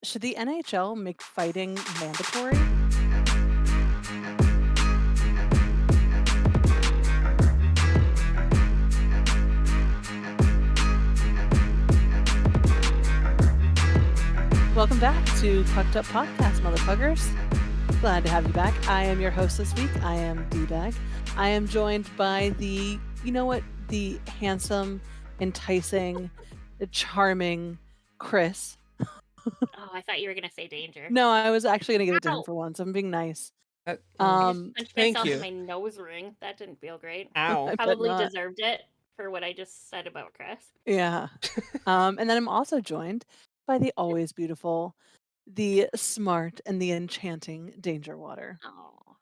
Should the NHL make fighting mandatory? Welcome back to Pucked Up Podcast, motherfuckers. Glad to have you back. I am your host this week. I am D-Bag. I am joined by the handsome, enticing, charming Chris. Oh, I thought you were gonna say danger. No, I was actually going to give it to him Ow! for once. I'm being nice. I just punched Thank myself in you. my nose ring. That didn't feel great. Ow. I bet Probably not. deserved it for what I just said about Chris. Yeah. And then I'm also joined by the always beautiful, the smart, and the enchanting Danger Water. Oh,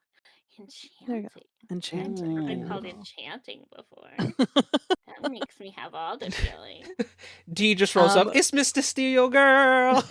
There you go. enchanting. I've Enchanting. never I been called know. enchanting before. That makes me have all the feelings. D just rolls up. It's Mr. Steel Girl.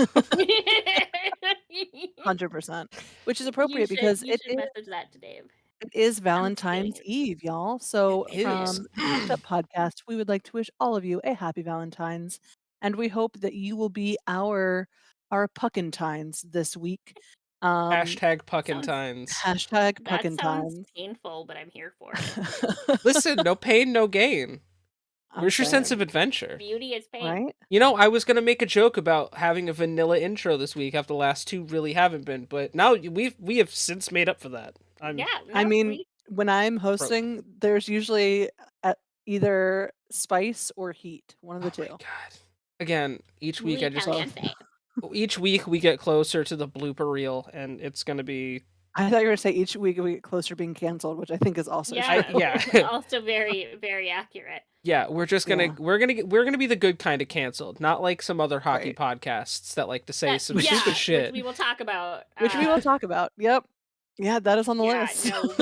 100%. Which is You appropriate should because you should message that to Dave. it is I'm Valentine's stealing Eve, y'all. So It is. from Pucked Up Podcast, we would like to wish all of you a happy Valentine's, and we hope that you will be our Puckentines this week. Hashtag Sounds Puckentines. Hashtag that sounds Puckentines. painful, but I'm here for it. Listen, no pain, no gain. I'm Where's your sense saying, of adventure? Beauty is pain. right? You know, I was gonna make a joke about having a vanilla intro this week after the last two really haven't been, but now we have since made up for that. Yeah. I no, mean, when I'm hosting, there's usually either spice or heat, one of the Oh my two. god. Again, each week muy I just caliente. each week we get closer to the blooper reel, and it's gonna be I thought you were going to say each week we get closer to being canceled, which I think is also Yeah, true. it's also very, very accurate. yeah. We're just gonna Yeah. we're gonna be the good kind of canceled, not like some other hockey podcasts that like to say That- some yeah, stupid shit. which we will talk about. Which we will talk about. Yep. Yeah, that is on the Yeah, list. no,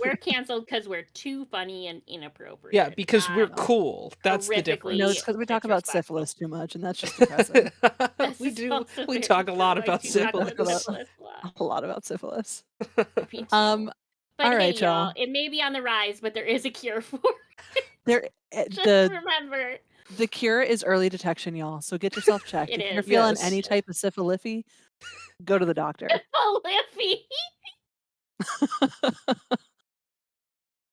we're canceled because we're too funny and inappropriate. Yeah, because we're not cool. That's the horrifically difference. No, it's because we talk about syphilis too much, and that's just depressing. This we is do. also We very talk a lot true. I about do talk about syphilis. syphilis a lot. A lot about syphilis. Me too. But all hey, right, y'all. y'all, it may be on the rise, but there is a cure for it. There, Just the remember. the cure is early detection, y'all. So get yourself checked. It If you're is. feeling Yes. any type of syphilify, go to the doctor. Oh, Liffy.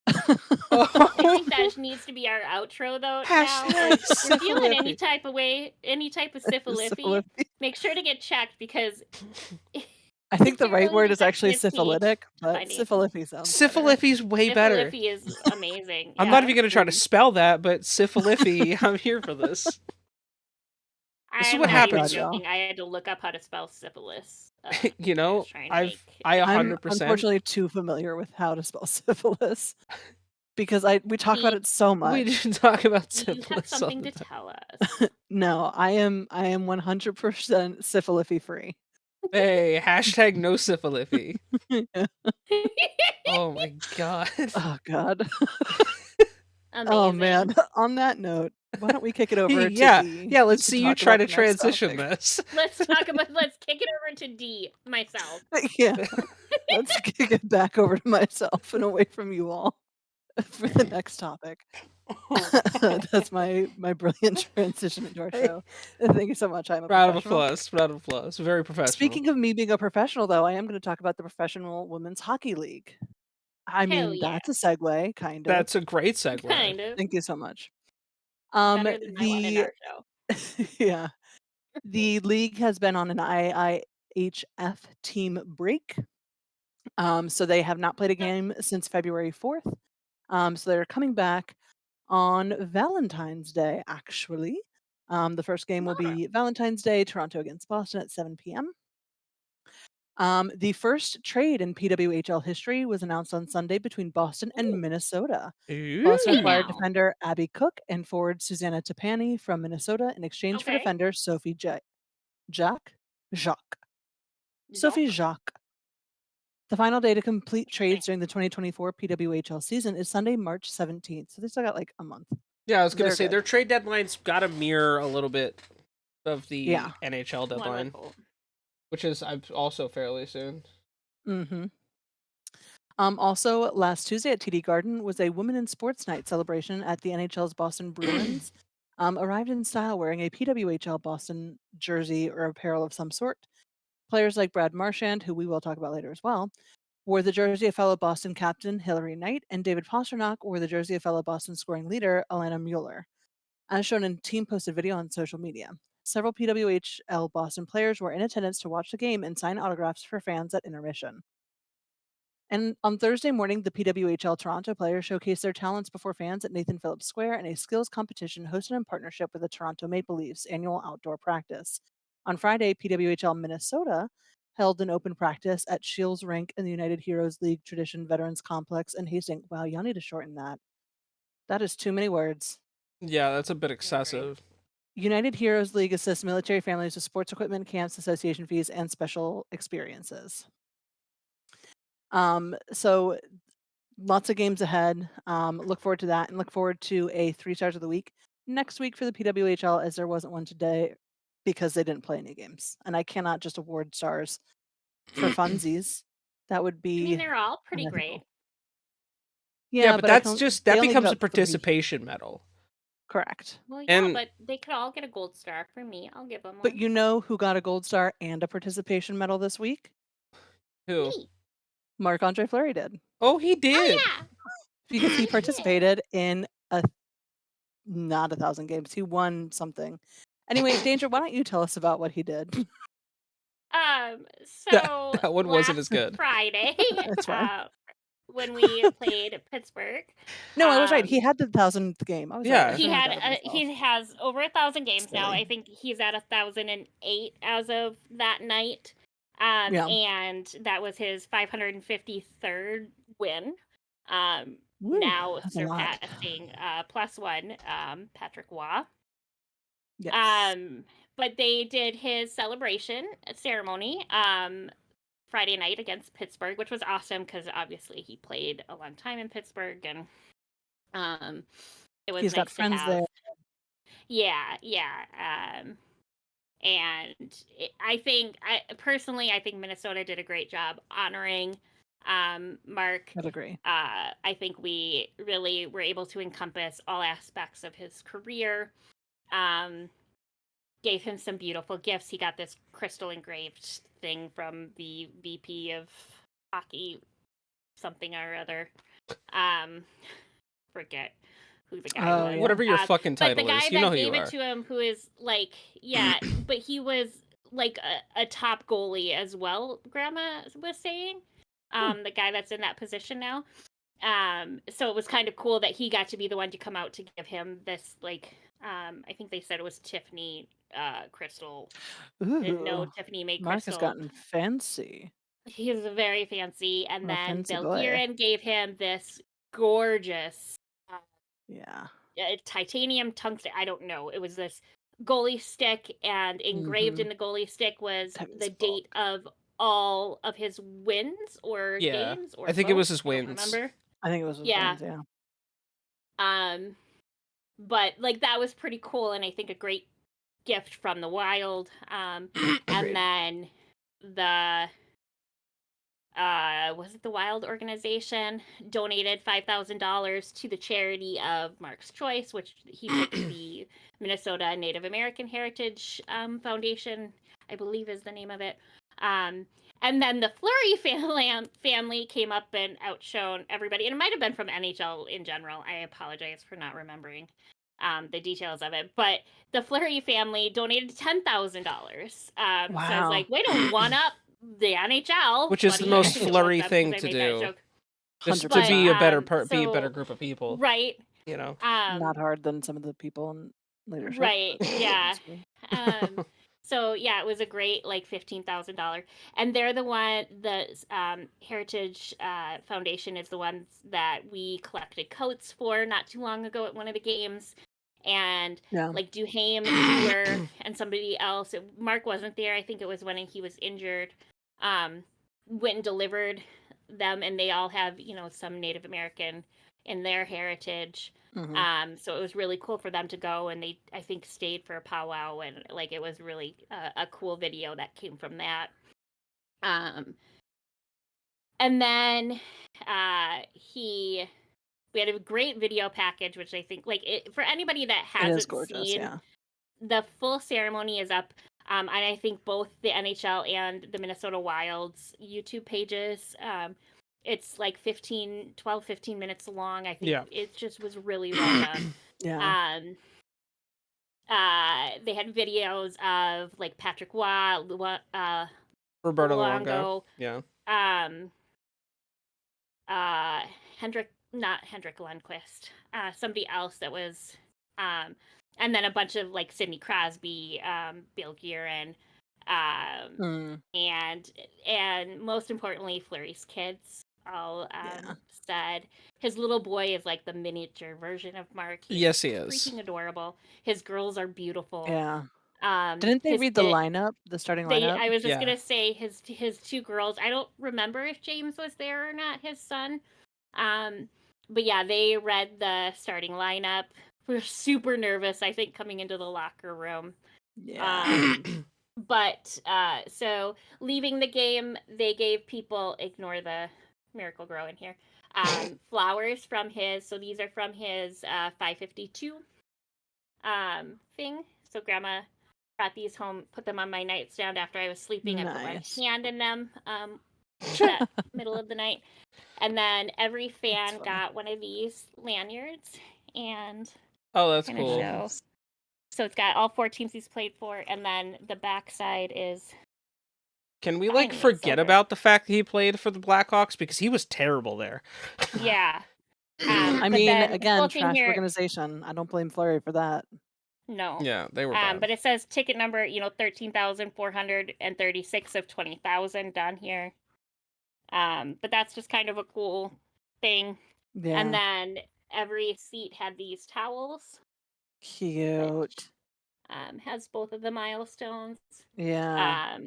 I think that needs to be our outro, though. Now, like, if you're feeling any type of way, any type of syphilis, Syphilify. make sure to get checked because I think the you're right really word is actually detecting its syphilitic, but finding. syphilify sounds better. Syphilify's way better. syphilify is amazing. I'm not even gonna try to spell that, but syphilify. I'm here for this. This is I'm what not even happens. joking. I had to look up how to spell syphilis. You know, was trying to I make- I'm 100%. unfortunately too familiar with how to spell syphilis because we talk about See, it so much. We didn't talk about You have syphilis all something the to time. tell us. No, I am 100% syphilify free. Hey, hashtag no syphilify. Oh my god. Oh God. Amazing. Oh man. On that note, why don't we kick it over to yeah, D yeah. Let's see you talk try about to the next transition topic? this. Let's kick it over to D myself. Yeah. Let's kick it back over to myself and away from you all for the next topic. That's my brilliant transition into our show. Thank you so much. I'm a Round of professional. applause. Round of applause. Very professional. Speaking of me being a professional, though, I am going to talk about the Professional Women's Hockey League. I Hell mean, yeah. that's a segue, kind of. That's a great segue. Kind of. Thank you so much. Better than my one in our show. Yeah, the league has been on an IIHF team break. So they have not played a game since February 4th. So they're coming back on Valentine's Day, actually. The first game will be Valentine's Day, Toronto against Boston at 7 p.m. The first trade in PWHL history was announced on Sunday between Boston and Minnesota. Boston acquired Wow. defender Abby Cook and forward Susanna Tapani from Minnesota in exchange for Okay. defender Sophie Jacques. Sophie Jacques. The final day to complete trades during the 2024 PWHL season is Sunday, March 17th. So they still got like a month. Yeah, I was gonna They're say good. their trade deadline's got to mirror a little bit of the Yeah. NHL deadline, Wonderful. which is also fairly soon. Mm-hmm. Also, last Tuesday at TD Garden was a Women in Sports Night celebration at the NHL's Boston Bruins. arrived in style wearing a PWHL Boston jersey or apparel of some sort. Players like Brad Marchand, who we will talk about later as well, wore the jersey of fellow Boston captain Hillary Knight, and David Pastrnak wore the jersey of fellow Boston scoring leader Alana Mueller, as shown in team posted video on social media. Several PWHL Boston players were in attendance to watch the game and sign autographs for fans at intermission. And on Thursday morning, the PWHL Toronto players showcased their talents before fans at Nathan Phillips Square in a skills competition hosted in partnership with the Toronto Maple Leafs annual outdoor practice. On Friday, PWHL Minnesota held an open practice at Shields Rink in the United Heroes League Tradition Veterans Complex in Hastings. Wow, y'all need to shorten that. That is too many words. Yeah, that's a bit I agree. excessive. United Heroes League assists military families with sports equipment, camps, association fees, and special experiences. So lots of games ahead. Look forward to that and look forward to a 3 stars of the week next week for the PWHL, as there wasn't one today because they didn't play any games. And I cannot just award stars for funsies. That would I mean, be they're all pretty great. unethical. Yeah, Yeah, but but I that's can just they that only give becomes a out 3. participation medal. Correct. Well, yeah, And but they could all get a gold star for me. I'll give them But one. you know who got a gold star and a participation medal this week? who? Me. Marc-Andre Fleury did, Oh, he Oh did. yeah, because he he did. participated in a not 1,000 games. He won something. Anyway, Danger, why don't you tell us about what he did? That So that one wasn't as last good. Friday, That's fine. when we played Pittsburgh, No, I was right. He um, had the 1,000th game. I was right. I Yeah. he shouldn't have had doubted myself. he has over 1,000 games now. Silly. I think he's at 1,008 as of that night. Yeah. And that was his 553rd win. Woo, Now that's a lot. surpassing plus one, Patrick Waugh. Yes. But they did his celebration ceremony Friday night against Pittsburgh, which was awesome because obviously he played a long time in Pittsburgh, and it was He's got nice to friends there. have. Yeah, yeah. And I think Minnesota did a great job honoring Mark. I'd agree. I think we really were able to encompass all aspects of his career. Gave him some beautiful gifts. He got this crystal engraved thing from the VP of hockey, something or other. Forget who the guy Oh, was. yeah. Whatever your fucking But the title guy is, you know that who you gave it are. to him, who is like, yeah, but he was like a top goalie as well, Grandma was saying. The guy that's in that position now. So it was kind of cool that he got to be the one to come out to give him this, like, I think they said it was Tiffany crystal. No, Ooh, Tiffany made Mark has crystal. gotten fancy. He was very fancy. And What a then fancy Bill boy. Guerin gave him this gorgeous Yeah. titanium tungsten. I don't know. It was this goalie stick, and engraved in the goalie stick was That means the date bulk. of all of his wins or Yeah. games or I think it both. was his I don't wins. remember. I think it was his Yeah. wins, yeah. But like that was pretty cool, and I think a great gift from the Wild. And Agreed. then the was it the Wild organization donated $5,000 to the charity of Mark's choice, which he picked the Minnesota Native American Heritage Foundation, I believe is the name of it. And then the Fleury family came up and outshone everybody, and it might have been from NHL in general. I apologize for not remembering the details of it, but the Fleury family donated $10,000. So I was like, way to one up the NHL, Which is the buddy. most I joke Fleury them 'cause thing I to made that do. joke. Just to 100%. be a better be a So better group of people. right, You know. Not hard than some of the people in leadership. right, yeah. That's good. So yeah, it was a great like $15,000, and they're the one. The Heritage Foundation is the ones that we collected coats for not too long ago at one of the games, and Yeah. like Duhame, you were, and somebody else. Mark wasn't there. I think it was when he was injured. Went and delivered them, and they all have some Native American in their heritage. Mhm. So it was really cool for them to go, and they I think stayed for a powwow, and like it was really a cool video that came from that. And then he We had a great video package, which I think, like, for anybody that It is hasn't gorgeous, seen, yeah. the full ceremony is up. And I think both the NHL and the Minnesota Wild's YouTube pages. It's like 15 minutes long. I think Yeah. it just was really well done. Yeah. They had videos of like Patrick Waugh, Roberto Luongo. Luongo, Yeah. not Hendrik Lundqvist, somebody else that was, and then a bunch of like Sidney Crosby, Bill Guerin, and most importantly, Fleury's kids all Yeah. said his little boy is like the miniature version of Mark. He's Yes, he is. freaking adorable. His girls are beautiful. Yeah. Didn't they read the lineup, the starting lineup? I was just Yeah. gonna say his two girls. I don't remember if James was there or not, his son. But yeah, they read the starting lineup. We're super nervous, I think, coming into the locker room. Yeah. But so leaving the game, they gave people, ignore the Miracle Grow in here, flowers from his, so these are from his 552 thing. So Grandma brought these home, put them on my nightstand after I was sleeping. I put my Nice. hand in them that middle of the night. And then every fan fun. got one of these lanyards. And Oh, that's gonna cool. show. So it's got all 4 teams he's played for, and then the backside is. Can we behind like me, forget so about the fact that he played for the Blackhawks because he was terrible there? Yeah. I but mean, then the again, cool thing trash here, organization. I don't blame Fleury for that. no. Yeah, they were bad. But it says ticket number, 13,436 of 20,000 down here. But that's just kind of a cool thing. Yeah. And then every seat had these towels. Cute. Has both of the milestones. Yeah.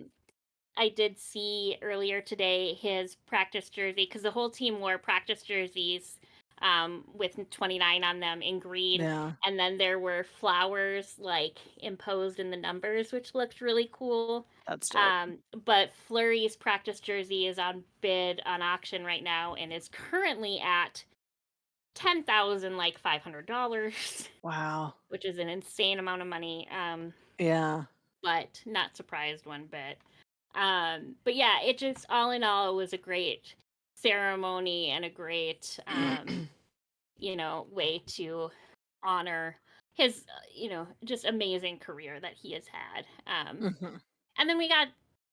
I did see earlier today his practice jersey, because the whole team wore practice jerseys with 29 on them in green. Yeah. And then there were flowers like imposed in the numbers, which looked really cool. That's dope. But Fleury's practice jersey is on bid on auction right now and is currently at $10,500. Wow. Which is an insane amount of money. Yeah. But not surprised one bit. But yeah, it just, all in all, it was a great ceremony and a great, way to honor his, just amazing career that he has had. And then we got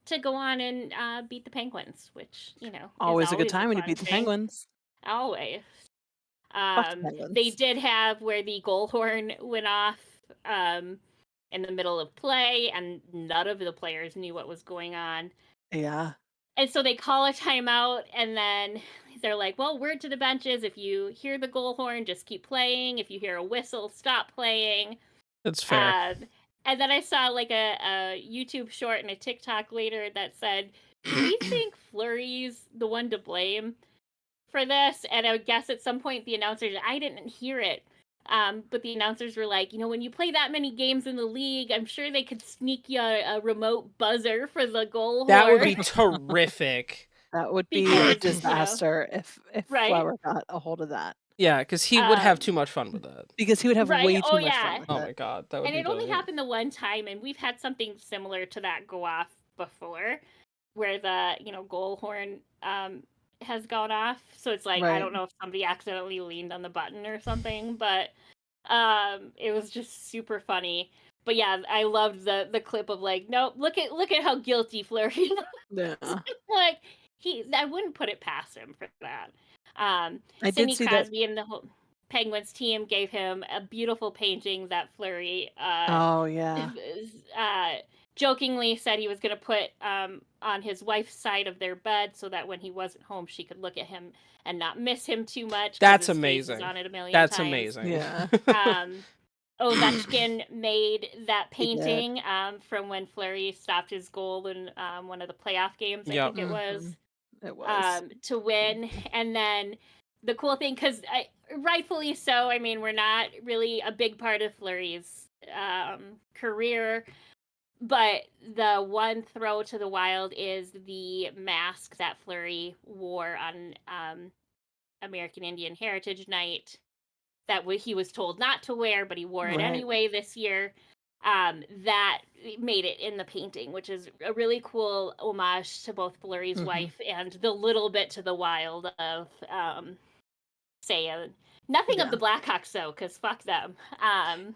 to go on and beat the Penguins, which, always is a good always time when you fun beat the thing. Penguins. Always. Fuck the They Penguins. did have where the goal horn went off in the middle of play, and none of the players knew what was going on. Yeah. And so they call a timeout, and then they're like, well, word to the benches, if you hear the goal horn, just keep playing. If you hear a whistle, stop playing. That's fair. And then I saw like a YouTube short and a TikTok later that said, do we think Fleury's the one to blame for this? And I guess at some point the announcers, I didn't hear it, but the announcers were like, when you play that many games in the league, I'm sure they could sneak you a remote buzzer for the goal That would horn. be terrific. That would be Because, a disaster if Right? Flower got a hold of that. Yeah, because he would have too much fun with that. Because he would have Right? way too Oh, much fun yeah. with Oh it. my god, that would And be it only brilliant. happened the one time, and we've had something similar to that go off before, where the goal horn has gone off. So it's like, I Right. don't know if somebody accidentally leaned on the button or something, but it was just super funny. But yeah, I loved the clip of like, nope, look at how guilty Fleury looks. Yeah. Like I wouldn't put it past him for that. I did Sidney see that. Crosby and the whole Penguins team gave him a beautiful painting that Fleury Oh yeah. jokingly said he was going to put on his wife's side of their bed so that when he wasn't home, she could look at him and not miss him too much. 'cause That's his face amazing. was on it a million That's times. amazing. Yeah. Ovechkin made that He did. painting from when Fleury stopped his goal in one of the playoff games, I Yep. think it was. It was. To win. And then the cool thing, because rightfully so, I mean, we're not really a big part of Fleury's career, but the one throw to the Wild is the mask that Fleury wore on American Indian Heritage Night that he was told not to wear, but he wore it Right. anyway this year. That made it in the painting, which is a really cool homage to both Fleury's wife and the little bit to the Wild of Saya. Nothing of the Blackhawks though, because fuck them.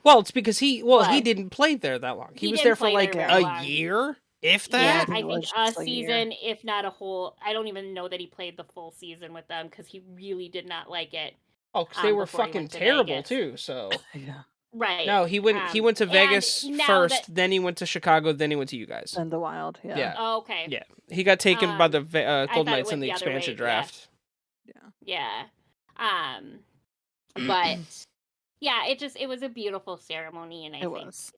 Well, it's because he but didn't play there that long. He was didn't there for play like there very a long. year, if Yeah, Yeah, that. I I think it think was a just like a year. season, if not a whole. I don't even know that he played the full season with them because he really did not like it. Oh, because they were Before he fucking went to terrible Vegas. too. So Yeah. Right. no, he went to and Vegas now first, then he went to Chicago, then he went to you guys. And the Wild, yeah. Yeah. Oh, okay. Yeah, he got taken by the I Golden thought it Knights in went the the other way, expansion yeah. draft. Yeah. But yeah, it was a beautiful ceremony, and I think was.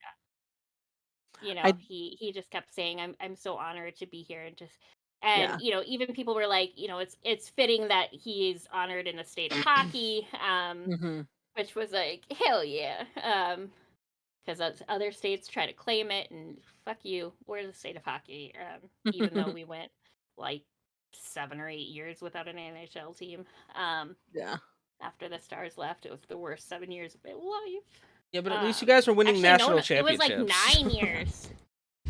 you know, I- he just kept saying, I'm so honored to be here, and Yeah. you know, even people were like, you know, it's fitting that he's honored in the state of hockey, Mhm. which was like, hell yeah. Because other states try to claim it, and fuck you, we're the state of hockey. Even though we went like 7 or 8 years without an NHL team. Yeah. After the Stars left, it was the worst 7 years of my life. Yeah, but at least you guys were winning national It was championships. like 9 years. I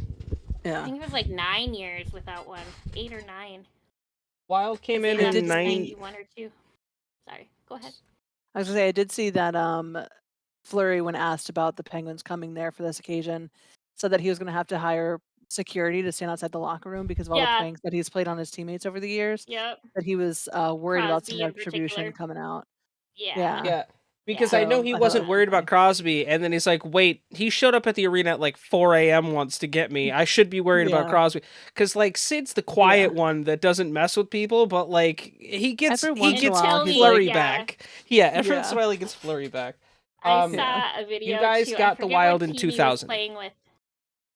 Yeah. think it was like 9 years without one. 8 or 9. Wild came in They in left 91 or 2. Sorry, go ahead. I was gonna say I did see that Fleury, when asked about the Penguins coming there for this occasion, said that he was gonna have to hire security to stand outside the locker room because of all the Yeah. pranks that he's played on his teammates over the years. Yep. That he was worried about some Crosby in retribution particular. coming out. Yeah. Yeah, because Yeah. I know So, he I thought wasn't that worried was about Crosby, and then he's like, "Wait, he showed up at the arena at like 4 a.m. once to get me. I should be worried about Yeah. Crosby because like Sid's the quiet one that doesn't mess with people, but like he gets Every once in a while, he's Flurry like- back. Yeah, every once Yeah. in a while he gets Flurry back. I Um, saw a video. you guys too. I got the forget Wild what in team he was 2000. Playing with.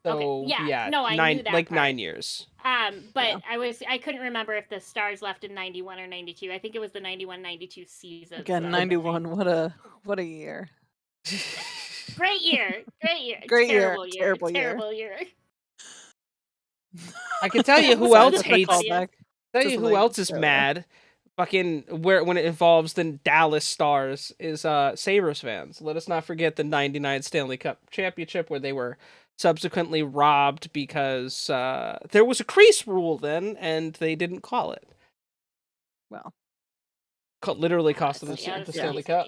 So Okay. Yeah. No, I knew that like part. 9 years. But I couldn't remember if the Stars left in 91 or 92. I think it was the 91-92 season. Again, so- 91. What a year. Great year. Great year. Great year. Terrible year. Terrible year. Terrible year. I can tell you who Sorry, else that's a hates. callback. Tell to you who something else is earlier. mad. Fucking when it involves the Dallas Stars is Sabres fans. Let us not forget the 99 Stanley Cup championship where they were subsequently robbed because there was a crease rule then and they didn't call it. Well, Literally cost them Honestly, the yeah, Stanley Cup.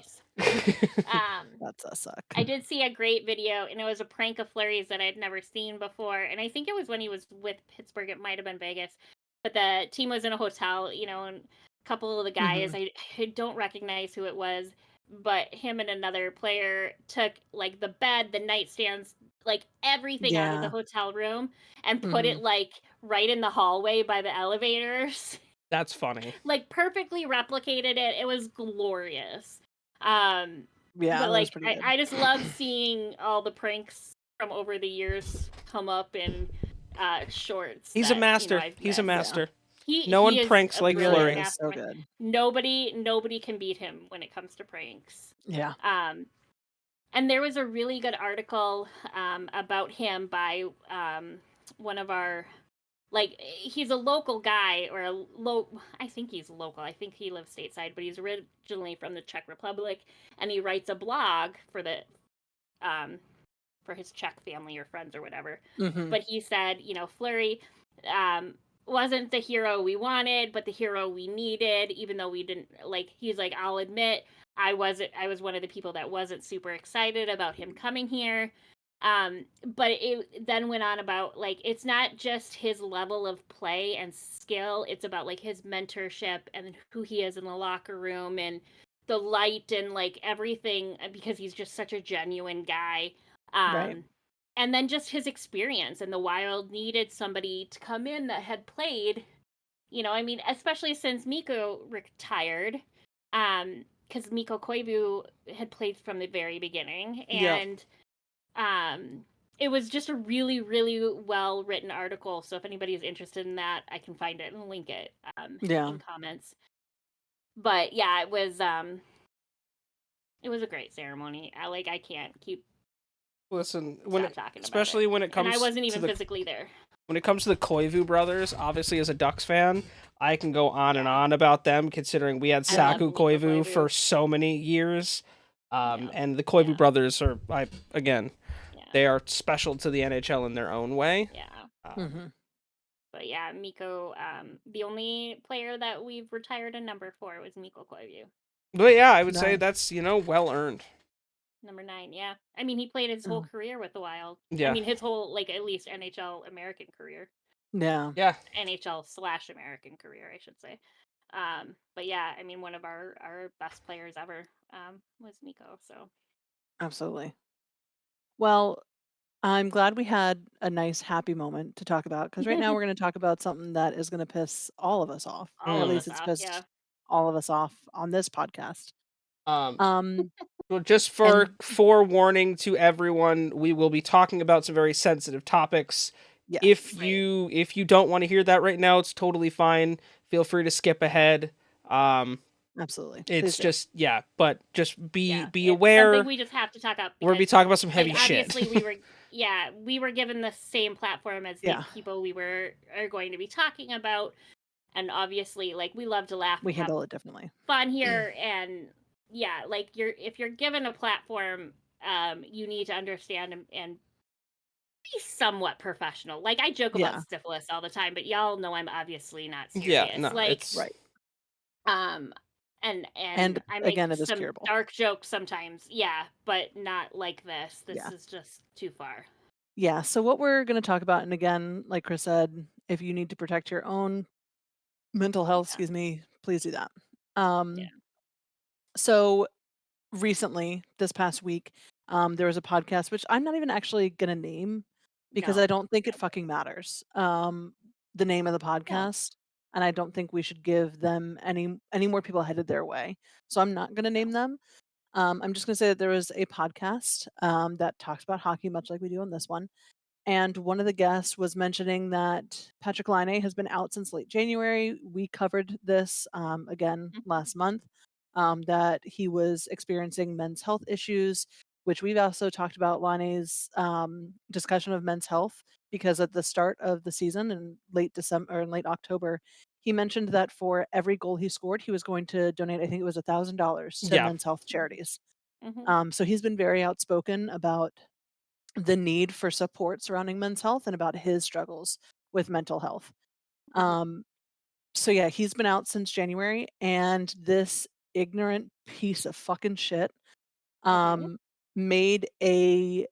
that's a suck. I did see a great video, and it was a prank of Fleury's that I'd never seen before. And I think it was when he was with Pittsburgh. It might have been Vegas. But the team was in a hotel, you know, and a couple of the guys, I don't recognize who it was, but him and another player took, like, the bed, the nightstands, like, everything out of the Yeah. hotel room and put it, like, right in the hallway by the elevators. That's funny. Like, perfectly replicated it. It was glorious. Yeah, But that like was pretty good. I just love seeing all the pranks from over the years come up in shorts. He's that, a master. I've He's a missed. master. He No one is pranks a like brilliant Fleury. It's master. so good. Nobody can beat him when it comes to pranks. Yeah. And there was a really good article about him by one of our, like, he's a local guy, or I think he's local. I think he lives stateside, but he's originally from the Czech Republic, and he writes a blog for for his Czech family or friends or whatever. Mhm. But he said, you know, Fleury wasn't the hero we wanted, but the hero we needed, even though we didn't, like, he's like, I'll admit, I was one of the people that wasn't super excited about him coming here. But it then went on about, like, it's not just his level of play and skill, it's about, like, his mentorship and who he is in the locker room and the light and, like, everything, because he's just such a genuine guy. Right. And then just his experience, and the Wild needed somebody to come in that had played, you know, I mean, especially since Mikko retired, because Mikko Koivu had played from the very beginning, and it was just a really, really well written article. So if anybody is interested in that, I can find it and link it in comments. But yeah, it was a great ceremony. I can't keep Listen, stop talking about especially it. when it comes And I wasn't even to the physically there. When it comes to the Koivu brothers, obviously as a Ducks fan, I can go on and Yeah. on about them, considering we had I love Saku Mikko Koivu Koivu. for so many years. Yeah. And the Koivu Yeah. brothers are, Yeah. they are special to the NHL in their own way. Yeah. Mhm. But yeah, Mikko, the only player that we've retired a number for was Mikko Koivu. But yeah, I would say Nice. that's, well earned. Number 9, yeah. I mean, he played his whole Oh. career with the Wild. I Yeah. mean, his whole, like, at least NHL American career. Yeah. Yeah. NHL/American career, I should say. But yeah, I mean, one of our best players ever was Mikko, so. Absolutely. Well, I'm glad we had a nice happy moment to talk about, because right now we're going to talk about something that is going to piss all of us off. All At of Mm. least us it's off, yeah. pissed all of us off on this podcast. Um, Um, well, just for and forewarning to everyone, we will be talking about some very sensitive topics. yes, If you don't want to hear that right now, it's totally fine. Feel free to skip ahead. absolutely. It's Please do. just but just be Yeah, be it's aware. something we just have to talk up We're gonna be because, talking about some like, heavy shit. obviously we were given the same platform as the Yeah. people we are going to be talking about, and obviously, like, we love to laugh We and have handle it differently. fun here, and yeah, like, if you're given a platform, you need to understand and be somewhat professional. Like, I joke Yeah. about syphilis all the time, but y'all know I'm obviously not Yeah, serious. no, Like, it's Right. and And I make again, it is some curable. dark jokes sometimes, yeah, but not like this. This Yeah. is just too far. Yeah. So what we're going to talk about, and again, like Chris said, if you need to protect your own mental health, excuse me, please do that. Yeah. So recently, this past week, there was a podcast which I'm not even actually gonna name because No. I don't think it fucking matters. The name of the No. podcast, and I don't think we should give them any more people headed their way. So I'm not gonna name them. I'm just gonna say that there was a podcast that talks about hockey, much like we do on this one. And one of the guests was mentioning that Patrick Laine has been out since late January. We covered this again Mhm. last month, that he was experiencing men's health issues, which we've also talked about Laine's discussion of men's health, because at the start of the season in late December or in late October, he mentioned that for every goal he scored, he was going to donate, I think it was $1,000 to yeah. men's health charities. Mhm. So he's been very outspoken about the need for support surrounding men's health and about his struggles with mental health. Mhm. Um, so yeah, he's been out since January, and this ignorant piece of fucking shit Mhm. um, made a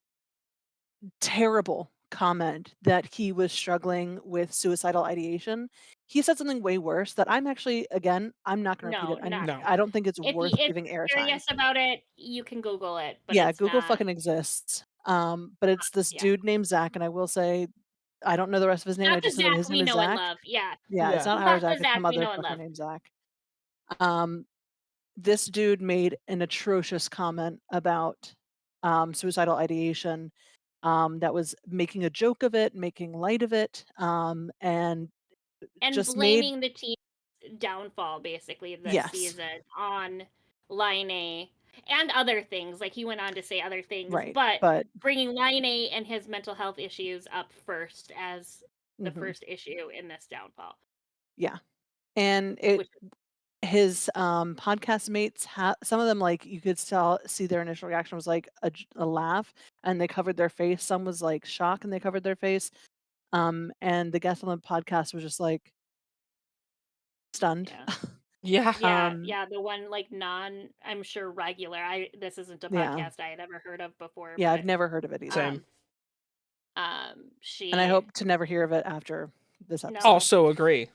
terrible comment that he was struggling with suicidal ideation. He said something way worse that I'm actually, again, I'm not going to repeat No, it. not. No. I don't think it's If worth you're giving airtime. curious about it, you can Google it, but Yeah, it's Google not. fucking exists. But it's this Yeah, dude named Zach, and I will say I don't know the rest of his name. I not the just know that Zach his name we is know and Zach. love. Yeah, Yeah, it's Yeah. not our not Zach, the it's Zach some we other know and fucker love. named Zach. Um, this dude made an atrocious comment about suicidal ideation, that was making a joke of it, making light of it, and And just made blaming the team's downfall basically this yes, season on Line and other things. Like, he went on to say other things, right, but but bringing Line and his mental health issues up first as the mhm, first issue in this downfall. yeah, and it Which his podcast mates some of them, like, you could see their initial reaction was like a laugh, and they covered their face. Some was like shock, and they covered their face. And the guest on the podcast was just like stunned. yeah. Yeah. um, Yeah, the one, like, I'm sure regular. This isn't a yeah, podcast I had ever heard of before, yeah, I've but never heard of it either, Same. um and I she hope to never hear of it after this episode. no. Also agree.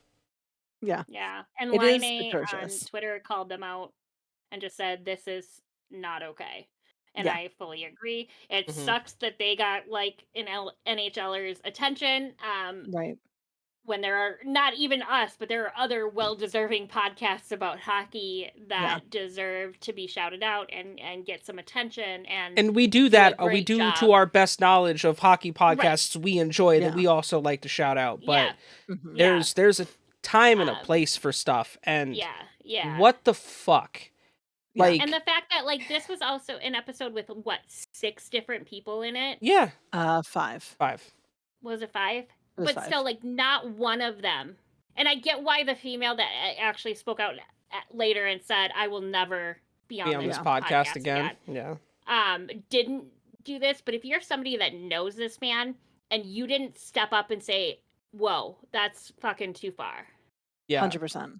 Yeah, Yeah. And it is Line on atrocious. Twitter called them out and just said this is not okay. And Yeah, I fully agree. It Hmm. sucks that they got, like, an NHLers attention. right. When there are not even us, but there are other well-deserving podcasts about hockey Yeah, that deserve to be shouted out and get some attention and And we do do a that. We great do job. to our best knowledge of hockey Right. podcasts we enjoy that yeah, we also like to shout out. But Yeah. mhm, Yeah. there's a time and a Um, place for stuff. And yeah. Yeah. what the fuck? yeah, Like, And the fact that, like, this was also an episode with, what, 6 different people in it? yeah, 5. 5. Was it 5? It was but 5. still, like, not one of them. And I get why the female that actually spoke out later and said, "I will never be Be on on this this Yeah. podcast again. Yeah. didn't do this. But if you're somebody that knows this man and you didn't step up and say, whoa, that's fucking too far. Yeah. 100%.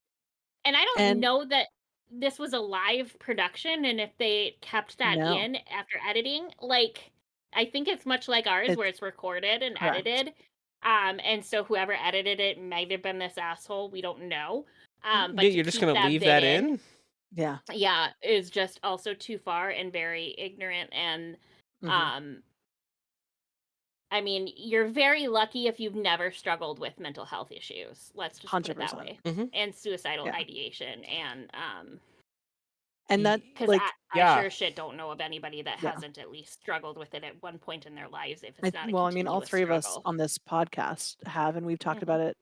And I don't And know that this was a live production, and if they kept that no, in after editing, like, I think it's much like ours where it's it's recorded and correct. edited. And so whoever edited it might have been this asshole. We don't know. But Yeah, to you're just keep gonna that leave bit that in, in? Yeah. yeah, is just also too far and very ignorant. And Mhm. I mean, you're very lucky if you've never struggled with mental health issues. Let's just put it that 100%. way. Mhm. And suicidal Yeah. ideation. And that, Because like, I Yeah. sure shit don't know of anybody that Yeah. hasn't at least struggled with it at one point in their lives, if it's not a well, I mean, all continuous 3 of us struggle. on this podcast have, and we've talked Mhm. about it,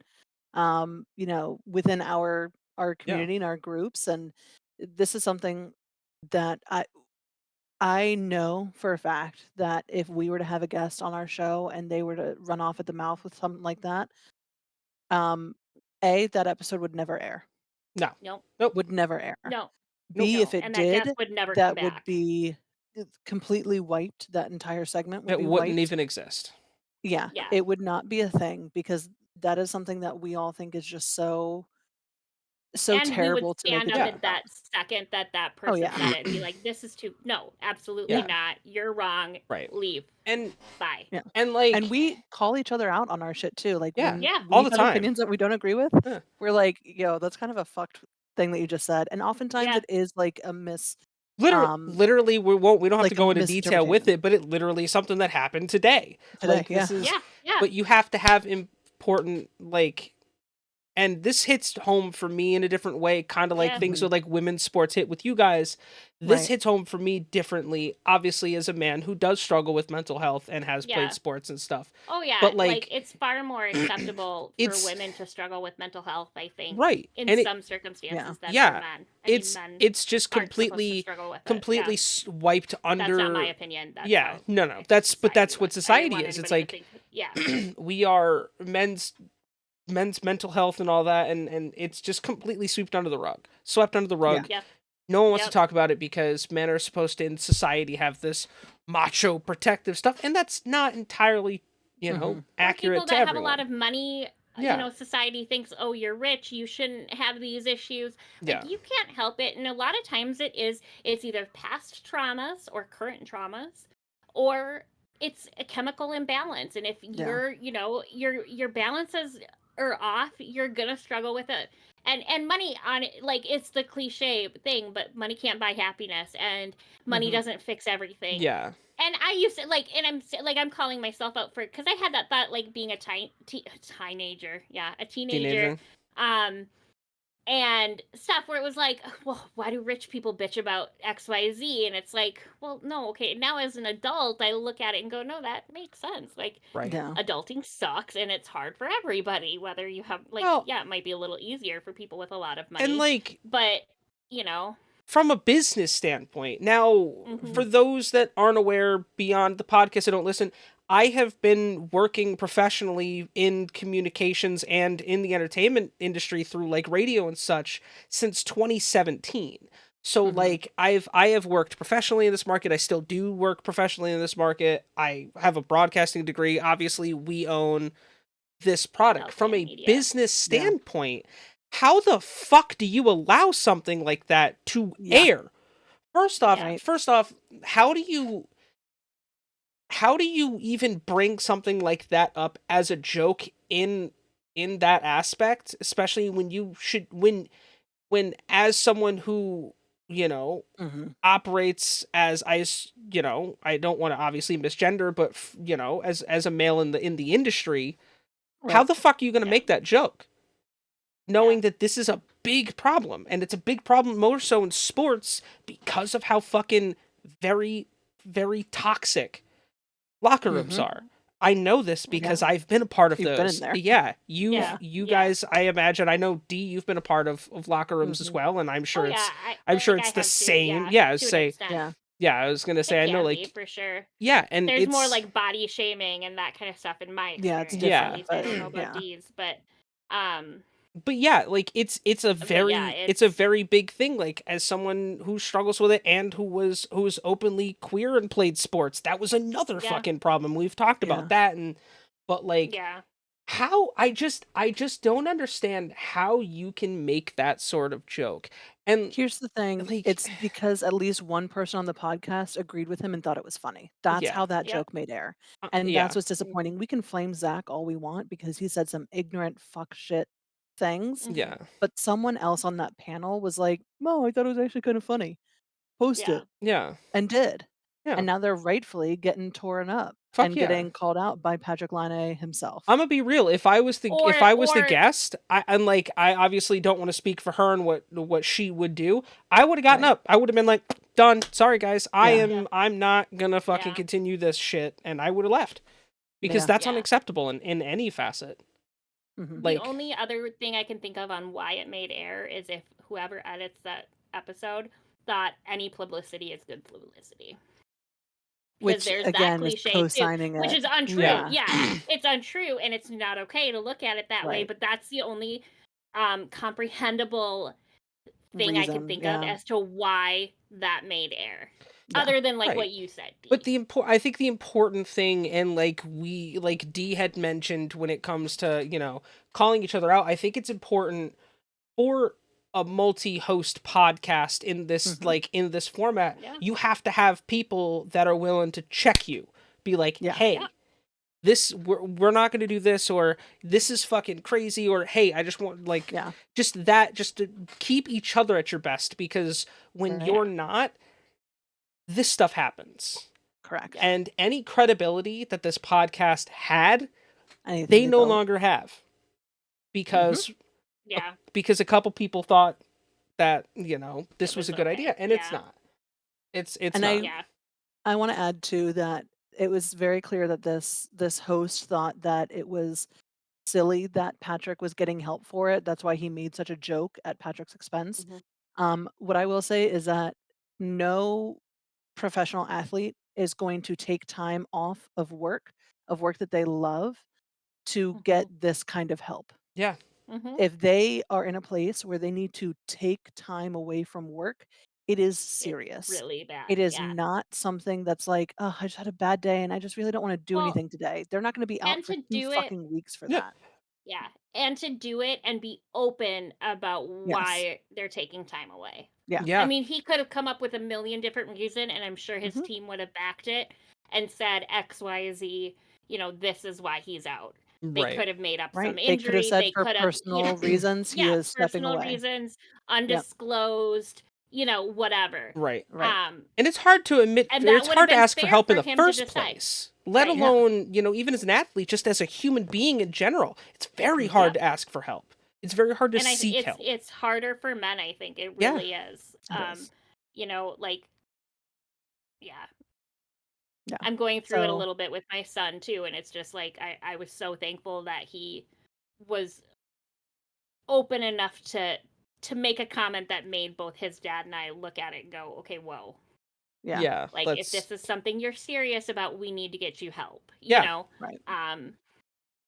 within our Yeah. community and our groups, and this is something that I know for a fact that if we were to have a guest on our show and they were to run off at the mouth with something like that, um, that episode would never air. No. Nope. Nope. Would never air. No. Nope. B, if No. it And that guest did, would never come that would back. be completely wiped. That entire segment would It be wouldn't wiped. even exist. Yeah, Yeah. it would not be a thing because that is something that we all think is just so And we would terrible to make stand a up joke Yeah. at about. that second that Oh, person yeah. said it and be like, this is too, no, absolutely Yeah. not. You're wrong. Right. Leave. And Bye. Yeah. and like And we call each other out on our shit too. Like Yeah. when Yeah. all we the have time. opinions that we don't agree with, Yeah. we're like, yo, that's kind of a fucked thing that you just said. And oftentimes Yeah. it is like a Literally, we don't have like to a go into detail with misinterpretation it, but it literally is something that happened today. today. Like Yeah. this is, Yeah. Yeah. but you have to have important and this hits home for me in a different way, kind of like Yeah. things with like women's sports hit with you guys. This Right. hits home for me differently, obviously, as a man who does struggle with mental health and has Yeah. played sports and stuff. Oh yeah, But like it's far more acceptable for it's women to struggle with mental health, I think, right, in and some circumstances than for yeah, men. I mean, men it's just aren't supposed to completely struggle with it. completely Yeah. wiped That's not my under. opinion. That's Yeah, how no, that's society what was. I didn't society want is. It's anybody to like think, yeah, we are men's mental health and all that, and it's just completely swept under the rug. yeah, No one wants to Yep. talk about it because men are supposed to in society have this macho protective stuff, and that's not entirely Mhm. Or accurate people to that everyone. have a lot of money. Yeah. You know, society thinks, oh, you're rich, you shouldn't have these issues. Like, Yeah. you can't help it. And a lot of times it's either past traumas or current traumas, or it's a chemical imbalance. And if Yeah. your balances are off, you're gonna struggle with it. And money on it, like, it's the cliche thing, but money can't buy happiness, and money Mhm. doesn't fix everything. Yeah. And I used to like, and I'm calling myself out for, because I had that thought, like, being a teenager, yeah, a teenager, Teenager. and stuff where it was like, well, why do rich people bitch about XYZ? And it's like, well, no, okay, now as an adult, I look at it and go, no, that makes sense. Like, Right. Yeah. adulting sucks, and it's hard for everybody, whether you have, like, Well- yeah, it might be a little easier for people with a lot of money, And like but you know, from a business standpoint. Now, Mhm. for those that aren't aware beyond the podcast that don't listen, I have been working professionally in communications and in the entertainment industry through like radio and such since 2017. So Mhm. like I have worked professionally in this market. I still do work professionally in this market. I have a broadcasting degree. Obviously, we own this product. From LTN a Media. business standpoint, how the fuck do you allow something like that to Yeah. air? First off, Yeah. how do you even bring something like that up as a joke in that aspect, especially when you should when as someone who, Mhm. operates as I don't want to obviously misgender, but as a male in the industry, how Right. the fuck are you going to Yeah. make that joke? Knowing that this is a big problem, and it's a big problem more so in sports because of how fucking very, very toxic locker rooms Mhm. are. I know this because I've been a part of You've been in those. there. Yeah, Yeah. you Yeah. guys. I imagine. I know D. You've been a part of locker rooms as Mhm. well, and I'm sure Oh, yeah, I'm sure like, it's I the have to, same. yeah, Yeah, to an say extent. Yeah. Yeah, I was gonna say It I know can be like for sure. yeah, and There's more it's like body shaming and that kind of stuff in my Yeah, it's experience, at different, yeah. least. I but don't know about yeah. Dee's, um, But yeah, like it's a but yeah, it's very big thing. Like as someone who struggles with it and who's openly queer and played sports, that was another yeah, fucking problem. We've talked about Yeah. that, and but like yeah, how I just don't understand how you can make that sort of joke. And Here's the thing, like it's because at least one person on the podcast agreed with him and thought it was funny. That's yeah, how that yep, joke made air, and that's yeah, what's mhm, disappointing. We can flame Zach all we want because he said some ignorant fuck shit things, mhm, yeah, but someone else on that panel was like, "No, I thought it was actually kinda funny. Post yeah, it," yeah, and did. yeah. And now they're rightfully getting torn up Fuck and yeah. getting called out by Patrick Laine himself. I'm gonna be real. If I was the or guest, and like I obviously don't want to speak for her and what she would do. I would have gotten Right. up. I would have been like, done. Sorry guys, Yeah. yeah, I'm not gonna fucking yeah, continue this shit, and I would have left because Yeah. that's yeah. unacceptable in any facet. Mhm. The Like, only other thing I can think of on why it made air is if whoever edits that episode thought any publicity is good publicity. Because Which, there's that again, is cliche too, co-signing which it. is untrue. yeah, Yeah. Yeah, it's untrue and it's not okay to look at it that way, Right. but that's the only comprehensible thing I can Reason, think of yeah. as to why that made air. Yeah. Other than like right. what you said, But D. I think the important thing, and like D had mentioned when it comes to calling each other out, I think it's important for a multi-host podcast in this Mhm. in this format. Yeah. You have to have people that are willing to check you, be like, Yeah. Yeah. hey, this we're not going to do this, or this is fucking crazy, or hey, I just want like Yeah. just to keep each other at your best, because when Right. you're Yeah. not, this stuff happens. Correct. Yeah. And any credibility that this podcast had, Anything they they no built. longer have, Mhm. because Yeah. a couple people thought that It this was was a good idea, okay. and it's Yeah. not. It's And not. Yeah. I wanna add too that it was very clear that this host thought that it was silly that Patrick was getting help for it. That's why he made such a joke at Patrick's expense. Hmm. What I will say is that no professional athlete is going to take time off of work that they love, to Hmm. get this kind of help. Yeah, Hmm. If they are in a place where they need to take time away from work, it is It's serious. really It bad. is Yeah. not something that's like, "Oh, I just had a bad day and I just really don't wanna do Well, anything today." They're not gonna be out and for to 2 do it, fucking weeks for yeah, that. yeah, and to do it and be open about Yes. why they're taking time away. Yeah. I yeah, mean, he could have come up with a million different reasons, and I'm sure his Mhm. team would have backed it and said X, Y, Z. This is why he's out. They right, could have made up some Right. They could have injury. said They for could have, personal reasons, he yeah, is stepping personal away. reasons, Yep. undisclosed, whatever. right. Right. And it's hard to admit, And or that it's would have hard to been ask for fair help in for the him to first decide. place, let Right. Yeah. alone even as an athlete, just as a human being in general. It's very Mhm. hard Yep. to ask for help. It's very hard to And seek it's help. it's harder for men, I think. It Yeah, really is. It is. Like, yeah. Yeah. I'm going through it a So, little bit with my son too, and it's just like I was so thankful that he was open enough to make a comment that made both his dad and I look at it and go, okay, whoa. yeah. yeah. Like, if Let's this is something you're serious about, we need to get you help. yeah, Right.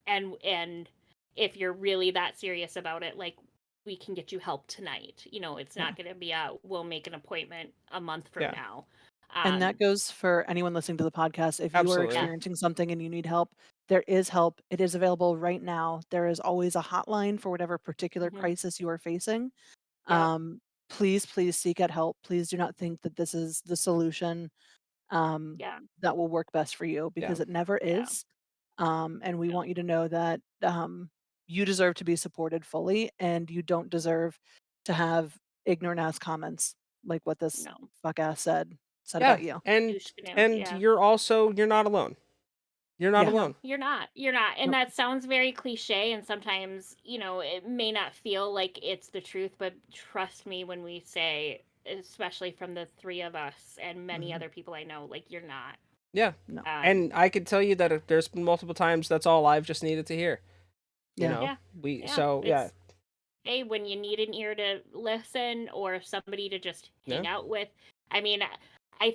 And if you're really that serious about it, like, we can get you help tonight. It's Yeah. not going to be we'll make an appointment a month from yeah, now. And that goes for anyone listening to the podcast. If you are absolutely. Yeah. experiencing something and you need help, there is help. It is available right now. There is always a hotline for whatever particular Hmm. crisis you are facing. Yep. Please, please seek out help. Please do not think that this is the solution, um, Yeah. that will work best for you, Yeah, because it never Yeah. is. And we No. want you to know that, you deserve to be supported fully, and you don't deserve to have ignorant ass comments like what this No. fuck ass said yeah. about you. Douche canoe. And Yeah. you're not alone. You're not Yeah. No, alone. you're not. You're not. And Nope. that sounds very cliche, and sometimes, it may not feel like it's the truth, but trust me when we say, especially from the three of us and many Mhm. other people I know, like, you're not. Yeah. No. And I can tell you that there's been multiple times that's all I've just needed to hear. Yeah. Yeah. We Yeah. so yeah, It's, hey, when you need an ear to listen or somebody to just yeah, hang out with. I mean, I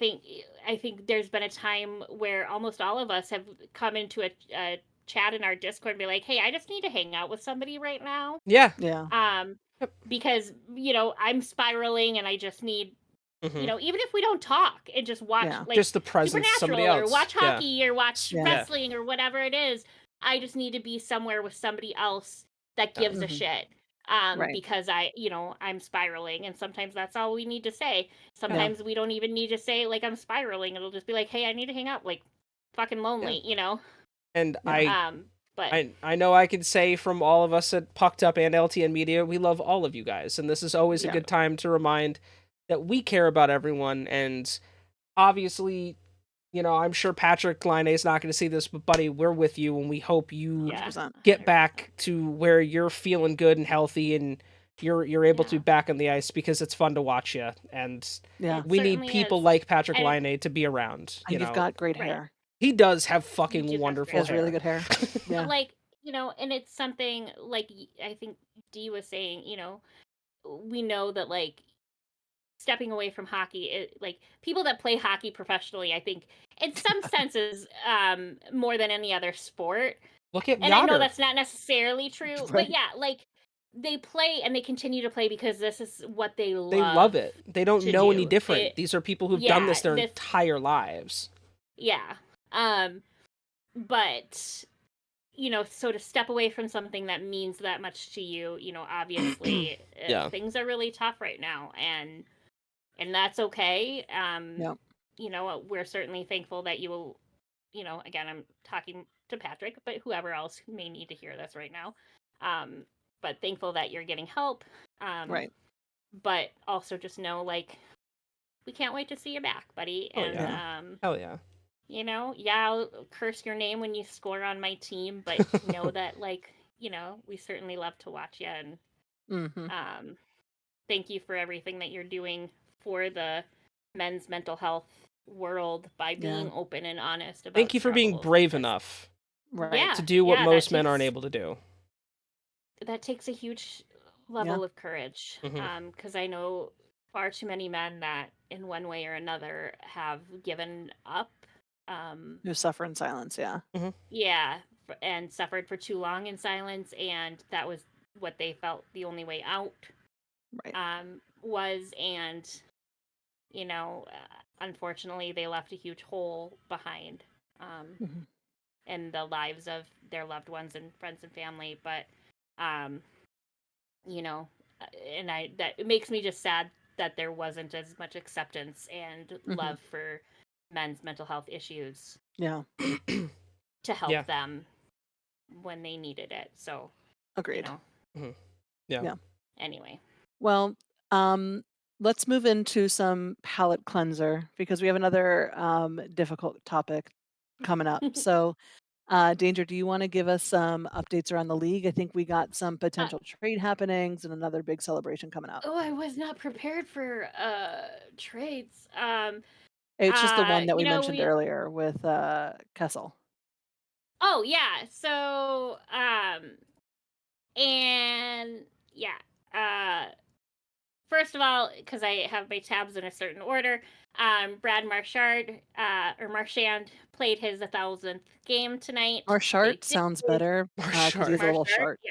think there's been a time where almost all of us have come into a chat in our Discord and be like, "Hey, I just need to hang out with somebody right now." Yeah. Yeah. Yep. Because, I'm spiraling and I just need, Hmm. even if we don't talk and just watch Yeah. like Just the presence of somebody Supernatural or else. watch Yeah. hockey or watch Yeah. wrestling or whatever it is, I just need to be somewhere with somebody else that Yeah. gives a Mhm. shit. Right. Because I'm spiraling, and sometimes that's all we need to say. Yeah. Sometimes we don't even need to say like I'm spiraling. It'll just be like, hey, I need to hang out, like fucking lonely, And Yeah. But I know I can say from all of us at Pucked Up and LTN Media, we love all of you guys, and this is always a Yeah. good time to remind that we care about everyone. And obviously, I'm sure Patrick Line is not going to see this, but buddy, we're with you, and we hope you yeah, 100%. get 100%. back to where you're feeling good and healthy, and you're able to Yeah. be back on the ice, because it's fun to watch you, and Yeah. It we need certainly people is. like Patrick And Line to be around. And you've got great right. hair. He does have He fucking just has He wonderful has really hair. good hair. Yeah. But like, and it's something like I think Dee was saying, we know that like stepping away from hockey, like people that play hockey professionally, I think in some senses, more than any other sport. Look at And I know Yager. that's not necessarily true, but Right. yeah, like they play and they continue to play because this is what they They love love it. They don't to know any do. different. These are people who've done this their This, entire lives. yeah. But so to step away from something that means that much to you, obviously Yeah. things are really tough right now, and that's okay. Yeah. We're certainly thankful that you will, again, I'm talking to Patrick, but whoever else who may need to hear this right now. But thankful that you're getting help. Right. But also just know, like, we can't wait to see you back, buddy. Oh, And yeah. Hell yeah. I'll curse your name when you score on my team, but know that, like, we certainly love to watch you, and Mhm. thank you for everything that you're doing for the men's mental health world by being Yeah. open and honest about Thank you for being struggles, brave because enough Right. to do what that most men aren't takes able to do. a huge Yeah. level of courage, Mhm. because I know far too many men that in one way or another have given up, Who suffer in silence. Yeah. yeah, and suffered for too long in silence, and that was what they felt the only way out Right. was. And unfortunately, they left a huge hole behind, Mhm. in the lives of their loved ones and friends and family. But, um, and that it makes me just sad that there wasn't as much acceptance and Mhm. love for men's mental health issues Yeah. to help Yeah. them when they needed it. So, Agreed. Mhm. Yeah. Yeah. anyway. Well, um, let's move into some palate cleanser because we have another difficult topic coming up. So, Danger, do you want to give us some updates around the league? I think we got some Uh, potential trade happenings and another big celebration coming up. oh, I was not prepared for trades. It's just the one that we mentioned We earlier with Kessel. Oh yeah. So and yeah. First of all, because I have my tabs in a certain order, Brad Marchand, played his 1,000th game tonight. They Marchart did sounds better because he's Marchard. a little Marchand, short. yeah,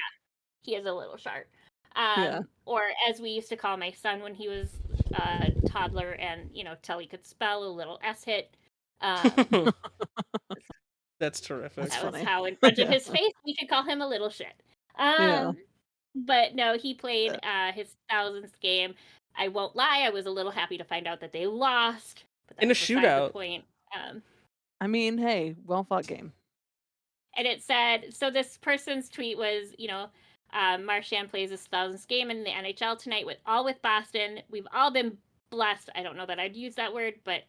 he is a little sharp. Yeah. Or as we used to call my son when he was a toddler, and till he could spell, a little S hit. That's terrific. That's That was funny. how, in front of Yeah. his face, we could call him a little shit. Yeah. But no, he Uh, played his 1,000th game. I won't lie, I was a little happy to find out that they lost, but In a that's beside the shootout. point. Um, I mean, hey, well fought game. and it said, so this person's tweet was, Marchand plays his 1,000th game in the NHL tonight with Boston. We've all been blessed. I don't know that I'd use that word, but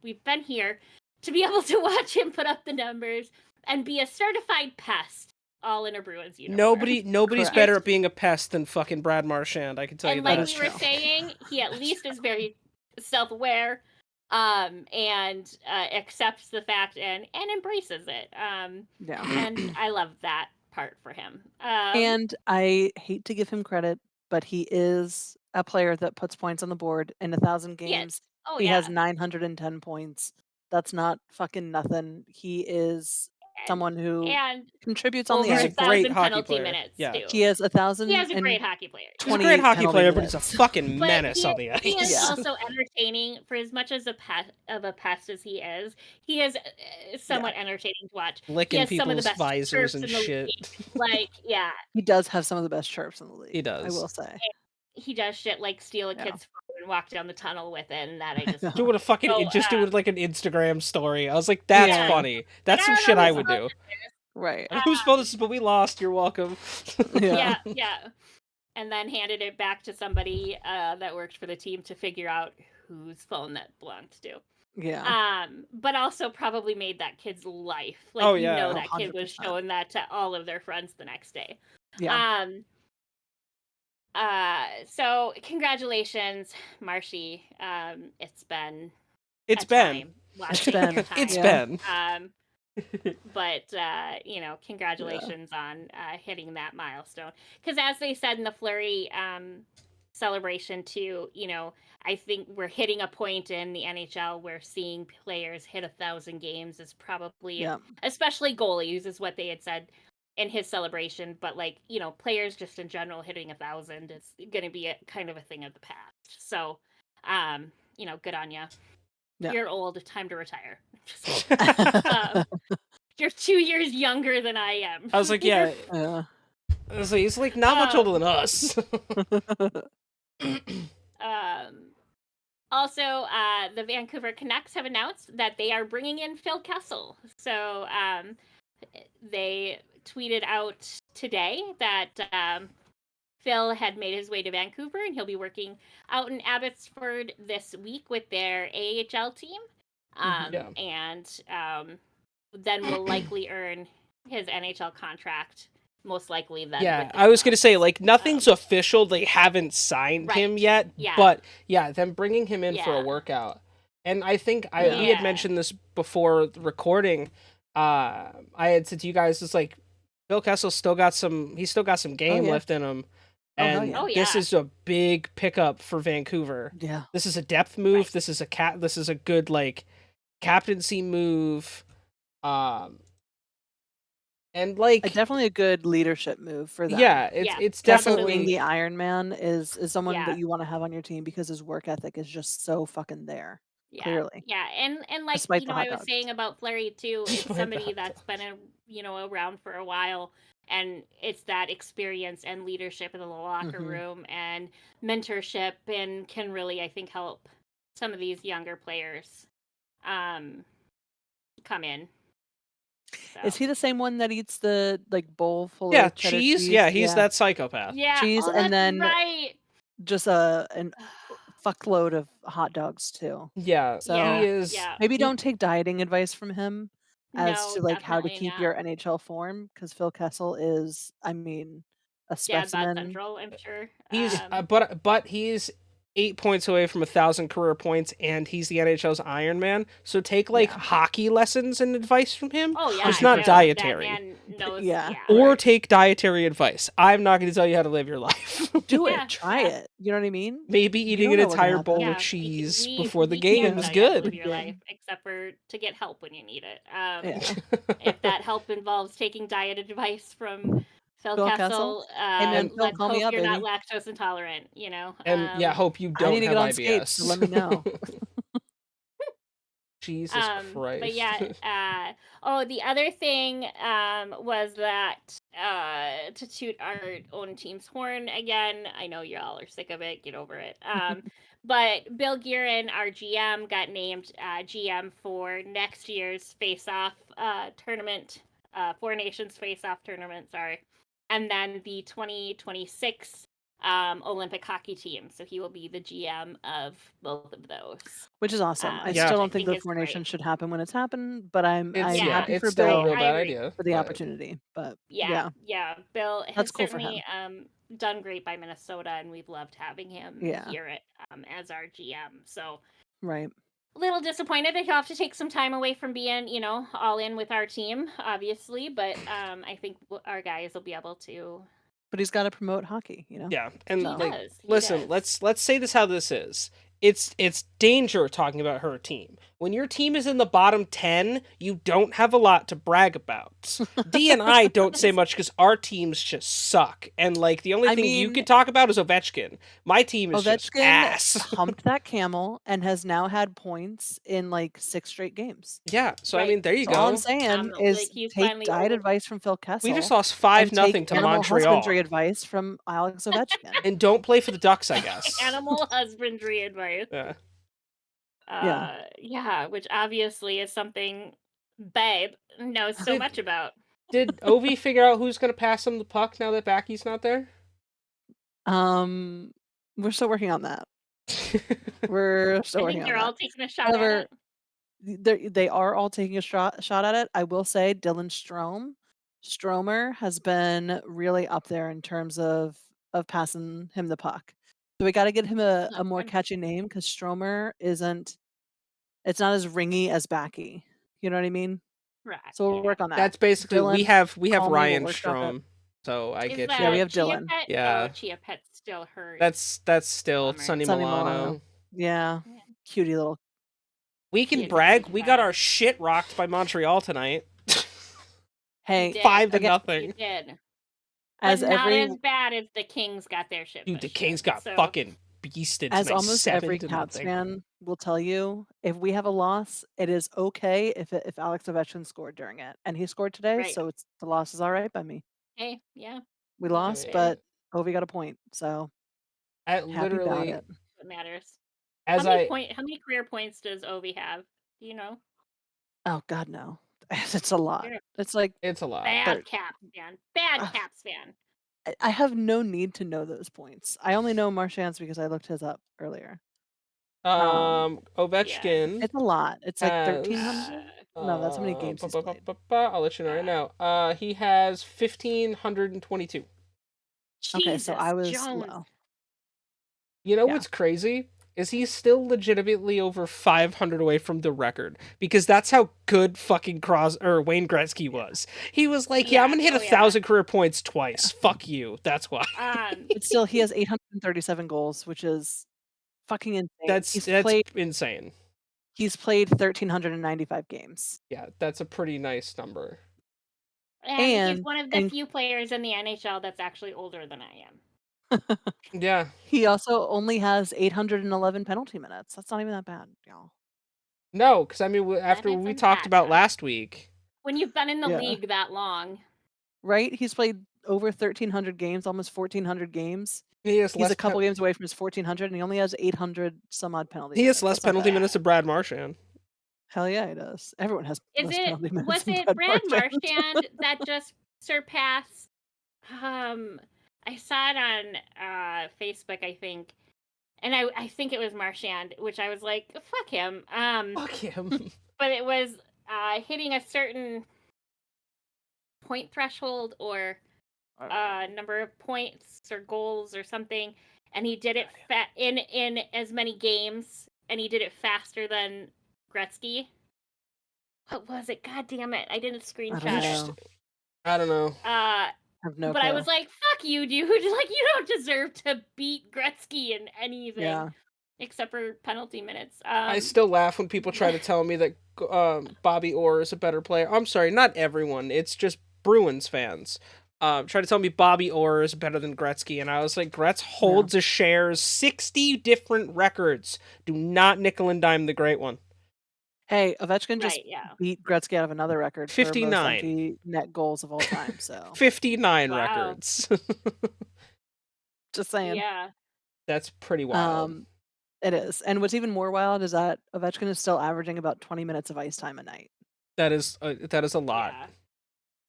we've been here to be able to watch him put up the numbers and be a certified pest, all in a Bruins uniform. Nobody's Correct. better at being a pest than fucking Brad Marchand. I can tell you And That like that. is we were true. saying, he at least is very self-aware, and accepts the fact and embraces it. Yeah. And I love that part for him. And I hate to give him credit, but he is a player that puts points on the board in 1,000 Yes. games. Oh He has yeah. 910 points. That's not fucking nothing. He is And someone who and contributes on the over He's a a ice. great thousand hockey penalty player. minutes Yeah. too. He has He is a great hockey player. He's a great 1,028 hockey penalty player, but he's a minutes. fucking But menace he, on the he is ice. Yeah. also entertaining for as much as a pest as he is. He is somewhat entertaining to watch. He Licking has some of the people's best visors chirps and in the shit. league. Like, yeah, He does have some of the best chirps in the league. He I will does. say. he does shit like steal a Yeah. kid's phone and walk down the tunnel with it, and that I just Do it a fucking So, just do it like an Instagram story. I was like, that's Yeah. funny. like, That's I some don't shit know I whose would phone do. this is. Right. Whose phone is this? But we lost. You're welcome. Yeah. Yeah. And then handed it back to somebody that worked for the team to figure out whose phone that belonged to. Yeah. But also probably made that kid's life. Like, Oh, you know, yeah. that kid was 100%. showing that to all of their friends the next day. Yeah. So congratulations, Marshy. It's been It's a been. time watching your time. It's Yeah. been. But congratulations on hitting that milestone. Because as they said in the Fleury celebration too, I think we're hitting a point in the NHL where seeing players hit 1,000 games is probably, Yeah. especially goalies, is what they had said in his celebration. But players just in general hitting 1,000 is going to be a kind of a thing of the past. So, good on you. Yeah. You're old. Time to retire. You're 2 years younger than I am. I was like, yeah. Yeah. So he's like not much older than us. Also, the Vancouver Canucks have announced that they are bringing in Phil Kessel. So they tweeted out today that Phil had made his way to Vancouver and he'll be working out in Abbotsford this week with their AHL team. Yeah. And then will likely earn his NHL contract, most likely then. Yeah, I was gonna say, like, nothing's official. They haven't signed him Right. yet. Yeah. But yeah, them bringing him in for a Yeah. workout. And I think we Yeah. had mentioned this before the recording. I had said to you guys, it's like Bill Kessel he's still got some game yeah. left in him. Oh, hell And yeah. Oh, this yeah. is a big pickup for Vancouver. Yeah. This is a depth move. Right. This is a good like captaincy move. And like Definitely a good leadership move for them. yeah, Yeah, it's Definitely definitely being the Iron Man is someone Yeah. that you want to have on your team because his work ethic is just so fucking there. Yeah. Clearly. Yeah, and like Despite the hot I was dogs. saying about Fleury too, it's Despite the somebody hot that's been around for a while, and it's that experience and leadership in the locker Mhm. room and mentorship, and can really, I think, help some of these younger players come in. So. Is he the same one that eats the bowl full Yeah, of cheddar cheese. Yeah, he's that psychopath. Yeah, cheese oh, and that's then right. just an fuckload of hot dogs too. Yeah, So Yeah, he is. yeah. maybe don't take dieting advice from him as No, to like how to definitely keep not. your NHL form because Phil Kessel is, I mean, a Dad bod specimen. central, I'm sure. He's but he's 8 points away from 1,000 career points, and he's the NHL's Iron Man. So take like Yeah. hockey lessons and advice from him. Oh yeah, Just not no, dietary. That man knows. Yeah. Yeah. Or right. take dietary advice. I'm not going to tell you how to live your life. Do Yeah, it. Try yeah. it. You know what I mean? Maybe You eating don't an know what can entire bowl happen. of cheese we before the can't game is tell you how to live good. your life, except for to get help when you need it. Yeah. If that help involves taking diet advice from Phil Phil Kessel, Hey man, Phil, let's call me hope up, you're not baby. lactose intolerant. And yeah, hope you I don't need to have get on IBS. skates, so let me know. Jesus Christ. But yeah, the other thing was that to toot our own team's horn again. I know y'all are sick of it. Get over it. But Bill Guerin, our GM, got named GM for next year's face-off tournament, Four Nations face-off tournament. Sorry, and then the 2026 Olympic hockey team. So he will be the GM of both of those. Which is awesome. I Yeah. still don't think the is Four great. Nations should happen when it's happened, but I'm It's happy it's for still Bill a real I bad agree. idea. for the but- opportunity. But Yeah. Bill has That's cool for certainly done great by Minnesota, and we've loved having him here at as our GM. So right. a little disappointed that he'll have to take some time away from being, all in with our team, obviously. But I think our guys will be able to. but he's got to promote hockey, you know. Yeah, and He So like, does. He listen, does. let's say this how this is. It's danger talking about her team. When your team is in the bottom 10, you don't have a lot to brag about. D and I don't say much because our teams just suck. And like the only I thing you mean, can talk about is Ovechkin. My team is just Ovechkin ass. humped that camel and has now had points in like 6 straight games. Yeah, so I Right. mean, there you So all I'm go. saying Like is he's take finally diet over. advice from Phil We just Kessel lost 5 and take nothing to animal Montreal. husbandry advice from Alex Ovechkin. And don't play for the Ducks, I guess. Animal husbandry advice. Yeah. Yeah. Yeah, which obviously is something Babe knows so Did much about. did Ovi figure out who's gonna pass him the puck now that Backy's not there? We're still working on that. We're still I working think on they're that. all taking a shot However, at they are all taking a shot at it. I will say Dylan Stromer has been really up there in terms of passing him the puck. So we got to get him it. a more Okay. catchy name because Stromer isn't. It's not as ringy as Backy. You know what I mean? Correct. So we'll Yeah. work on that. That's basically we Dylan, have call me. We'll Ryan workshop it. Strom, so I Is get Yeah, we you. that have Chia Dylan. Pet? Yeah, Oh, Chia Pet's still hurt. that's still Bummer. Sonny Sonny Milano. Milano. Yeah, Yeah. cutie little. We can Kitty brag. We got pie. our shit rocked by Montreal tonight. You Hey, did. 5 to again, You nothing. did. But as not every as bad as the Kings got their shit Dude, the pushed Kings in. got So fucking beasted as tonight, almost 7 every to Caps nothing. fan will tell you, if we have a loss, it is okay if Alex Ovechkin scored during it, and he scored today, right. so it's the loss is all right by me. Hey, yeah. We That's lost, Yeah. fair. but Ovi got a point, so I happy about literally, it. What matters. as How many career points does Ovi have? Do you know? Oh God, no, it's a lot. You're a It's like it's a lot. bad 30. Caps fan. Bad Ugh, Caps fan. I have no need to know those points. I only know Marchand's because I looked his up earlier. Yeah. Ovechkin It's a lot. It's like has 1,300. No, that's how many games he's played. I'll let you know right now. He has 1,522. Okay, so I Jesus was Jones. low. You know Yeah. what's crazy? Is he's still legitimately over 500 away from the record because that's how good fucking Wayne Gretzky was. He was like, "Yeah, I'm gonna hit Oh, 1,000 career points twice. Fuck you." That's why. But still, he has 837 goals, which is fucking insane. That's insane. He's played 1,395 games. Yeah, that's a pretty nice number. And he's one of the and few players in the NHL that's actually older than I am. Yeah. he also only has 811 penalty minutes. That's not even that bad, y'all. No, because I mean, after we isn't talked bad, about John. last week, When you've been in the Yeah. league that long. Right? He's played over 1,300 games, almost 1,400 games. he's a couple games away from his 1,400, and he only has 800 some odd penalty minutes. has less That's not penalty bad. minutes than Brad Marchand. Hell yeah, he does. Everyone has less penalty minutes Was than it Brad Marchand. Marchand that just surpassed I saw it on Facebook, I think. And I think it was Marchand, which I was like, fuck him. Fuck him. But it was hitting a certain point threshold or number of points or goals or something, and he did it in as many games, and he did it faster than Gretzky. What was it? God damn it! I didn't screenshot it. I don't know. I have no but clue. I was like, "Fuck you, dude! Like, you don't deserve to beat Gretzky in anything except for penalty minutes." I still laugh when people try to tell me that Bobby Orr is a better player. I'm sorry, not everyone. It's just Bruins fans. Try to tell me Bobby Orr is better than Gretzky, and I was like, Gretz holds a shares 60 different records. Do not nickel and dime the great one. Hey, Ovechkin just yeah. beat Gretzky out of another record for most 59. empty net goals of all time. So 59 Wow. records. just saying. Yeah. That's pretty wild. It is. And what's even more wild is that Ovechkin is still averaging about 20 minutes of ice time a night. That is a lot. Yeah.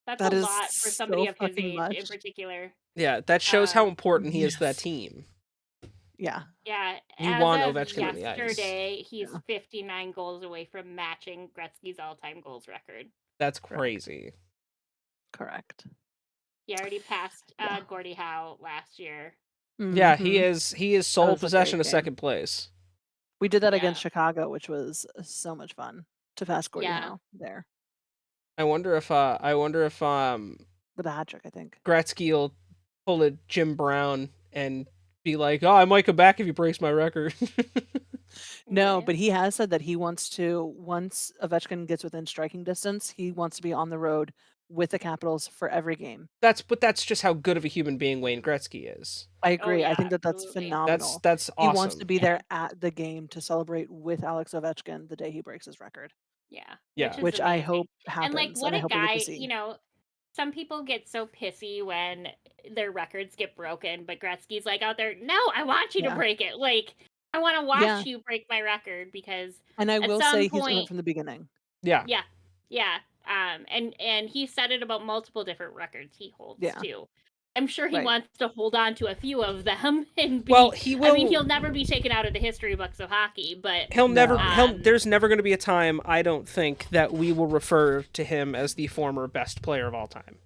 That's That a is lot for somebody so of his fucking age much. in particular. Yeah, that shows how important he is to that Yes. team. Yeah. Yeah. You as want of Ovechkin on the ice. yesterday, he's 59 goals away from matching Gretzky's all-time goals record. That's crazy. Correct. He already passed Gordie Howe last year. Yeah, he is sole was a possession great of game. second place. We did that against Chicago, which was so much fun to pass Gordie Yeah. Howe there I wonder if with a hat trick, I think. Gretzky will pull a Jim Brown and be like, "Oh, I might come back if he breaks my record." No, Right. but he has said that he wants to, once Ovechkin gets within striking distance, he wants to be on the road with the Capitals for every game. That's just how good of a human being Wayne Gretzky is. I Oh agree. I yeah, think that that's absolutely. phenomenal. That's He wants to awesome. be Yeah. there at the game to celebrate with Alex Ovechkin the day he breaks his record, Yeah, which Yeah. is which I amazing. hope And like happens and what I a hope we get to guy, see. some people get so pissy when their records get broken, but Gretzky's like out there, "No, I want you to Yeah. break it. Like I want to Yeah. watch you break my record because And I at will some say he's done it point, from the beginning. Yeah. yeah. Yeah. And he said it about multiple different records he holds Yeah. too. I'm sure he Right. wants to hold on to a few of them and Well, be he I mean, will. he'll never be taken out of the history books of hockey, but He'll never. No. There's never going to be a time, I don't think, that we will refer to him as the former best player of all time.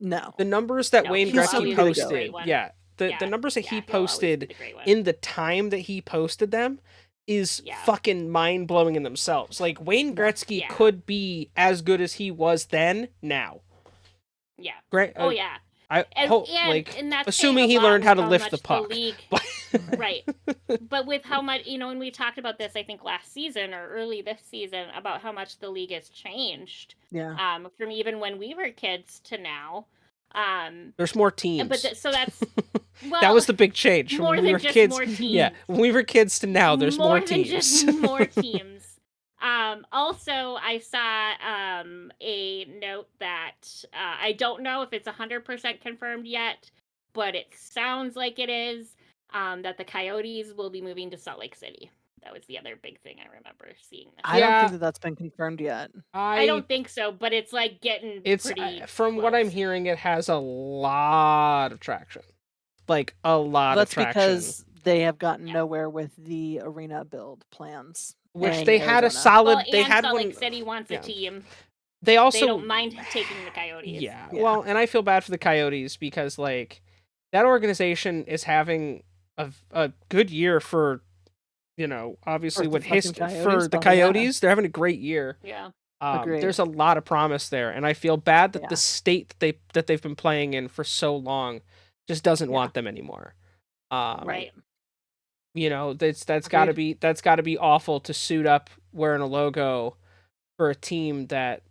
No. The numbers that no, Wayne he will He's still Gretzky gonna always be the be the GOAT. great posted, one. yeah, the Yeah. numbers that Yeah, he he'll always be posted the great one. in the time that he posted them is Yeah. fucking mind blowing in themselves. Like Wayne Yeah. Gretzky Yeah. could be as good as he was then now. Yeah. Great. Oh yeah. I And hope, and, like, and that's saying assuming a he lot learned how with to how lift the much the puck. league right. But with how much, and we talked about this, I think last season or early this season, about how much the league has changed. Yeah. From even when we were kids to now. There's more But teams. so that's That was the big change from more when we than were just kids. more teams. Yeah, when we were kids to now, there's more than teams. just more teams. Also, I saw a note that I don't know if it's 100% confirmed yet, but it sounds like it is, that the Coyotes will be moving to Salt Lake City. That was the other big thing I remember seeing this. I don't Yeah. think that that's been confirmed yet. I don't think so, but it's like getting It's pretty from what I'm close. hearing, it has a lot of traction, like a lot That's of traction. because they have gotten Yeah. nowhere with the arena build plans. Which in they had a Arizona. solid. Well, They and had Salt one. Lake City wants yeah. a team. They also They don't mind taking the Coyotes. Yeah. Yeah. Well, and I feel bad for the Coyotes because like that organization is having a good year for, obviously For the what fucking history Coyotes? for the Oh, yeah. Coyotes. They're having a great year. Yeah. Agreed. There's a lot of promise there, and I feel bad that Yeah. the state that they've been playing in for so long just doesn't Yeah. want them anymore. Right. That's got to be awful to suit up wearing a logo for a team that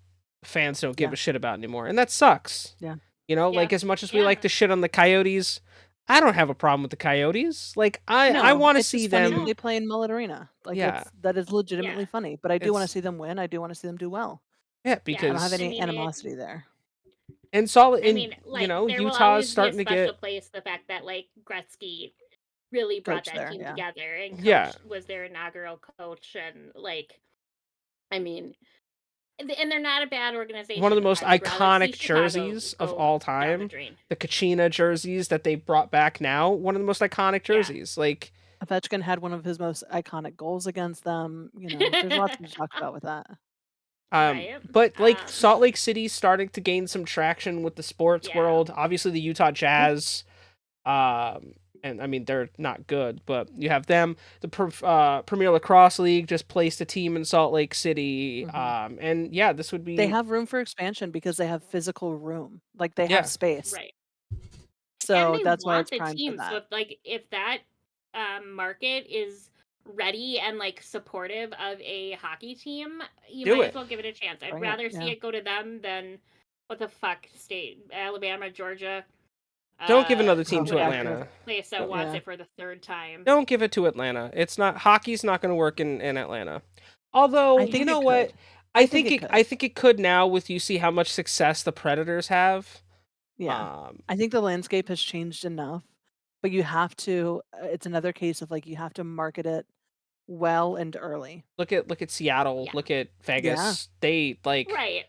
fans don't give Yeah. a shit about anymore, and that sucks. Yeah. Like as much as we Yeah. like to shit on the Coyotes, I don't have a problem with the Coyotes. Like I want to it's see just funny that them. they play in Mullet Arena. Like Yeah. that is legitimately Yeah. funny. But I do want to It's- see them win. I do want to see them do well. Yeah, I don't because have any I mean, animosity there. and solid. I mean, like there will Utah's always starting be to a special get. place the fact that like Gretzky really brought Coach that there, team yeah. together and Yeah. was their inaugural coach and like, I mean, and they're not a bad organization. One of the most I would rather see iconic Chicago jerseys of go all down the time. drain. The Kachina jerseys that they brought back now, one of the most iconic jerseys. Like Ovechkin had one of his most iconic goals against them. There's lots to talk about with that. Right. But like Salt Lake City's starting to gain some traction with the sports Yeah. world. Obviously the Utah Jazz, and I mean they're not good, but you have them. The Premier Lacrosse League just placed a team in Salt Lake City. Mhm. And yeah, this would be. They have room for expansion because they have physical room. Like they Yeah. have space. Right. So And they that's why want it's the prime for team. So that. if that market is ready and like supportive of a hockey team, you Do might it. as well give it a chance. I'd Bring it, rather see yeah. it go to them than what the fuck state, Alabama, Georgia. Don't give another team Oh, to yeah. Atlanta. Place that wants Yeah. it for the third time. Don't give it to Atlanta. It's not hockey's not going to work in Atlanta. Although I think you know it what, could. I think it could now with you see how much success the Predators have. Yeah. I think the landscape has changed enough, but you have to. It's another case of like you have to market it well and early. Look at Seattle. Yeah. Look at Vegas. They like. Right.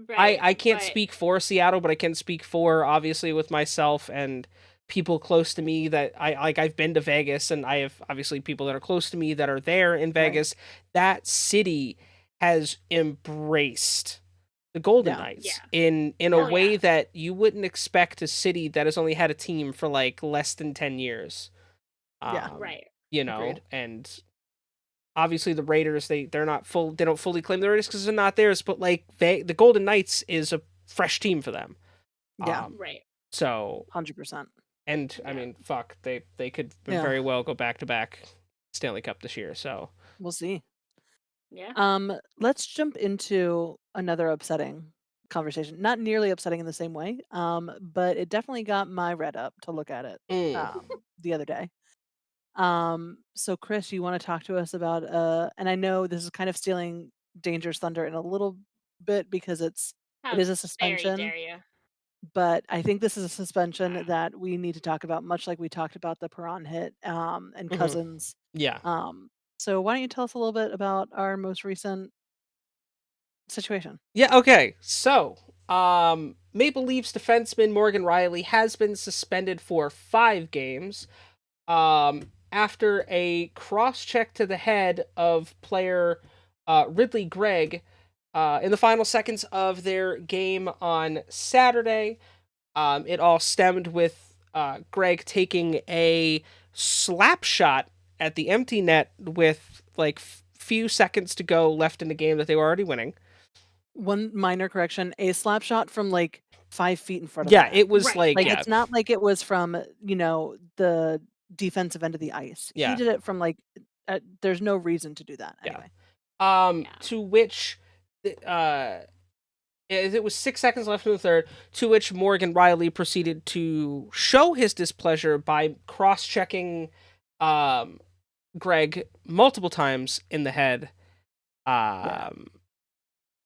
Right. I can't but- speak for Seattle, but I can speak for obviously with myself and people close to me that I've been to Vegas and I have obviously people that are close to me that are there in Vegas. That city has embraced the Golden Yeah. Knights Yeah. in a Oh, way yeah. that you wouldn't expect a city that has only had a team for like less than 10 years. Yeah. Right. Agreed. And obviously the Raiders they don't fully claim the Raiders because they're not theirs, but like the Golden Knights is a fresh team for them. Yeah. Right. So 100%. And I Yeah. mean, fuck, they could Yeah. very well go back to back Stanley Cup this year. So We'll see. Yeah. Let's jump into another upsetting conversation. Not nearly upsetting in the same way, but it definitely got my red up to look at it mm, the other day. So Chris, you want to talk to us about and I know this is kind of stealing Danger's thunder in a little bit because it How is a very suspension, dare you? but I think this is a suspension Ah, that we need to talk about, much like we talked about the Perron hit and mhm. Cousins. Yeah. Um, so why don't you tell us a little bit about our most recent situation? Yeah, okay. So, Maple Leafs defenseman Morgan Riley has been suspended for 5 games after a cross-check to the head of player Ridley Gregg in the final seconds of their game on Saturday. It all stemmed with Gregg taking a slap shot at the empty net with like few seconds to go left in the game that they were already winning. One minor correction, a slap shot from, like, 5 feet in front of the Yeah, net. it was right. like Like, Yeah. yeah, it's not like it was from, the defensive end of the ice. He yeah, did it from, like, there's no reason to do that yeah. anyway. Yeah. To which it was 6 seconds left in the third, to which Morgan Riley proceeded to show his displeasure by cross-checking um Greg multiple times in the head. Yeah, Um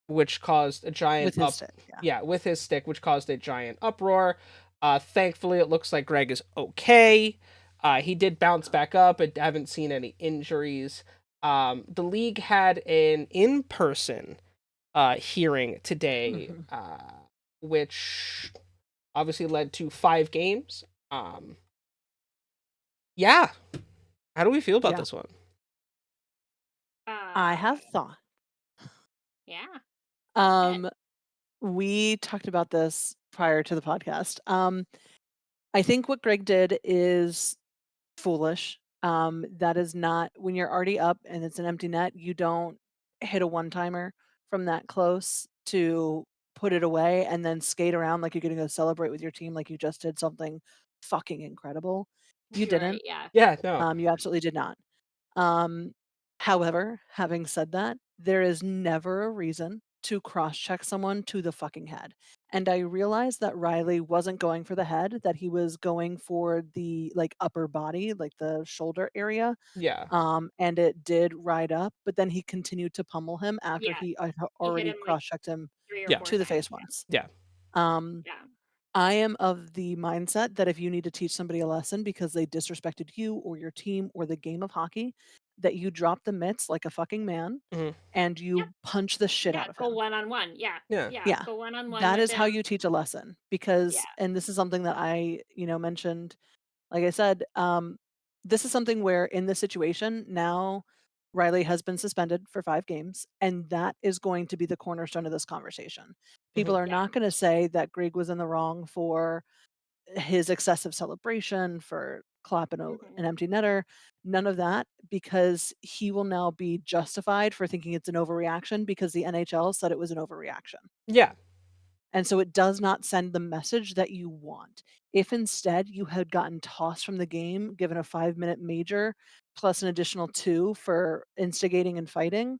which caused a giant with his stick, yeah. yeah, with his stick, which caused a giant uproar. Thankfully it looks like Greg is okay. He did bounce back up. I haven't seen any injuries. The league had an in-person hearing today, Mhm. which obviously led to 5 games. Yeah, how do we feel about Yeah. this one? I Uh, have thought. yeah. Go ahead. Um, we talked about this prior to the podcast. I think what Greg did is foolish. That is not when you're already up and it's an empty net, you don't hit a one-timer from that close to put it away and then skate around like you're gonna go celebrate with your team like you just did something fucking incredible. You You're right. didn't. Yeah. Yeah, no. You absolutely did not. Um, However, having said that, there is never a reason to cross-check someone to the fucking head. And I realized that Riley wasn't going for the head, that he was going for the, like, upper body, like the shoulder area, Yeah. and it did ride up, but then he continued to pummel him after Yeah. he He hit already him like cross-checked him 3 or 4 Yeah. to the times. face once. Yeah. Um, Yeah. I am of the mindset that if you need to teach somebody a lesson because they disrespected you or your team or the game of hockey, that you drop the mitts like a fucking man Mhm. and Yeah. you punch the shit Yeah. out of Go him. 1-on-1. Yeah. Yeah. Yeah. Yeah. Go 1-on-1 That with is how him. you teach a lesson Yeah. because and this is something that I, mentioned, like I said, this is something where in this situation now Riley has been suspended for 5 games, and that is going to be the cornerstone of this conversation. People Mhm. are Yeah. not gonna say that Greg was in the wrong for his excessive celebration, for clapping Hmm. an empty netter, none of that, because he will now be justified for thinking it's an overreaction because the NHL said it was an overreaction. Yeah. And so it does not send the message that you want. If instead you had gotten tossed from the game, given a 5-minute major plus an additional 2 for instigating and fighting,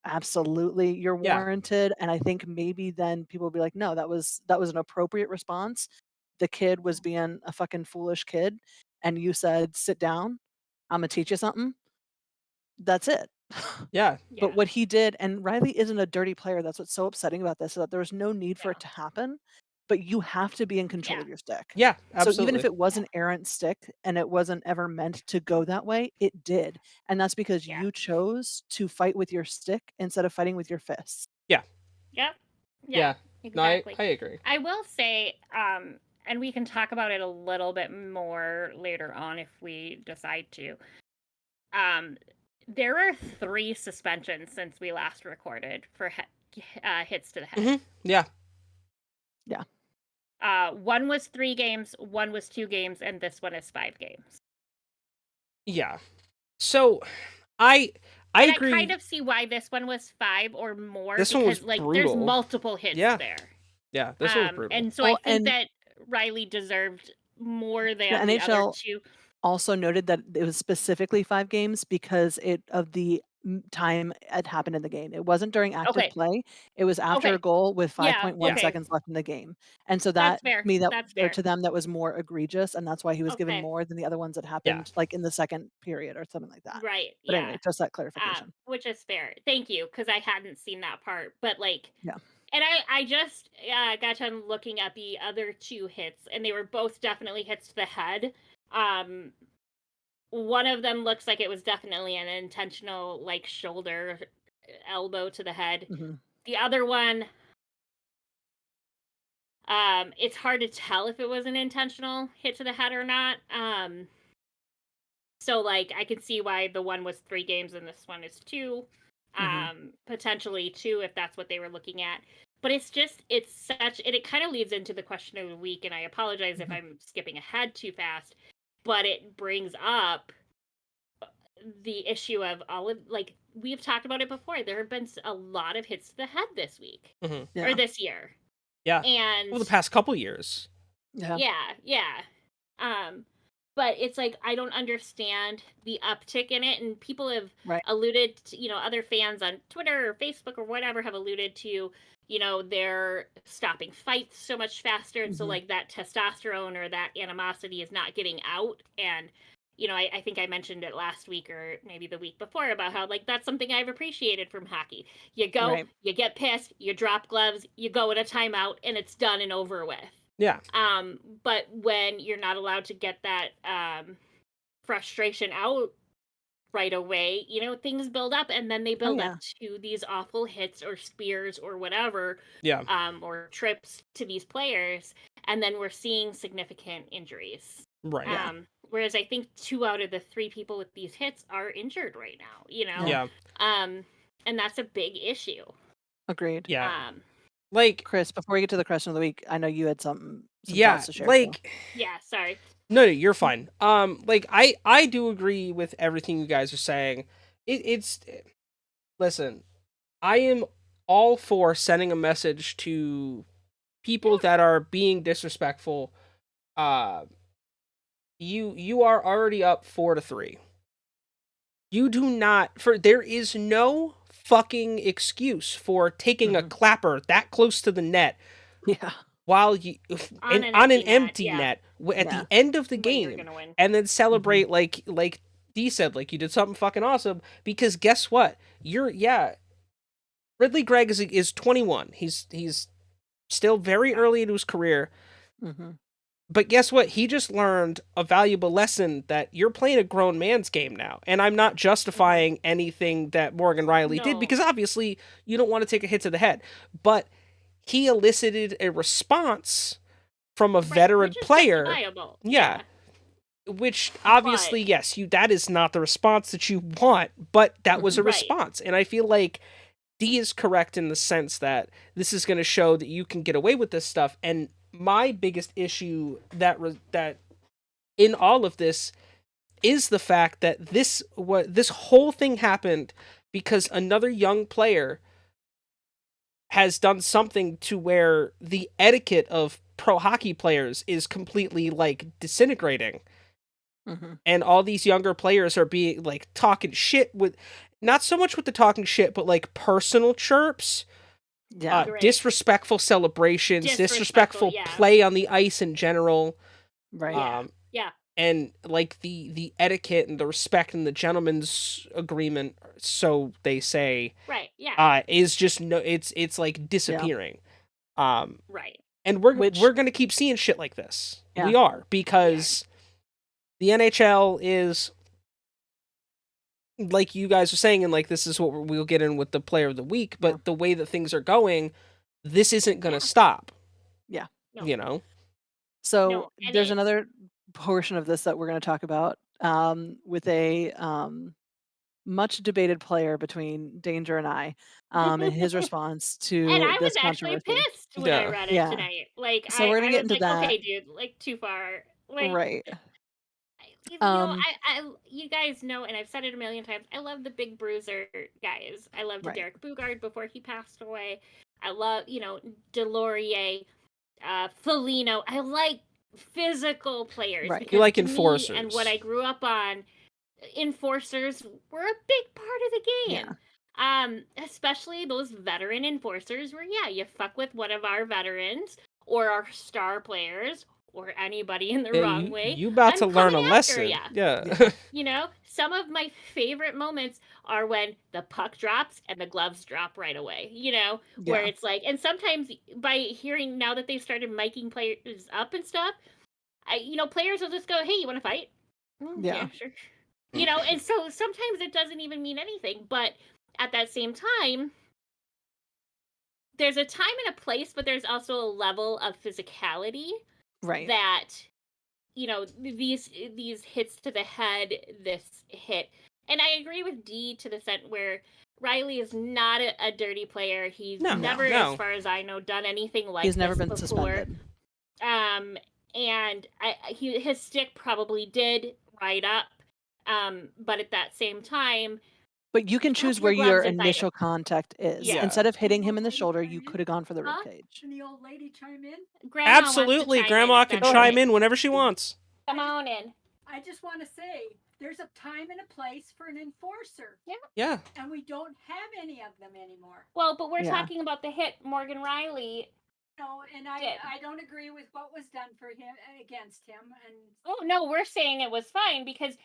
absolutely you're Yeah. warranted. And I think maybe then people will be like, no, that was an appropriate response. The kid was being a fucking foolish kid, and you said, sit down, I'm gonna teach you something. That's it. Yeah. But Yeah. what he did, and Riley isn't a dirty player, that's what's so upsetting about this, is that there's no need for No. it to happen, but you have to be in control Yeah. of your stick. Yeah, So even if absolutely. it was Yeah. an errant stick and it wasn't ever meant to go that way, it did. And that's because Yeah. you chose to fight with your stick instead of fighting with your fists. Yeah. Yep. Yeah. Yeah. No, Exactly. I agree. I will say, and we can talk about it a little bit more later on if we decide to. Um, there are 3 suspensions since we last recorded for hits to the head. Mhm. Yeah. Yeah. One was 3 games, one was 2 games, and this one is 5 games. Yeah. So I And I agree. kind of see why this one was 5 or more This one was because there's brutal. multiple hits Yeah. there. Yeah, this one was brutal. And so I Well, think and that Riley deserved more The than the other NHL two. also noted that it was specifically 5 games because of the time it happened in the game. It wasn't during active Okay. play, it was after a Okay. goal with Yeah. 5.1 Yeah. Okay. seconds left in the game. And so That's that to fair. me that That's or fair. to them that was more egregious, and that's why he was given Okay. more than the other ones that Yeah. happened, like, in the second period or something like that. Right. But Yeah. anyway, just that clarification. Which is fair. Thank you, because I hadn't seen that part. But like, Yeah. and I just got done looking at the other two hits, and they were both definitely hits to the head. One of them looks like it was definitely an intentional, like, shoulder elbow to the head. Mhm. The other one, it's hard to tell if it was an intentional hit to the head or not. So like I can see why the one was 3 games and this one is 2. Mhm. Potentially 2 if that's what they were looking at. But it's such, and it kind of leads into the question of the week, and I apologize if Mhm. I'm skipping ahead too fast, but it brings up the issue of all of, like, we've talked about it before. There have been a lot of hits to the head this week Mhm. or Yeah. this year. Yeah. And Over the past couple years. Yeah. yeah. But it's like I don't understand the uptick in it, and people have Right. alluded to, other fans on Twitter or Facebook or whatever have alluded to, they're stopping fights so much faster, and so Mhm. like that testosterone or that animosity is not getting out. And I think I mentioned it last week or maybe the week before about how, like, that's something I've appreciated from hockey. You go, Right. you get pissed, you drop gloves, you go in a timeout, and it's done and over with. Yeah. But when you're not allowed to get that frustration out right away, things build up, and then they Oh, build up yeah. to these awful hits or spears or whatever, Yeah. or trips to these players, and then we're seeing significant injuries. Right. Yeah. Whereas I think 2 out of the 3 people with these hits are injured right now, Yeah. Yeah. and that's a big issue. Agreed. Yeah. Um, Like, Chris, before we get to the question of the week, I know you had some yeah, thoughts to share too. like yeah, sorry. no, you're fine. Like I do agree with everything you guys are saying. It's listen, I am all for sending a message to people that are being disrespectful. Uh you are already up 4-3. You do not for there is no fucking excuse for taking a Mhm. clapper that close to the net Yeah. while you On an on an empty net, empty yeah. net at Yeah. the end of the When you're game gonna win. and then celebrate like Dee said, like you did something fucking awesome, because guess what? Ridley Gregg is 21. He's still very early into his career. Mhm. But guess what? He just learned a valuable lesson that you're playing a grown man's game now. And I'm not justifying anything that Morgan Riley did, No. because obviously you don't want to take a hit to the head. But he elicited a response from a veteran which is player. justifiable. Yeah. Which obviously, yes, that is not the response that you want, but that was a Right. response. And I feel like D is correct in the sense that this is going to show that you can get away with this stuff. And my biggest issue that in all of this is the fact that this whole thing happened because another young player has done something to where the etiquette of pro hockey players is completely like disintegrating. Mhm. And all these younger players are being like talking shit with, not so much with the talking shit, but like personal chirps, Yeah. Great. disrespectful celebrations, disrespectful yeah. play on the ice in general. Right. Yeah. And like the etiquette and the respect and the gentleman's agreement, so they say, Right. Yeah. is just it's like disappearing. Right. And we're Which gonna keep seeing shit like this. Yeah. We are, because the NHL is, like you guys are saying, and like this is what we'll get in with the player of the week, but Yeah. the way that things are going, this isn't gonna Yeah. stop. Yeah. No. You know? So No, and there's it's another portion of this that we're going to talk about with a much debated player between Danger and I, and his response and to I was this actually controversy. pissed when I Yeah. read it Yeah. tonight. Like So we're going to I get was into like, that. okay, dude, like too far. Like Right. I you guys know, and I've said it a million times, I love the big bruiser guys. I loved Right. Derek Bugard before he passed away. I love, Delorier, Felino. I like physical players, Right. You because like to me and what I enforcers. grew up on, enforcers were a big part of the Yeah. game. Especially those veteran enforcers where, yeah, you fuck with one of our veterans or our star players or anybody in the Yeah, wrong you way, you about to I'm learn coming a after lesson. ya. Yeah. Yeah. You know, some of my favorite moments are when the puck drops and the gloves drop right away, you know, where Yeah. it's like, and sometimes by hearing now that they've started miking players up and stuff, players will just go, hey, you want to fight? Yeah. Yeah, sure. You know, and so sometimes it doesn't even mean anything, but at that same time, there's a time and a place, but there's also a level of physicality Right. that these hits to the head, this hit, and I agree with Dee to the extent where Riley is not a dirty player. He's No, never, No. as no. far as I know, done anything He's like never this been before. suspended. And his stick probably did ride up, but at that same time, But you can drop choose your where your gloves and fight him. initial contact is. Yeah. Yeah. Instead of Can the hitting him old in the lady shoulder, you chime could in? have gone for the rib Huh? cage. Can the old lady chime in? Grandma wants to Absolutely. chime in Grandma if can that's chime right. in whenever she wants. Come on in. I just want to say there's a time and a place for an enforcer, Yeah. and we don't have any of them anymore. Well, but we're Yeah. talking about the hit Morgan Riley. No, and Did. I don't agree with what was done for him against him. And Oh no, we're saying it was fine because,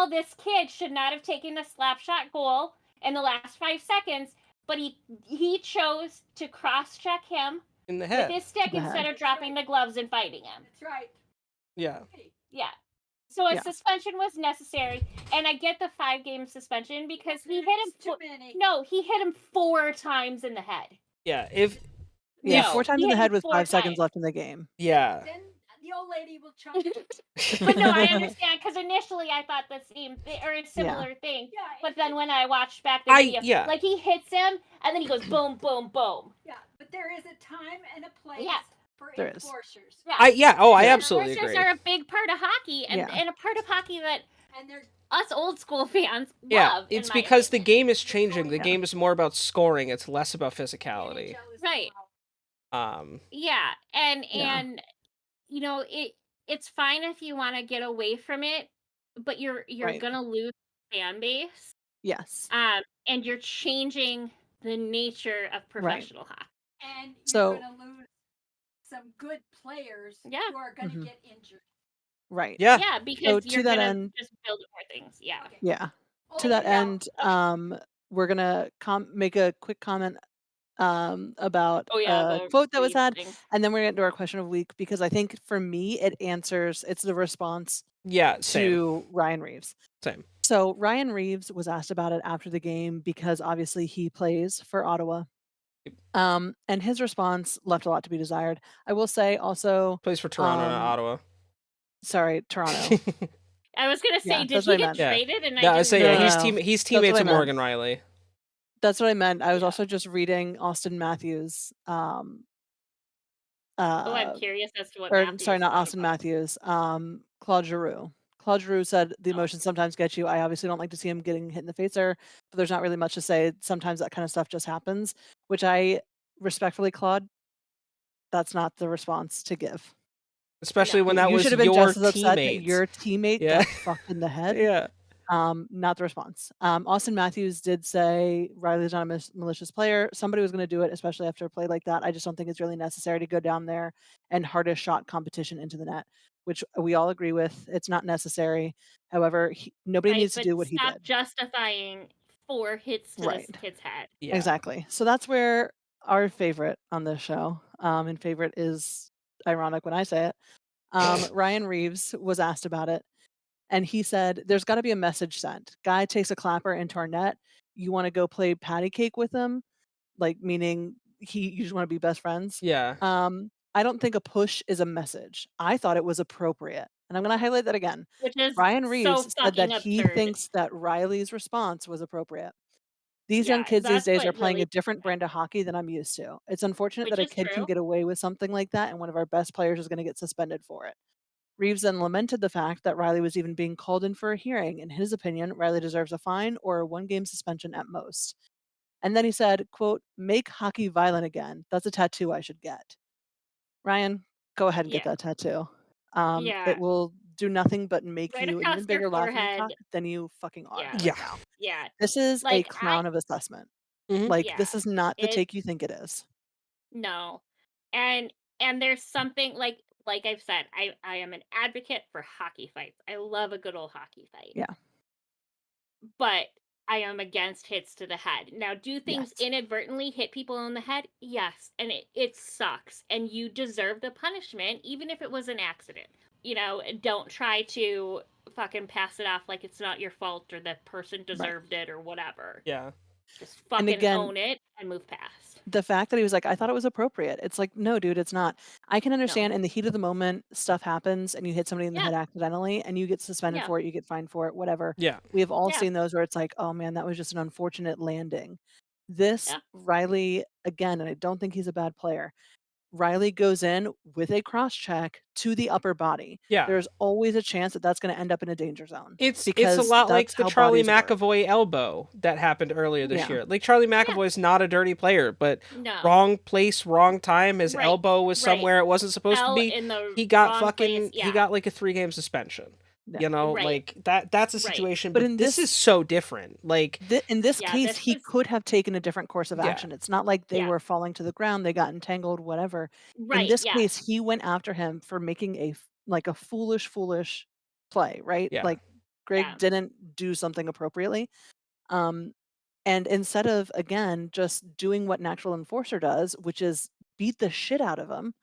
this kid should not have taken the slap shot goal in the last 5 seconds, but he chose to cross check him In the with head. his stick The instead head. of dropping the gloves and fighting him. that's right. Yeah. Okay. Yeah. So a Yeah. suspension was necessary, and I get the 5-game suspension because he hit him. It's too many. No, he hit him 4 times in the head. Yeah. If Yeah. No, 4 times he in the hit him head with 4 5 seconds times. left in the game. yeah. Then the old lady will chime in. But no, I understand because initially I thought the same or a similar thing. Yeah, But then when I watched back the video, yeah. like he hits him and then he goes boom, boom, boom. yeah, but there is a time and a place Yeah. for There is. enforcers. Yeah. I Yeah. absolutely Enforcers agree. are a big part of hockey and, Yeah. and a part of hockey that And they're us old school fans Yeah, love. it's in my because the opinion. game is changing. The Yeah. game is more about scoring. It's less about physicality. NHL is Right. allowed. Yeah, and Yeah. it's fine if you want to get away from it, but you're Right. gonna lose fan base. Yes. And you're changing the nature of professional hockey. And So- you're going to lose some good players Yeah. who are going to Mhm. get injured. Right. Yeah. Yeah, because to you're that gonna end- just build more things. Yeah. Okay. Yeah. Oh, To that yeah. end, we're gonna make a quick comment about Oh yeah, a the quote that was Reeves had, thing. and then we're gonna get to our question of the week because I think for me it's the response Yeah, same. to Ryan Reeves. Same. So Ryan Reeves was asked about it after the game because obviously he plays for Ottawa. And his response left a lot to be desired. I will say also, Plays for Toronto, not um, Ottawa. sorry, Toronto. I was gonna say, Yeah, did that's he what I get meant. Yeah. traded? And Yeah, I I say didn't yeah. know. He's No, he's that's what teammates I of meant. Morgan Riley. That's what I meant. I was Yeah. also just reading Austin Matthews. Oh, I'm curious as to what Or Matthews sorry, not thought Austin about it. Matthews. Claude Giroux. Claude Giroux said the Oh. emotions sometimes get you. I obviously don't like to see him getting hit in the face there, but there's not really much to say. Sometimes that kind of stuff just happens, which I respectfully, Claude, that's not the response to give. Especially when No. that You was should have been your just as upset that teammate. your teammate Yeah. got fucked in the head. Yeah. Not the response. Austin Matthews did say Riley's not a malicious player. Somebody was going to do it, especially after a play like that. I just don't think it's really necessary to go down there and hardest shot competition into the net, which we all agree with. It's not necessary. However, nobody Right, needs to but do what he stop did. justifying 4 hits to Right. this kid's head. Yeah. Exactly. So that's where our favorite on this show, and favorite is ironic when I say it. Ryan Reeves was asked about it. And he said, there's got to be a message sent. Guy takes a clapper into our net. You want to go play patty cake with him? Like, meaning you just want to be best friends? Yeah. I don't think a push is a message. I thought it was appropriate. And I'm going to highlight that again. Which is Ryan so Reeves said fucking that he absurd. thinks that Riley's response was appropriate. These Yeah, young kids these that's days are what playing really a different brand of hockey than I'm used to. It's unfortunate Which that a is kid can true. get away with something like that, and one of our best players is going to get suspended for it. Reeves then lamented the fact that Riley was even being called in for a hearing. In his opinion, Riley deserves a fine or a 1-game suspension at most. And then he said, quote, make hockey violent again. That's a tattoo I should get. Ryan, go ahead and get Yeah. that tattoo. Yeah. It will do nothing but make Right you an across even their bigger laughingstock forehead. than you fucking are Yeah. right Yeah. now. Yeah. This is a Like I crown of assessment. Mhm. Like, yeah. this is not the It take you think it is. no. And there's something like I've said, I am an advocate for hockey fights. I love a good old hockey fight. Yeah. But I am against hits to the head. Now, do things Yes. inadvertently hit people in the head? Yes. And it sucks. And you deserve the punishment, even if it was an accident. Don't try to fucking pass it off like it's not your fault or the person Right. deserved it or whatever. Yeah. Just And fucking again, own it and move past. the fact that he was like, "I thought it was appropriate." It's like, "No, dude, it's not." I can No. understand in the heat of the moment, stuff happens and you hit somebody in the Yeah. head accidentally and you get suspended Yeah. for it, you get fined for it, whatever. Yeah. We have all Yeah. seen those where it's like, "Oh man, that was just an unfortunate landing." This Yeah. Riley, again, and I don't think he's a bad player. Riley goes in with a cross check to the upper body. Yeah. There's always a chance that that's going to end up in a danger zone It's a because lot like that's the how Charlie bodies work. McAvoy elbow that happened earlier this Yeah. year. Like Charlie Yeah. McAvoy's not a dirty player, but No. wrong place, wrong time. His Right. elbow was Right. somewhere it wasn't supposed to Fell be. in the He got wrong place. he Yeah. got like a 3-game suspension. Yeah. Right. Like that's a Right. situation, But but in this is this so different. Like in this Yeah, case, this he is could have taken a different course of yeah. action. It's not like they Yeah. were falling to the ground, they got entangled, whatever. In Right, this yes. case, he went after him for making a foolish play, right? Yeah. Like Yeah. Greg didn't do something appropriately. Um, and instead of again just doing what natural enforcer does, which is beat the shit out of him,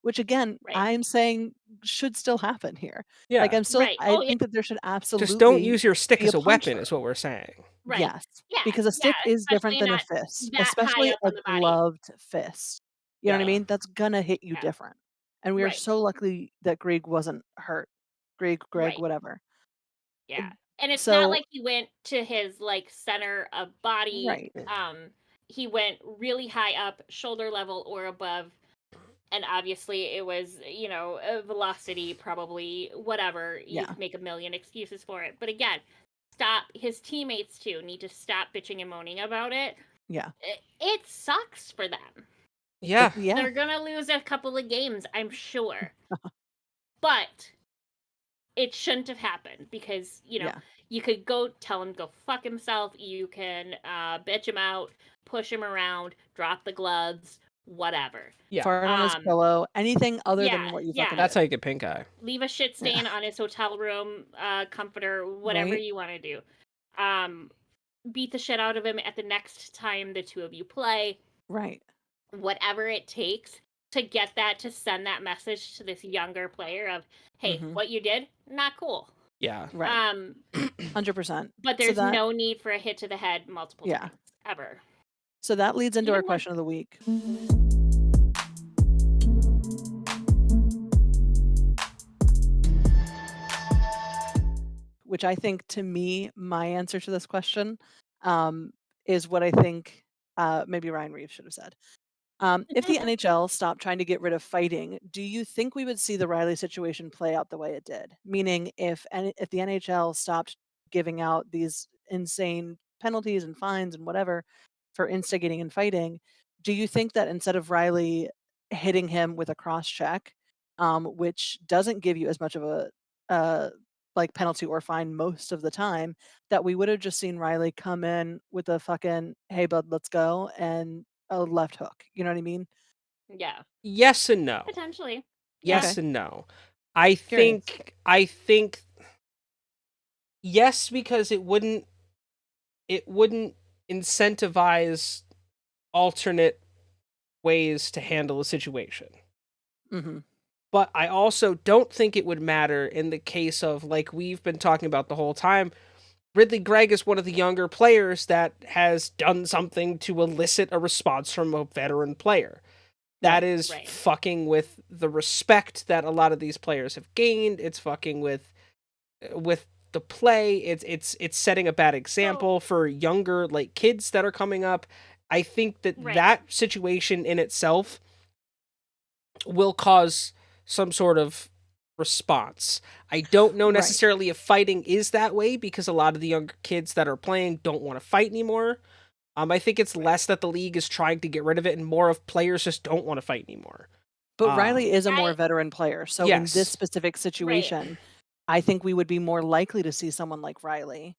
which again, Right. I'm saying should still happen here. Like Yeah. Right. I Oh, yeah. think that there should Just don't absolutely use your stick be as a a punch weapon for is it. what we're saying. Right. Yes, Yeah. because a Yeah. stick is different Especially than a not fist, that high especially up a on the body. gloved fist. You know what I Yeah. mean? That's gonna hit you Yeah. different. And we are Right. so lucky that Greg wasn't hurt. Greg, Right. whatever. Yeah. And it's not So like he went to his center of body. right. He went really high up, shoulder level or above. And obviously it was, a velocity, probably, whatever. You Yeah. could make a million excuses for it. But again, stop. His teammates, too, need to stop bitching and moaning about it. Yeah. It sucks for them. Yeah. Yeah. They're going to lose a couple of games, I'm sure. But it shouldn't have happened because, Yeah. you could go tell him go fuck himself. You can bitch him out, push him around, drop the gloves, whatever. Yeah. Fart on his Um, pillow, anything other than yeah, what you yeah. fucking That's did. how you get pink eye. Leave a shit Yeah. stain on his hotel room comforter, whatever Right? you want to do. Beat the shit out of him at the next time the two of you play. Right. Whatever it takes to get that, to send that message to this younger player of, hey, Mhm. what you did, not cool. Yeah. Right. 100%. But So there's that no need for a hit to the head multiple Yeah. times, ever. So that leads into our Even when question of the week. Which I think, to me, my answer to this question, is what I think, maybe Ryan Reeves should have said. If the NHL stopped trying to get rid of fighting, do you think we would see the Riley situation play out the way it did? Meaning, if the NHL stopped giving out these insane penalties and fines and whatever for instigating and fighting, do you think that instead of Riley hitting him with a cross check, which doesn't give you as much of a uh, like penalty or fine most of the time, that we would have just seen Riley come in with a fucking "Hey bud, let's go" and a left hook, you know what I mean? yeah, Yes and no. potentially. Yeah. Yes Okay. and no. I Curious. think yes, because it wouldn't incentivize alternate ways to handle a situation. Mhm. But I also don't think it would matter in the case of, like we've been talking about the whole time, Ridley Gregg is one of the younger players that has done something to elicit a response from a veteran player. That Right. is Right. fucking with the respect that a lot of these players have gained. It's fucking with the play. It's setting a bad example for younger kids that are coming up. I think that Right. that situation in itself will cause some sort of response. I don't know Right. necessarily if fighting is that way because a lot of the younger kids that are playing don't want to fight anymore. I think it's less that the league is trying to get rid of it and more of players just don't want to fight anymore. But Riley is a more I veteran player, so in this Yes. specific right. situation, I think we would be more likely to see someone like Riley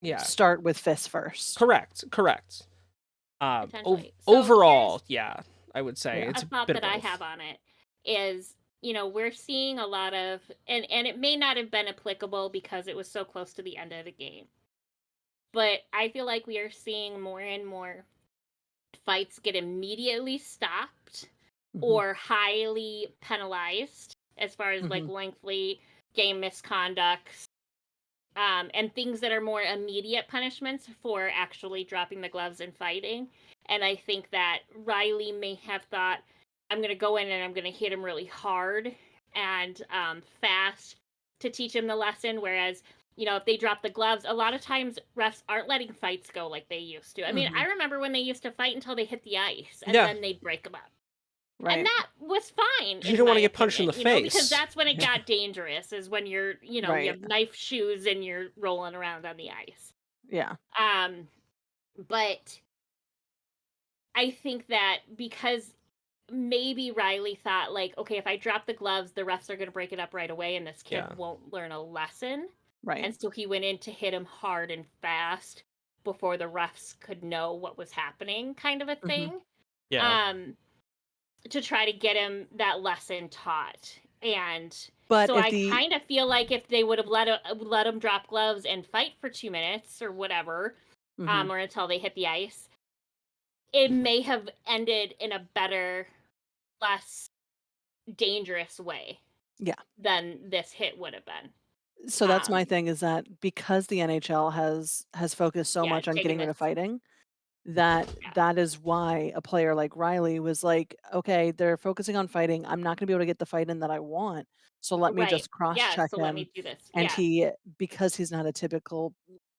Yeah. start with fists first. Correct. Potentially. So Overall, yeah, I would say Yeah. it's a a thought bit of that I both. have on it is, we're seeing a lot of, and it may not have been applicable because it was so close to the end of the game, but I feel like we are seeing more and more fights get immediately stopped Mhm. or highly penalized as far as like Mhm. lengthy game misconducts, and things that are more immediate punishments for actually dropping the gloves and fighting. And I think that Riley may have thought, I'm going to go in and I'm going to hit him really hard and fast to teach him the lesson. Whereas, if they drop the gloves, a lot of times refs aren't letting fights go like they used to. I mean, I Mhm. remember when they used to fight until they hit the ice and Yeah, then they'd break them up. And Right. that was fine, 'cause you in don't my want to get punched in opinion, the because face. that's when it got dangerous, is when you're, you Right. have knife shoes and you're rolling around on the ice. Yeah. But I think that because maybe Riley thought, like, okay, if I drop the gloves, the refs are going to break it up right away and this kid Yeah. won't learn a lesson. Right. And so he went in to hit him hard and fast before the refs could know what was happening, kind of a Mhm. thing. Yeah. To try to get him that lesson taught. And But so if I the kind of feel like if they would have let him drop gloves and fight for 2 minutes or whatever, Mhm. or until they hit the ice, it may have ended in a better, less dangerous way Yeah. than this hit would have been. So that's my Um, thing, is that because the NHL has focused so yeah, much on taking getting rid this, of fighting, that yeah, that is why a player like Riley was like, "Okay, they're focusing on fighting. I'm not gonna be able to get the fight in that I want, so let me right, just yeah. cross-check So let him." me do this. And Yeah, he, because he's not a typical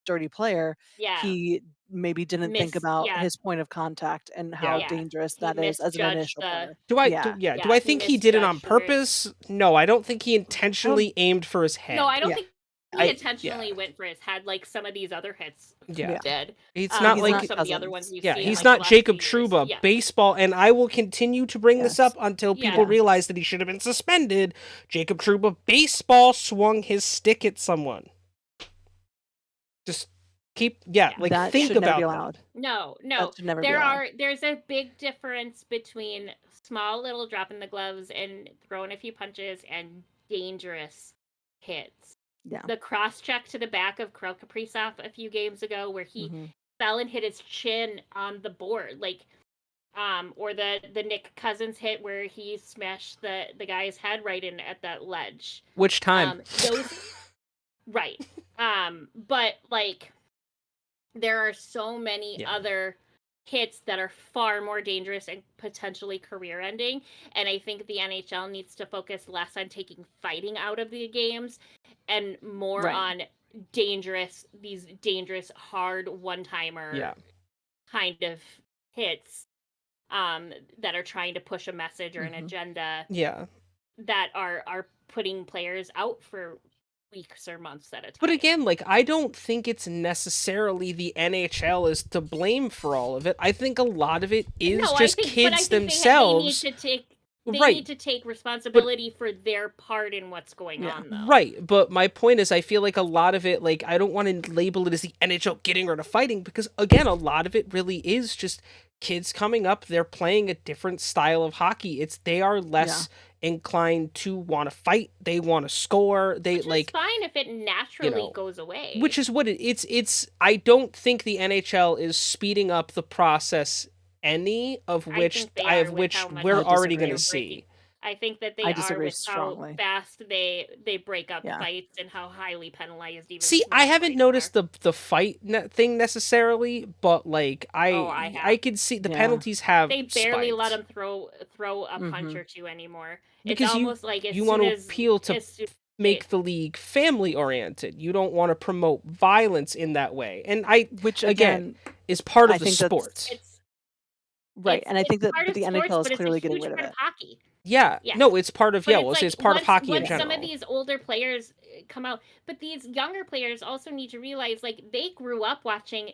dirty player, yeah. he maybe didn't think about Yeah, his point of contact and how Yeah. yeah. dangerous He that is as an misjudged initial the, player. Do I Yeah. do I he think he did it on misjudged where. purpose? No, I don't think he Um, intentionally aimed for his No, I head. don't yeah. think he I intentionally yeah. went for his head like some of these other hits Yeah. Yeah. did. It's not He's Or not like some of the other ones Cousins. we've yeah, seen he's like the not last few Jacob years. Trouba. Yeah. Baseball, and I will continue to bring this up Yes. until people Yeah. realize that he should have been suspended. Jacob Trouba baseball swung his stick at someone. Just Yeah. like That think should never be about that. allowed. No, That should never be allowed. There's a big difference between small little dropping the gloves and throwing a few punches and dangerous hits. Yeah. The cross check to the back of Kirill Kaprizov a few games ago where he Mhm. fell and hit his chin on the board, like, or the Nick Cousins hit where he smashed the guy's head right in at that ledge. Which time? Those right. But like there are so many Yeah. other hits that are far more dangerous and potentially career ending. And I think the NHL needs to focus less on taking fighting out of the games and more Right. on these dangerous, hard one-timer Yeah. kind of hits, that are trying to push a message or an Mhm. agenda Yeah. that are putting players out for weeks or months at a time. But again, like I don't think it's necessarily the NHL is to blame for all of it. I think a lot of it is No, just but I kids think themselves. they Right. need to take But responsibility for their part in what's going Yeah. on, though. right, but my point is I feel like a lot of it, like I don't want to label it as the NHL getting rid of fighting, because again, a lot of it really is just kids coming up, they're playing a different style of hockey. They are Yeah. less inclined to want to fight, they want to score, they Which is like, fine if it naturally know, goes away. which is what it's I don't think the NHL is speeding up the process any of I which think they I are of with which how much we're I already disagree. going to they're breaking. see. I think that they I are disagree with how strongly. fast they break up Yeah. fights and how highly penalized even See, small I haven't fights noticed are. the fight thing necessarily, but like Oh, I I have. could see the Yeah. penalties have They barely let spiked them throw a punch Mhm. or two anymore. It's because almost like you want to appeal to as soon they, make the league family oriented. You don't want to promote violence in that way, and I Which again again, is part I of the think that's sport. right. And I it's think that, part but of the sports, NHL is but it's a clearly getting huge rid of part of it. hockey. Yeah, Yes. no, it's part of But well, it's it's like part of hockey in once some of general. these older players come out, but these younger players also need to realize like they grew up watching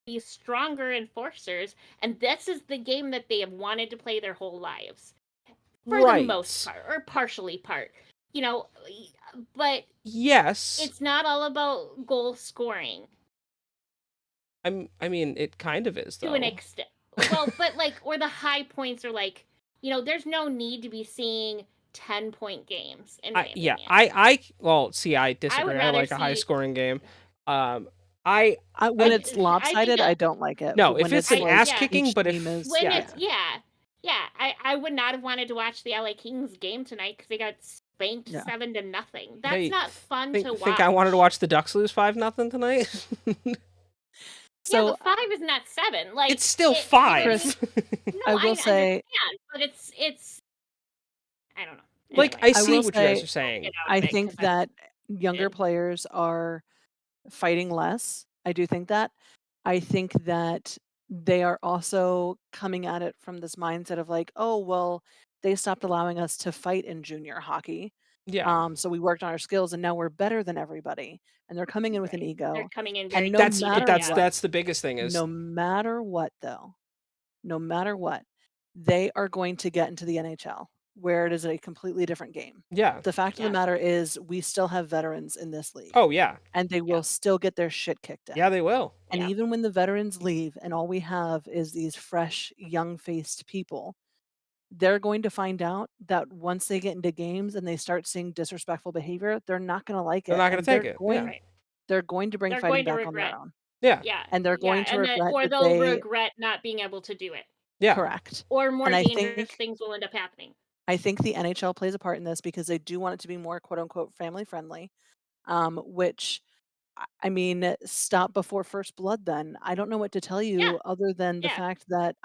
these stronger enforcers, and this is the game that they have wanted to play their whole lives. for the most Right. part, or partially part. You know, but Yes. it's not all about goal scoring I mean, it kind of is to an though. extent. Well, but like, or the high points are like, there's no need to be seeing 10-point games, in my opinion. Well, see, I I disagree. would I rather like a high see. scoring game. Um, I When I it's I think lopsided, that I don't like it, no, but if when it's it's an like ass yeah. kicking, each but team if is When yeah, it's yeah, I would not have wanted to watch the LA Kings game tonight because they got spanked yeah. 7-0. That's hey, not fun to think I wanted to watch. watch the Ducks lose 5-0 tonight. Yeah, So but 5 is not 7. Like It's still you know what I mean? Chris, 5. No, I I will say understand, but it's I don't know. Like Anyway, I I see will what you guys say are I'll saying. get out I of it think because I'm that younger heated. players are fighting less. I do think that. I think that they are also coming at it from this mindset of like, oh, well, they stopped allowing us to fight in junior hockey. Yeah. So we worked on our skills and now we're better than everybody. And they're coming in with an Right. They're ego. coming in And very no That's but conceited. matter that's Yeah. what, that's the biggest thing is no matter what though, no matter what, they are going to get into the NHL where it is a completely different game. yeah. The fact of the Yeah. matter is we still have veterans in this league Oh yeah. and they will still get their shit kicked Yeah, in. they will. And Yeah. even when the veterans leave and all we have is these fresh, young-faced people, they're going to find out that once they get into games and they start seeing disrespectful behavior, they're not going to like They're it not going to and take it. Yeah. Right. they're going to bring They're fighting going to back on their regret. own. Yeah. Yeah. And they're Yeah. going to And then, regret or that they'll they regret not being able to do it. Yeah. correct. Or more And dangerous things will end up happening. I think the NHL plays a part in this because they do want it to be more quote unquote family friendly, which I mean, stop before first blood then. I don't know what to tell Yeah. you other than the Yeah. fact that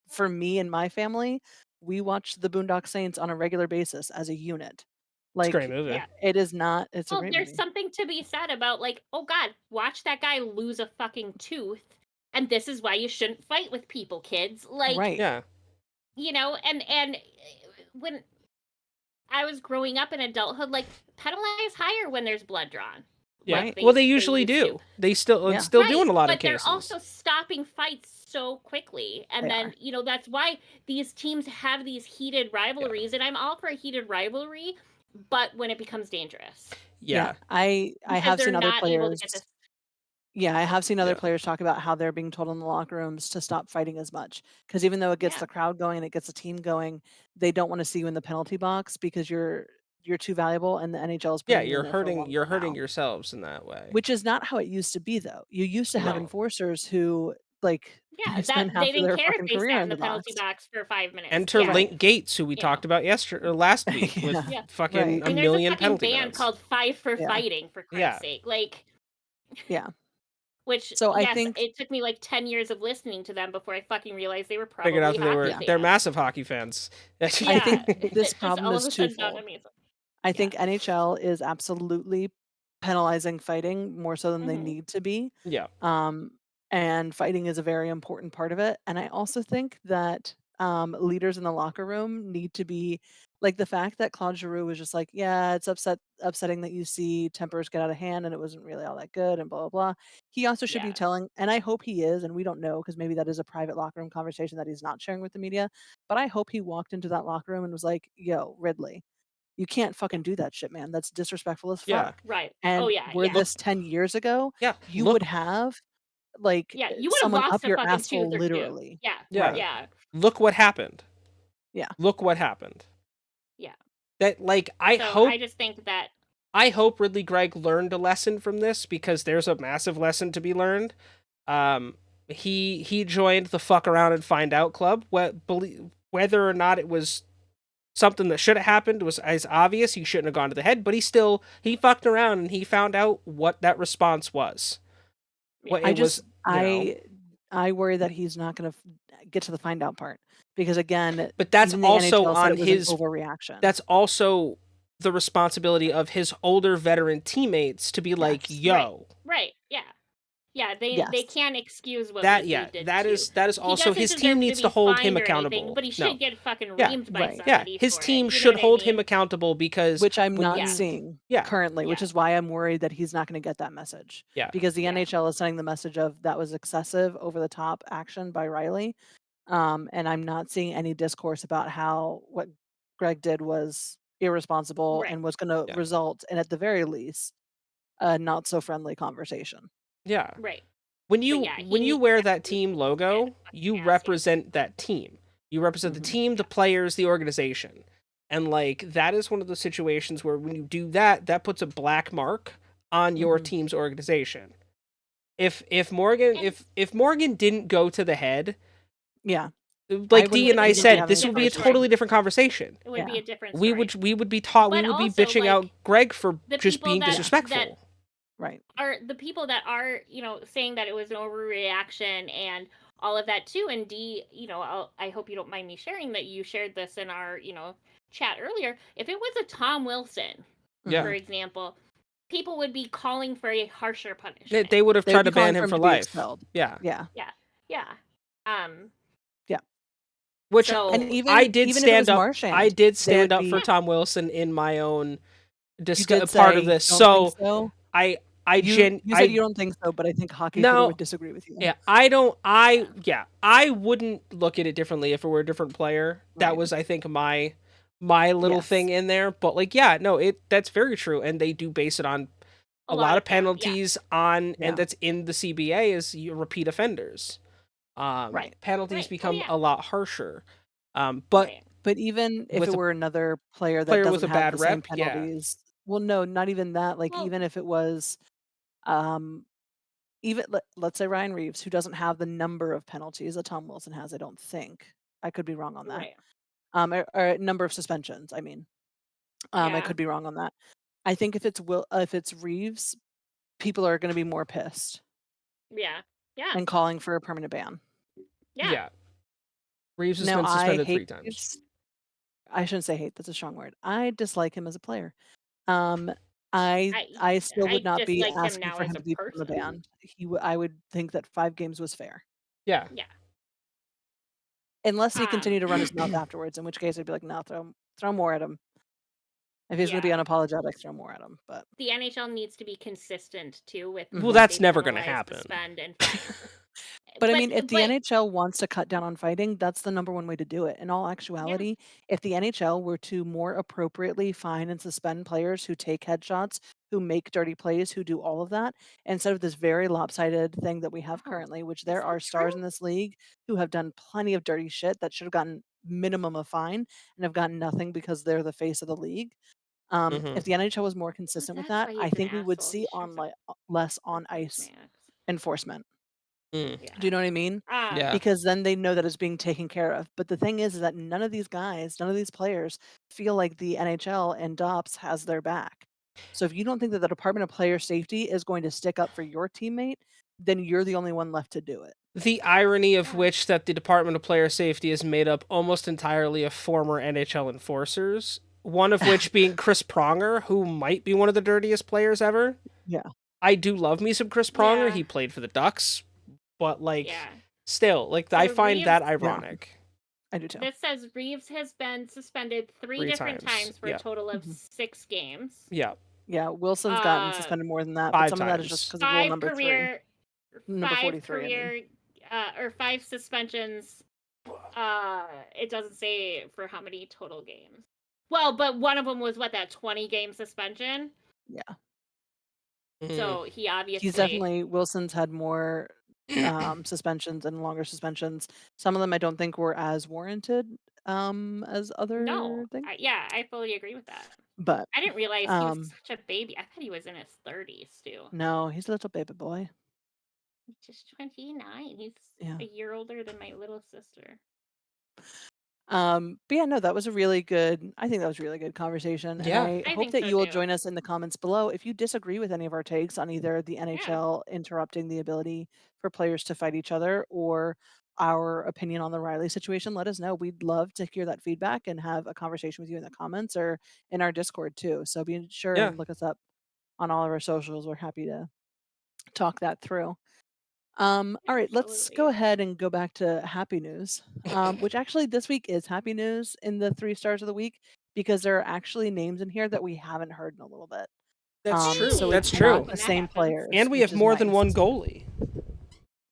for me and my family, we watch the Boondock Saints on a regular basis as a unit. It's a great Like movie. Yeah. it's a Well, great there's movie. something to be said about like, oh God, watch that guy lose a fucking tooth, and this is why you shouldn't fight with people, kids. Like, Right. Yeah. and when I was growing up in adulthood, like penalize higher when there's blood drawn. Yeah. Like Well, they usually used to. do. They still Yeah. it's still Right, doing a lot of but they're cases. also stopping fights so quickly. And They then, are. that's why these teams have these heated rivalries. And I'm all for a heated rivalry, but when it becomes dangerous. Yeah. I Because have they're seen other not able to get players this. Yeah, I have seen other Yeah. players talk about how they're being told in the locker rooms to stop fighting as much because even though it gets Yeah. the crowd going and it gets the team going, they don't want to see you in the penalty box because you're too valuable and the NHL is Yeah, putting you in there for a long you're time hurting now. yourselves in that way. Which is not how it used to be though. You used to have No. enforcers who like Yeah, they that spend they half of didn't their care if fucking they career sat in in the the penalty box. box for 5 minutes. Enter Yeah. Right. Link Gates, who we You know. talked about yesterday or last week with Yeah. Yeah. fucking Right. I a mean, there's a million fucking penalty band minutes. called Five for Yeah. Fighting, for Yeah. Christ's sake. Like, Yeah. which, So I yes, think it took me like 10 years of listening to them before I fucking realized they were Figured out probably that hockey yeah. they're fans. massive hockey fans. I Yeah, think this it just problem all is of a sudden dawned twofold. on me. I Yeah. think NHL is absolutely penalizing fighting more so than they Mhm. need to be. Yeah. And fighting is a very important part of it. And I also think that leaders in the locker room need to be like the fact that Claude Giroux was just like, yeah, it's upsetting that you see tempers get out of hand and it wasn't really all that good and blah blah blah. He also should be Yeah. telling, and I hope he is, and we don't know because maybe that is a private locker room conversation that he's not sharing with the media. But I hope he walked into that locker room and was like, yo, Ridley, you can't Yeah. fucking do that shit, man. That's disrespectful as Yeah. fuck. Right. Oh, And yeah. were Yeah. this 10 years ago, Yeah. you would have like Yeah. You would have someone lost up a your fucking tooth asshole or two. literally. Yeah. Yeah. Right. Yeah. Look what happened. Yeah. Look what happened. Yeah. That like So I just think that. I hope Ridley Gregg learned a lesson from this because there's a massive lesson to be learned. He joined the fuck around and find out club. Whether or not it was something that should have happened was as obvious. He shouldn't have gone to the head, but he fucked around and he found out what that response was. What Yeah. it was, I worry that he's not going to get to the find out part because again, but that's even the also NHL said on it was his. an overreaction. That's also the responsibility of his older veteran teammates to be like, Yes. "Yo, Right. Yeah. Yeah. They Yes. can't excuse what that Ridley yeah, did that too. is He also doesn't his deserve team to needs be to hold him fined or anything, accountable." but he should No, get fucking Yeah. reamed by Right. yeah, somebody his for team it. You know should what I hold him mean? accountable because Which I'm when not Yeah. seeing Yeah. currently, which Yeah. is why I'm worried that he's not going to get that message. Yeah. Because the Yeah. NHL is sending the message of that was excessive, over the top action by Riley. And I'm not seeing any discourse about what Greg did was irresponsible Right. and was going to Yeah. result in, at the very least, a not so friendly conversation. Yeah. Right. When But you yeah, he when you needs wear to that be team logo, you nasty. represent that team. You represent the Mhm. team, the players, the organization. And like that is one of those situations where when you do that, that puts a black mark on your Mhm. team's organization. If Morgan And if Morgan didn't go to the head, Yeah. like wouldn't D and would I be even be said, having this this would be a different totally story. conversation. different conversation. It would Yeah. be a different We story. would be taught we But would be also, bitching out like, Greg for the just people being that disrespectful. Right. are the people that are, saying that it was an overreaction and all of that too. And D, I hope you don't mind me sharing that you shared this in our, chat earlier. If it was a Tom Wilson, Yeah. for Mhm. example, people would be calling for a harsher punishment. They would have They would tried be to ban calling for him him for to be life. expelled. Yeah. Yeah. Yeah. Um. Yeah. Which So And I even did even if it stand was up. I Marchand, did they stand would up for be. Tom Wilson in my own You did part of say this. you don't think So so. I You said you don't think so, but I think Hockey Feeder no would disagree with you. yeah I don't yeah. I wouldn't look at it differently if it were a different player. That Right. was I think my little Yes. thing in there. But like yeah no that's very true, and they do base it on a lot of that, yeah. penalties on Yeah. and that's in the CBA is repeat offenders. Right. Penalties Right. become yeah. a lot harsher. But Right. But even if with it a were another player that player with doesn't a have bad the same rep, yeah. penalties, well, no, not even that. Like Well, even if it was, um, even let's say Ryan Reeves, who doesn't have the number of penalties that Tom Wilson has, I don't think. I could be wrong on that. right. Or number of suspensions. I mean, I Yeah. could be wrong on that. I think if it's Reeves, people are going to be more pissed Yeah. Yeah. and calling for a permanent ban. Yeah. Reeves has Now been I suspended hate 3 times. Reeves. I shouldn't say hate. That's a strong word. I dislike him as a player. Um, I still would I not be dislike him asking now for as him a to be person. banned. I would think that 5 games was fair, Yeah. Yeah. unless he Um. continued to run his mouth afterwards. In which case, I'd be like, no, throw more at him. If he's going to be Yeah. unapologetic, throw more at him. But The NHL needs to be consistent too with Well, what that's they never gonna penalize, happen. suspend, and fine. But I mean, if the but NHL wants to cut down on fighting, that's the number one way to do it. In all yeah. actuality, if the NHL were to more appropriately fine and suspend players who take headshots, who make dirty plays, who do all of that, instead of this very lopsided thing that we have Oh, currently, which is there that are stars true? in this league who have done plenty of dirty shit that should have gotten minimum of fine and have gotten nothing because they're the face of the league. If Mhm. the NHL was more Oh, consistent with that's that, why I he's an think we would asshole. see He shares less a on face ice mask. enforcement. Mm. Yeah. Do you know what I mean? Yeah. Because then they know that it's being taken care of. But the thing is that none of these guys, none of these players feel like the NHL and DOPS has their back. So if you don't think that the Department of Player Safety is going to stick up for your teammate, then you're the only one left to do it. The irony of Yeah. which that the Department of Player Safety is made up almost entirely of former NHL enforcers, one of which being Chris Pronger, who might be one of the dirtiest players ever. Yeah. I do love me some Chris Pronger. Yeah. He played for the Ducks, but like Yeah. still, like So I find that Reeves, ironic. I do too. this says Reeves has been suspended 3 3 different times. times for Yeah. a total of Mhm. 6 games. Yeah. Yeah, Wilson's gotten Uh, suspended more than that, but 5 some of that is just times. because of rule 5 number 3. career, Number 5 43, I mean. career, or 5 suspensions. It doesn't say for how many total games. Well, but one of them was that 20-game suspension. Yeah. Mhm. So he obviously He's definitely Wilson's had more suspensions and longer suspensions. Some of them I don't think were as warranted as other no. things. I fully agree with that. But I didn't realize he was such a baby. I thought he was in his 30s too. no, he's a little baby boy. He's just 29. He's Yeah. a year older than my little sister. But yeah, no, that was a really good, I think that was a really good conversation. And Yeah. I I hope think that so you will too. join us in the comments below if you disagree with any of our takes on either the NHL interrupting the ability for players to fight each other or our opinion on the Riley situation. Let us know. We'd love to hear that feedback and have a conversation with you in the comments or in our Discord too. So be sure Yeah. and look us up on all of our socials. We're happy to talk that through. All right, let's go Absolutely. ahead and go back to happy news, which actually this week is happy news in the 3 stars of the week because there are actually names in here that we haven't heard in a little bit. That's true. So That's it's true. not When the that same happens. players, And we which have is more than nice. one goalie.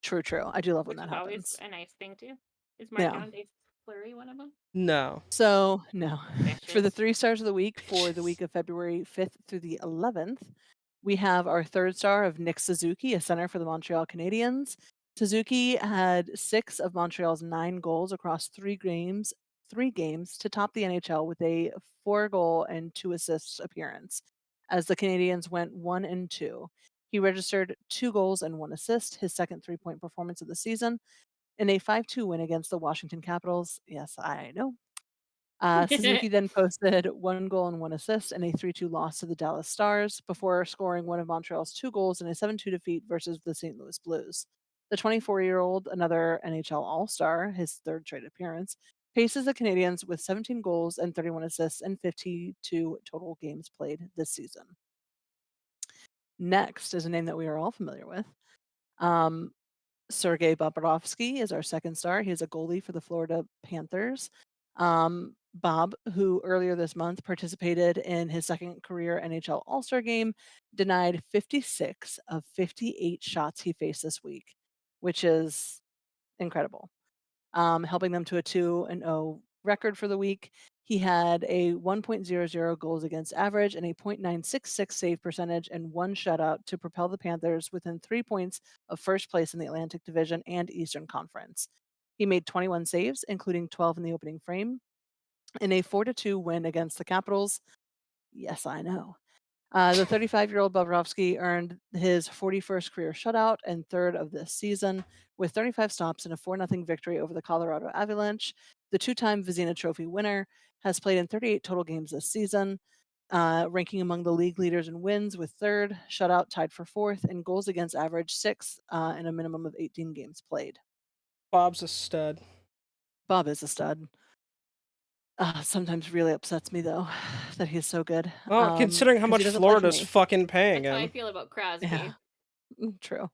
True. I do love when Which that is always happens. a nice thing too. Is Yeah. Marc-André Fleury one of them? No. So, no. For the Bitches. 3 stars of the week for the week of February 5th through the 11th, we have our 3rd star of Nick Suzuki, a center for the Montreal Canadiens. Suzuki had 6 of Montreal's 9 goals across 3 games to top the NHL with a 4-goal and 2 assists appearance, as the Canadiens went 1-2. He registered 2 goals and 1 assist, his second 3-point performance of the season, in a 5-2 win against the Washington Capitals. Yes, I know. Suzuki then posted 1 goal and 1 assist in a 3-2 loss to the Dallas Stars before scoring one of Montreal's 2 goals in a 7-2 defeat versus the St. Louis Blues. The 24-year-old, another NHL All-Star, his 3rd straight appearance, paces the Canadiens with 17 goals and 31 assists in 52 total games played this season. Next is a name that we are all familiar with. Sergei Bobrovsky is our 2nd star. He is a goalie for the Florida Panthers. Bob, who earlier this month participated in his 2nd career NHL All-Star game, denied 56 of 58 shots he faced this week, which is incredible. Helping them to a 2-0 record for the week. He had a 1.00 goals against average and a .966 save percentage and 1 shutout to propel the Panthers within 3 points of first place in the Atlantic Division and Eastern Conference. He made 21 saves, including 12 in the opening frame, in a 4-2 win against the Capitals. Yes, I know. The 35-year-old Bobrovsky earned his 41st career shutout and 3rd of this season with 35 stops and a 4-0 victory over the Colorado Avalanche. The 2-time Vezina Trophy winner has played in 38 total games this season, ranking among the league leaders in wins with 3rd, shutout tied for 4th, and goals against average 6th in a minimum of 18 games played. Bob's a stud. Bob is a stud. Sometimes really upsets me though that he's so good. Well, considering how 'Cause he much doesn't play for Florida's me. fucking paying That's how I him. feel about Crosby. Yeah. True.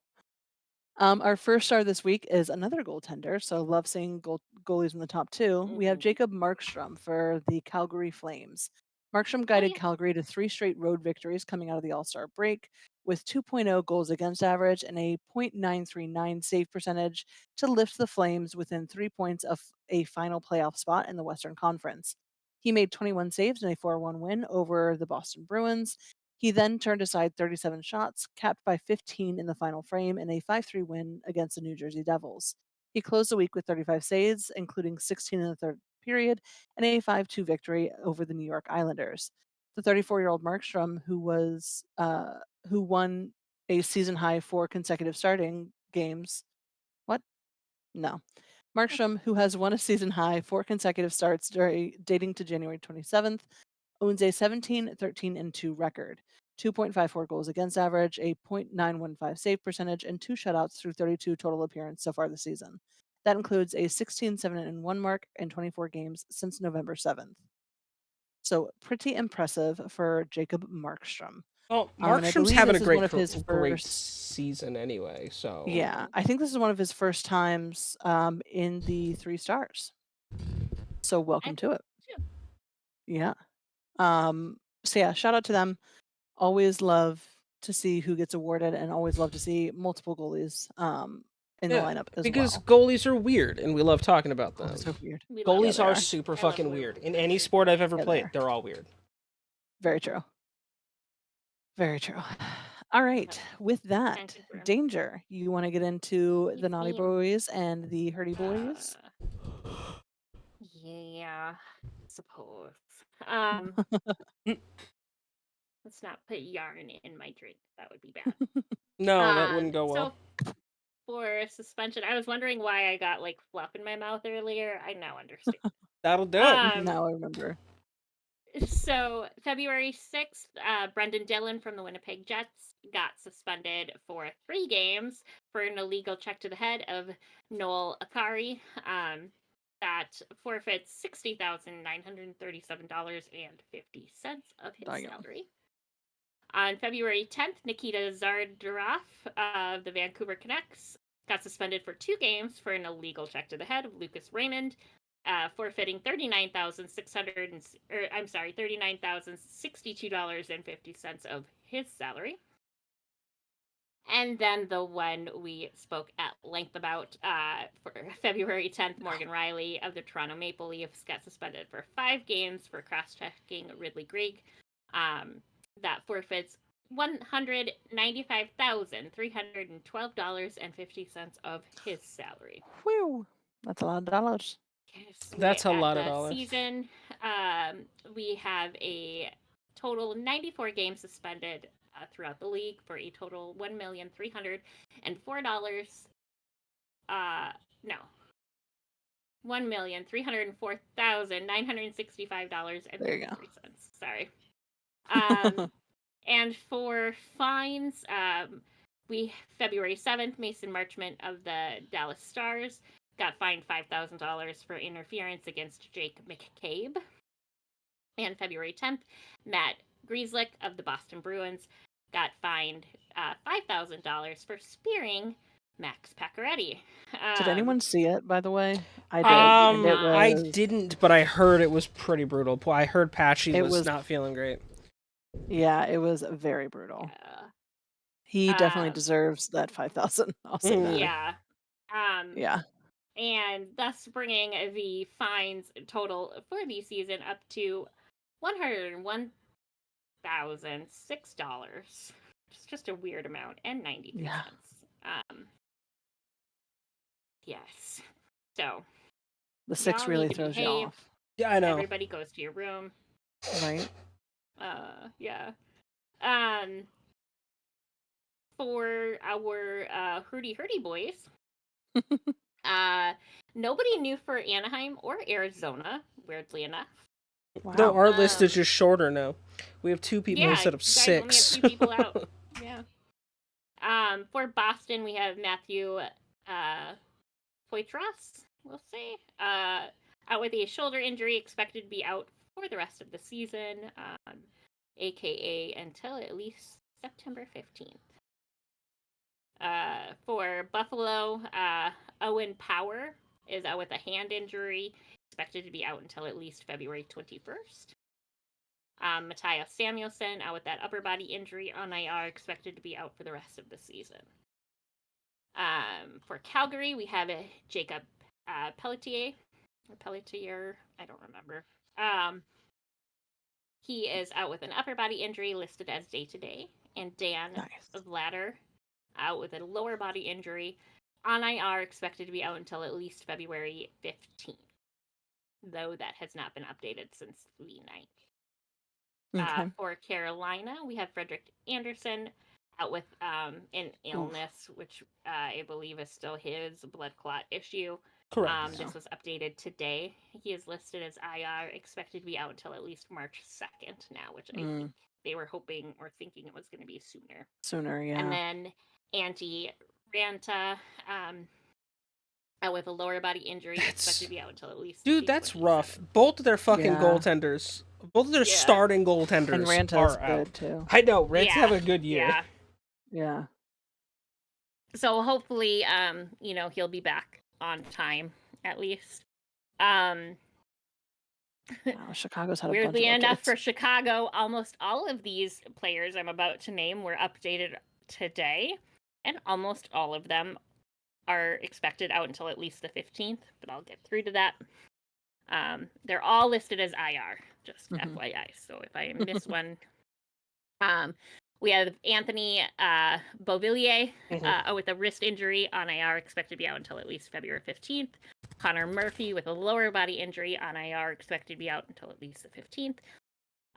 Our first star this week is another goaltender, so love seeing goalies in the top 2. We have Mhm. Jacob Markstrom for the Calgary Flames. Markstrom guided yeah. Calgary to 3 straight road victories coming out of the All-Star break, with 2.0 goals against average and a .939 save percentage to lift the Flames within 3 points of a final playoff spot in the Western Conference. He made 21 saves in a 4-1 win over the Boston Bruins. He then turned aside 37 shots, capped by 15 in the final frame in a 5-3 win against the New Jersey Devils. He closed the week with 35 saves, including 16 in the 3rd period, and a 5-2 victory over the New York Islanders. The 34-year-old Markstrom, who won a season high 4 consecutive starting games. What? No. Markstrom, who has won a season high 4 consecutive starts dating to January 27th, owns a 17-13-2 record, 2.54 goals against average, a .915 save percentage, and 2 shutouts through 32 total appearances so far this season. That includes a 16-7-1 mark in 24 games since November 7th. So pretty impressive for Jacob Markstrom. Well, And I Markstrom's believe having a this is one of his great first. season anyway, so. Yeah, I think this is one of his first times in the 3 stars. So welcome to it. too. Yeah. So yeah, shout out to them. Always love to see who gets awarded and always love to see multiple goalies in the Yeah, lineup as because well. goalies are weird, and we love talking about them. Oh, so weird. We love Goalies they are are. super I love fucking weird weird. goalies. In any sport I've ever Yeah, they played, are. they're all weird. Very true. Very true. All right. With that, Can't confirm. Danger, you want to get into the It's naughty me. boys and the hurdy boys? Yeah, suppose. Let's not put yarn in my drink. That would be bad. No, that wouldn't go well. So for suspension, I was wondering why I got like fluff in my mouth earlier. I now understand. That'll do it. Now I remember. So February 6th, Brendan Dillon from the Winnipeg Jets got suspended for 3 games for an illegal check to the head of Noel Akari. That forfeits $60,937.50 of his Dang it. salary. On February 10th, Nikita Zardarov of the Vancouver Canucks got suspended for 2 games for an illegal check to the head of Lucas Raymond, forfeiting $39,062.50 of his salary. And then the one we spoke at length about for February 10th, Morgan Riley of the Toronto Maple Leafs got suspended for 5 games for cross-checking Ridley Greig. That forfeits $195,312.50 of his salary. Whew. That's a lot of dollars. Yes, That's a at lot of the dollars. season, we have a total of 94 games suspended throughout the league for a total $1,304. No, There you go. $1,304,965.33. Sorry. And for fines, February 7th, Mason Marchment of the Dallas Stars got fined $5,000 for interference against Jake McCabe. And February 10th, Matt Grieslick of the Boston Bruins got fined $5,000 for spearing Max Pacioretty. Did anyone see it, by the way? I did. I and it I was, didn't, but I heard it was pretty brutal. I heard Patchy It was was- not feeling great. yeah, it was very brutal. Yeah. He definitely Um, deserves that 5,000. I'll say that. Yeah. Yeah. And thus bringing the fines total for the season up to $101,006. It's just a weird amount, and 93 Yeah. cents. Yes. So The 6 y'all really need to throws you behave. off, Yeah, I know. Everybody goes to your room. right? Yeah. For our Hurdy boys, nobody knew for Anaheim or Arizona, weirdly enough. Wow. No, our list is just shorter now. We have 2 people Yeah, instead of you guys only have 6. 2 people out. Yeah. For Boston, we have Matthew Poitras, we'll say, out with a shoulder injury, expected to be out for the rest of the season, aka until at least September 15th. For Buffalo, Owen Power is out with a hand injury, expected to be out until at least February 21st. Matthias Samuelsson out with that upper body injury on IR, expected to be out for the rest of the season. For Calgary, we have Jacob Pelletier, I don't remember. He is out with an upper body injury listed as day-to-day, and Dan Nice. Vladder out with a lower body injury on IR, expected to be out until at least February 15th, though that has not been updated since the 9th. Okay. For Carolina, we have Frederick Anderson out with an illness, which I believe is still his blood clot issue. Correct. This was updated today. He is listed as IR, expected to be out until at least March 2nd now, which I think they were hoping or thinking it was going to be sooner. Sooner, yeah. And then Antti Ranta out with a lower body injury, expected to be out until at least. Dude, that's 27th. rough. Both of their fucking Yeah. goaltenders, both of their Yeah. starting goaltenders And Ranta's are good out. too. I know, Rant's Yeah, having a good year. Yeah. Yeah. So hopefully, he'll be back on time at least. Wow, Chicago's had a Weirdly bunch of enough, updates. for Chicago, almost all of these players I'm about to name were updated today, and almost all of them are expected out until at least the 15th, but I'll get through to that. They're all listed as IR, just FYI. So if I miss one, we have Anthony Beauvillier with a wrist injury on IR, expected to be out until at least February 15th. Connor Murphy with a lower body injury on IR, expected to be out until at least the 15th.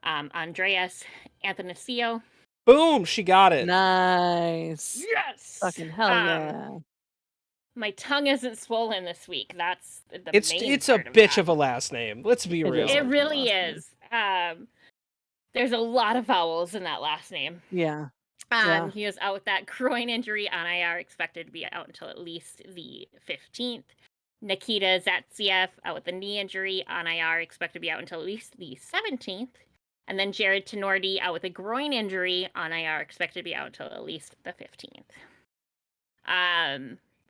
Andreas Athanasio. Boom, she got it. Nice. Yes! Fucking hell yeah. My tongue isn't swollen this week. That's the main It's a part bitch that. of a last name. Let's be It real. is. It really Last is. There's a lot of vowels in that last name. Yeah. Yeah. He is out with that groin injury on IR, expected to be out until at least the 15th. Nikita Zatsiev out with a knee injury on IR, expected to be out until at least the 17th. And then Jared Tenorti out with a groin injury on IR, expected to be out until at least the 15th.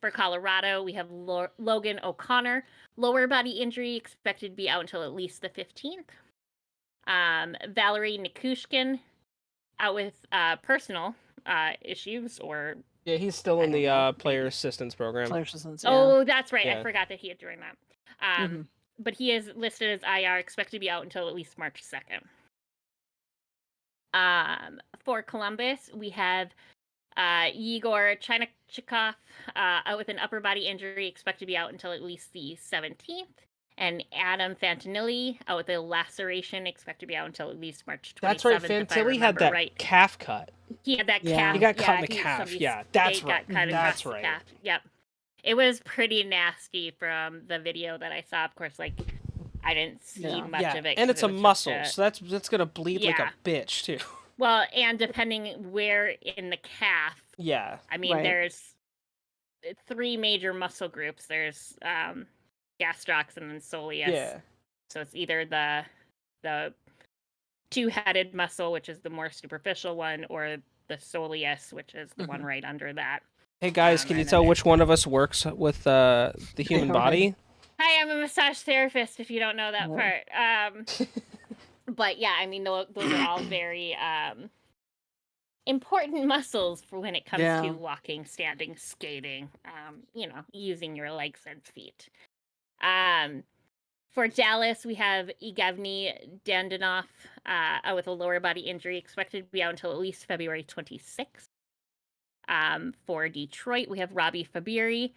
For Colorado, we have Logan O'Connor, lower body injury, expected to be out until at least the 15th. Valerie Nikushkin out with personal issues or Yeah, he's still I in don't the know, player maybe. assistance program. Player assistance, yeah. Oh, that's right. Yeah. I forgot that he had joined that. Mhm. But he is listed as IR, expected to be out until at least March 2nd. For Columbus, we have Igor Chinakhov out with an upper body injury, expected to be out until at least the 17th. And Adam Fantinelli out with a laceration, expected to be out until at least March 27th. That's right. if I Fantilli had remember that right. calf cut. He had that Yeah. calf. He got cut in the he- calf. somebody's Yeah, that's skate right. got cut That's across the right. calf. Yep. It was pretty nasty from the video that I saw. Of course, like I didn't see much Yeah, of it. and 'cause it's it a was just muscle, so that's gonna bleed like Yeah. a bitch too. Well, and depending where in the calf, Yeah. I mean, Right. there's 3 major muscle groups. There's gastrocs and then soleus. Yeah. So it's either the two-headed muscle, which is the more superficial one, or the soleus, which is the one right under that. Hey guys, can you and then tell there's- which one of us works with the human Yeah, body? Hi, I'm a massage therapist. If you don't know that Yeah. part. But yeah, I mean, those are all very important muscles for when it comes Yeah. to walking, standing, skating. Using your legs and feet. For Dallas, we have Evgeny Dandinoff out with a lower body injury, expected to be out until at least February 26th. For Detroit, we have Robbie Fabiri.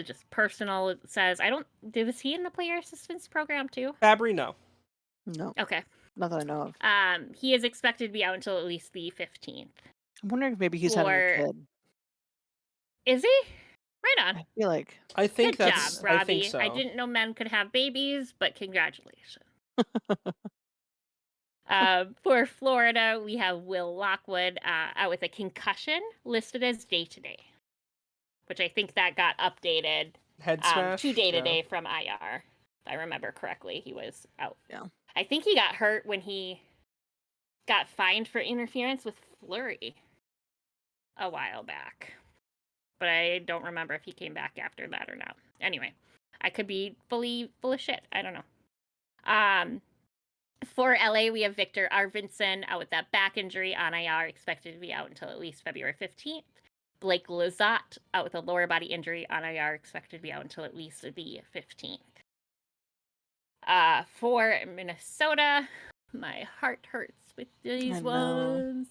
Just personal, it says, was he in the player assistance program too? Fabry, no. No, Okay. not that I know of. He is expected to be out until at least the 15th. I'm wondering if maybe he's having a kid. Is he? Right on. I feel like. I think Good that's. job, Robbie. I think so. I didn't know men could have babies, but congratulations. For Florida, we have Will Lockwood out with a concussion, listed as day-to-day, which I think that got updated Head smash. to day-to-day from IR. If I remember correctly, he was out. Yeah. I think he got hurt when he got fined for interference with Fleury a while back. But I don't remember if he came back after that or not. Anyway, I could be full of shit. I don't know. For LA, we have Victor Arvidsson out with that back injury on IR, expected to be out until at least February 15th. Blake Lizotte out with a lower body injury on IR, expected to be out until at least the 15th. For Minnesota, my heart hurts with these ones.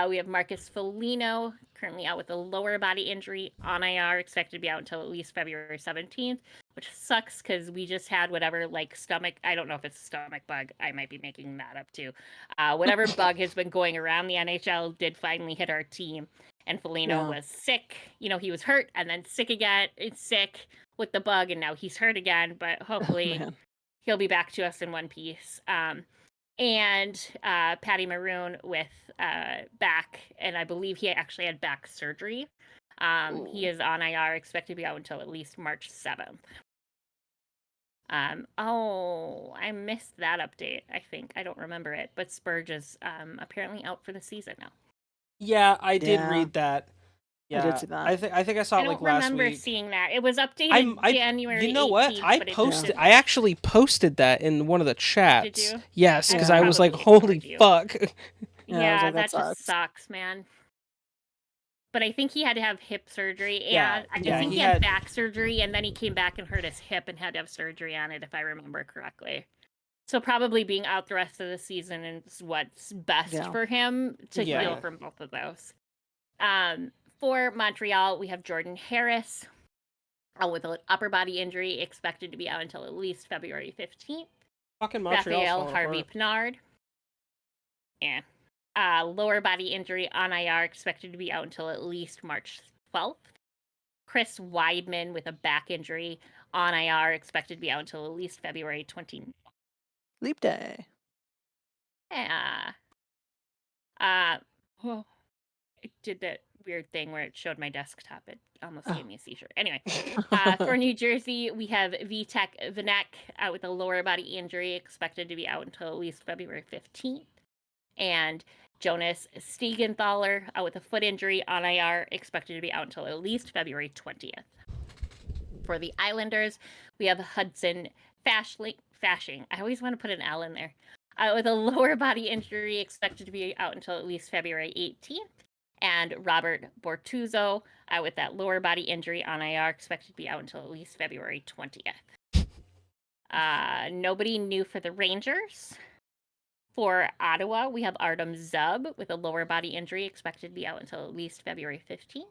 We have Marcus Foligno, currently out with a lower body injury on IR, expected to be out until at least February 17th, which sucks because we just had whatever, stomach, I don't know if it's a stomach bug, I might be making that up too. Whatever bug has been going around the NHL did finally hit our team, and Foligno was sick. He was hurt and then sick again, sick with the bug, and now he's hurt again, but hopefully he'll be back to us in one piece. And Patty Maroon with back, and I believe he actually had back surgery. He is on IR, expected to be out until at least March 7th. I missed that update, I think. I don't remember it, but Spurge is apparently out for the season now. Yeah, I did read that. Yeah, I did see that. I think I saw it last week. I don't remember seeing that. It was updated January 18th. You know what? Posted. I actually posted that in one of the chats. Did you? Yes, because Yeah. I was like, Probably "Holy fuck!" Yeah, I was like, that that just sucks, man. But I think he had to have hip surgery, and Yeah, I yeah, think he he had had- back surgery, and then he came back and hurt his hip and had to have surgery on it, if I remember correctly. So probably being out the rest of the season is what's best for him to heal from both of those. For Montreal, we have Jordan Harris with an upper body injury, expected to be out until at least February 15th. Fucking Montreal's Raphael falling Harvey apart. Pinard. Yeah. Lower body injury on IR, expected to be out until at least March 12th. Chris Weidman with a back injury on IR, expected to be out until at least February 29th. Leap day. Yeah. It did that weird thing where it showed my desktop. It almost gave me a seizure. Anyway, for New Jersey, we have Vitek Vinek out with a lower body injury, expected to be out until at least February 15th. And Jonas Stiegenthaler out with a foot injury on IR, expected to be out until at least February 20th. For the Islanders, we have Hudson Fashing. I always want to put an L in there. With a lower body injury, expected to be out until at least February 18th. And Robert Bortuzzo with that lower body injury on IR, expected to be out until at least February 20th. Nobody new for the Rangers. For Ottawa, we have Artem Zub with a lower body injury, expected to be out until at least February 15th.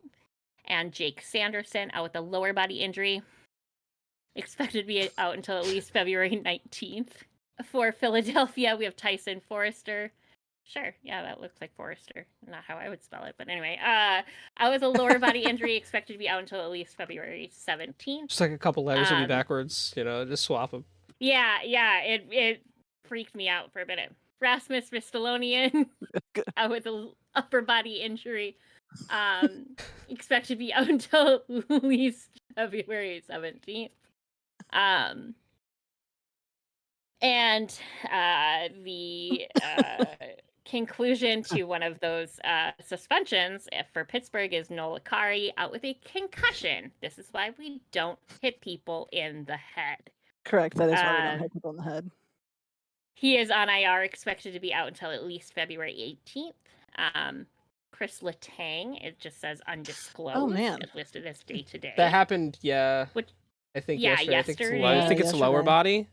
And Jake Sanderson out with a lower body injury, expected to be out until at least February 19th. For Philadelphia, we have Tyson Forrester. Sure, yeah, that looks like Forrester. Not how I would spell it, but anyway. Out with a lower body injury, expected to be out until at least February 17th. Just like a couple letters will be backwards, just swap them. Yeah, it freaked me out for a minute. Rasmus Ristolonian out with an upper body injury, expected to be out until at least February 17th. And the conclusion to one of those suspensions for Pittsburgh is Noel Acari out with a concussion. This is why we don't hit people in the head. Correct. That is why we don't hit people in the head. He is on IR, expected to be out until at least February 18th. Chris Letang, it just says undisclosed. Oh, man. It's listed as day-to-day. That happened, yeah. Which, I think yeah, yesterday. yesterday. I think it's a lower body.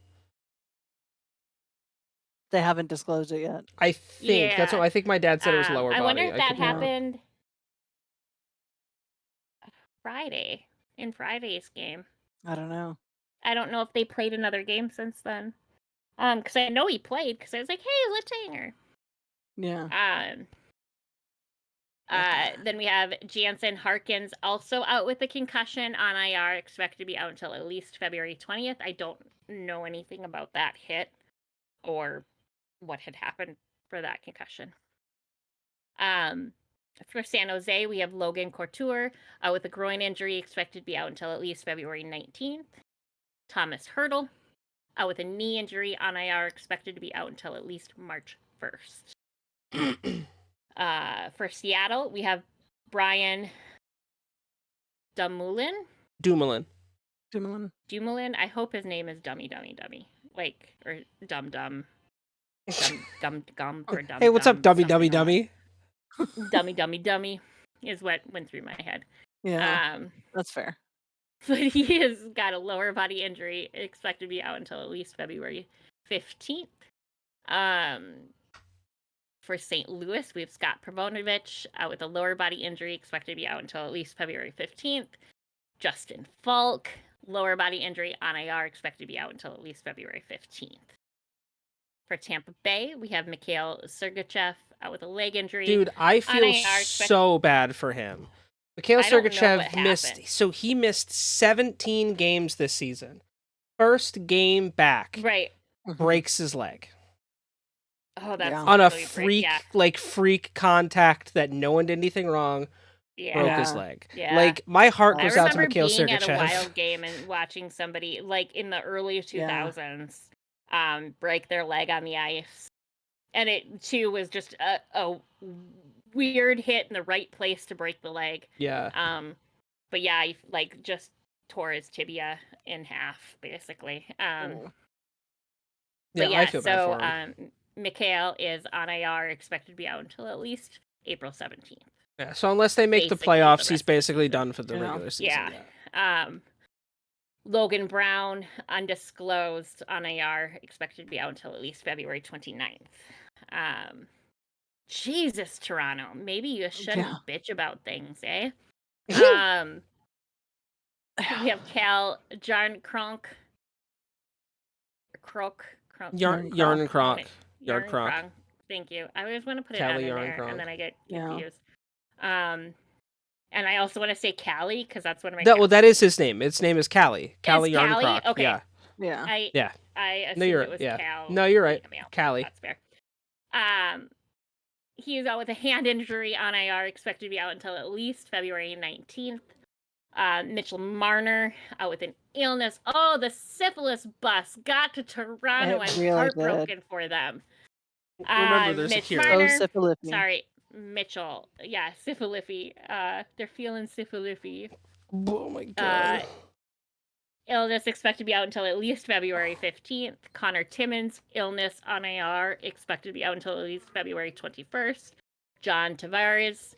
They haven't disclosed it yet. I think that's what I think. My dad said it was lower body. I wonder if that could be wrong. happened Friday in Friday's game. I don't know. I don't know if they played another game since then. Because I know he played. Because I was like, "Hey, Letanger." Yeah. Then we have Jansen Harkins also out with a concussion on IR, expected to be out until at least February 20th. I don't know anything about that hit or what had happened for that concussion. For San Jose, we have Logan Couture with a groin injury, expected to be out until at least February 19th. Thomas Hurdle with a knee injury on IR, expected to be out until at least March 1st. For Seattle, we have Brian Dumoulin. I hope his name is Dummy. Like, or Dum Dum. Gum or Dum. Hey, what's up, Dummy? Dummy is what went through my head. Yeah, that's fair. But he has got a lower body injury, expected to be out until at least February 15th. For St. Louis, we have Scott Pravonovich with a lower body injury, expected to be out until at least February 15th. Justin Falk, lower body injury on IR, expected to be out until at least February 15th. For Tampa Bay, we have Mikhail Sergachev out with a leg injury. Dude, I feel so bad for him. Mikhail Sergachev he missed 17 games this season. First game back. Right. Breaks his leg. Oh, that's on a freak contact that no one did anything wrong. Broke his leg. Yeah. Like, my heart goes out to Mikhail Sergachev. I remember being at a Wild game and watching somebody, like, in the early 2000s, break their leg on the ice. And it, too, was just a weird hit in the right place to break the leg. Yeah. But yeah, he, like, just tore his tibia in half, basically. I feel bad for him. Mikhail is on IR, expected to be out until at least April 17th. Yeah, so unless they make the playoffs, he's basically done for the regular season. Yeah. Logan Brown, undisclosed on IR, expected to be out until at least February 29th. Jesus, Toronto. Maybe you shouldn't bitch about things, eh? We have Cal Jarnkrok. Yarn Kronk. Thank you. I always want to put it out in there, and then I get confused. And I also want to say Callie, because that's one of my... that is his name. Its name is Callie. Callie Yarncroc. Okay. Yeah. I assumed it was Cal. No, you're right. Callie. That's fair. He is out with a hand injury on IR, expected to be out until at least February 19th. Mitchell Marner out with an illness. Oh, the syphilis bus got to Toronto. I'm heartbroken for them. Remember, there's Mitch a Marner. Sorry, Mitchell. Yeah, syphilippy. They're feeling syphilippy. Oh my god. Illness expected to be out until at least February 15th. Connor Timmins, illness on IR, expected to be out until at least February 21st. John Tavares,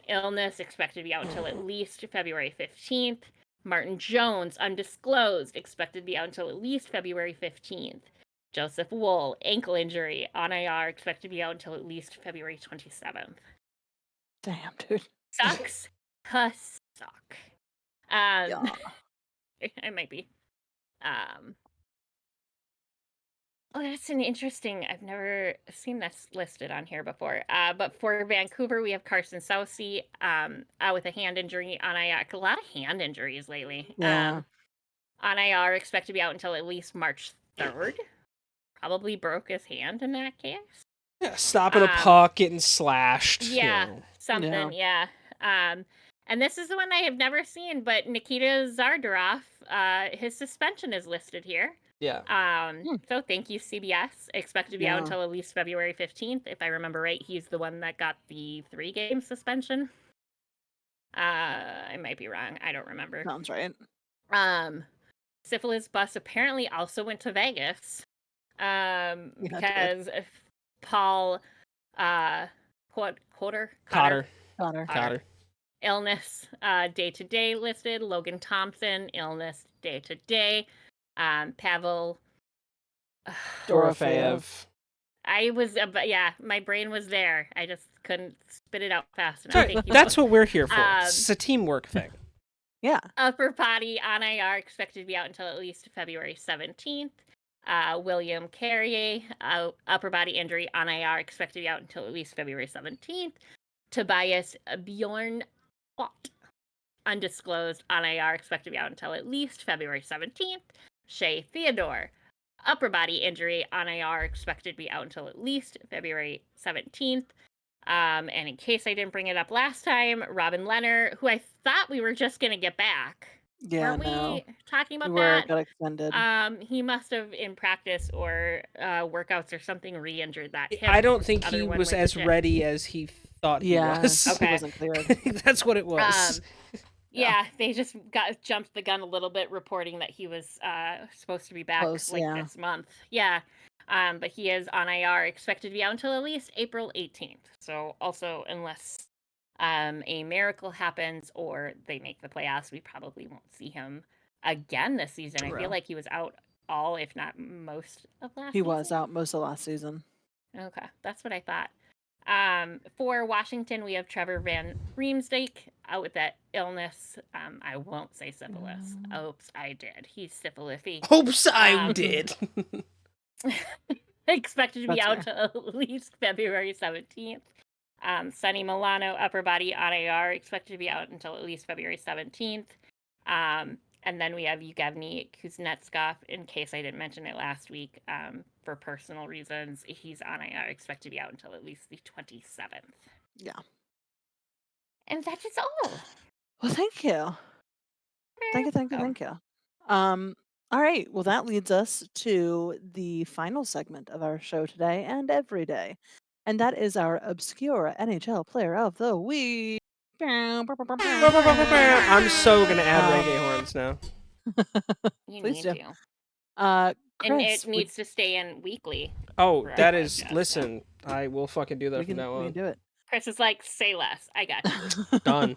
Illness expected to be out until at least February 15th. Martin Jones, undisclosed, expected to be out until at least February 15th. Joseph Wool, ankle injury, on IR, expected to be out until at least February 27th. Damn, dude. Sucks to suck. Yeah. It might be. Oh, that's an interesting. I've never seen this listed on here before. But for Vancouver, we have Carson Soucy with a hand injury on IR. A lot of hand injuries lately. Yeah. On IR, expect to be out until at least March 3rd. Probably broke his hand in that case. Yeah, stopping a puck, getting slashed. Yeah, you know. something. Yeah. And this is the one I have never seen, but Nikita Zardarov, his suspension is listed here. Yeah. So thank you, CBS. Expected to be out Yeah. until at least February 15th. If I remember right, he's the one that got the 3-game suspension. I might be wrong. I don't remember. Sounds right. Syphilis Bus apparently also went to Vegas. it did. Because Paul Cotter. Cotter. Illness day-to-day listed. Logan Thompson, illness day-to-day. Pavel Dorofeyev. I was, my brain was there. I just couldn't spit it out fast enough. Sorry, Thank you that's both. what we're here for. It's a teamwork thing. Yeah. Upper body on IR expected to be out until at least February 17th. William Carrier, upper body injury on IR expected to be out until at least February 17th. Tobias Bjorn Watt, undisclosed on IR expected to be out until at least February 17th. Shea Theodore, upper body injury on IR expected to be out until at least February 17th. And in case I didn't bring it up last time, Robin Leonard, who I thought we were just going to get back. Yeah. Weren't we talking about We that? got extended. He must have in practice or workouts or something re-injured that hip. I don't think he was as ready as he thought he was. Okay. He wasn't cleared. That's what it was. Yeah, they just jumped the gun a little bit, reporting that he was supposed to be back this month. Yeah, but he is on IR, expected to be out until at least April 18th. So also, unless a miracle happens or they make the playoffs, we probably won't see him again this season. True. I feel like he was out all, if not most of last season. He was out most of last season. Okay, that's what I thought. For Washington, we have Trevor Van Riemsdyk out with that illness. I won't say syphilis. Oops, I did. He's syphility. Hopes I did. Expected to be out till at least February 17th. Sonny Milano, upper body on IR, expected to be out until at least February 17th. And then we have Yevgeny Kuznetsov, in case I didn't mention it last week, for personal reasons. He's on IR, expected to be out until at least the 27th. Yeah. And that is all. Well, thank you. Thank you. All right. Well, that leads us to the final segment of our show today and every day. And that is our obscure NHL player of the week. I'm so going to add reggae horns now. You Please need do. to. Chris, And it needs to stay in weekly. Oh, that is, listen, I will fucking do that from now on. We can do it. Chris is like, say less. I got you. Done.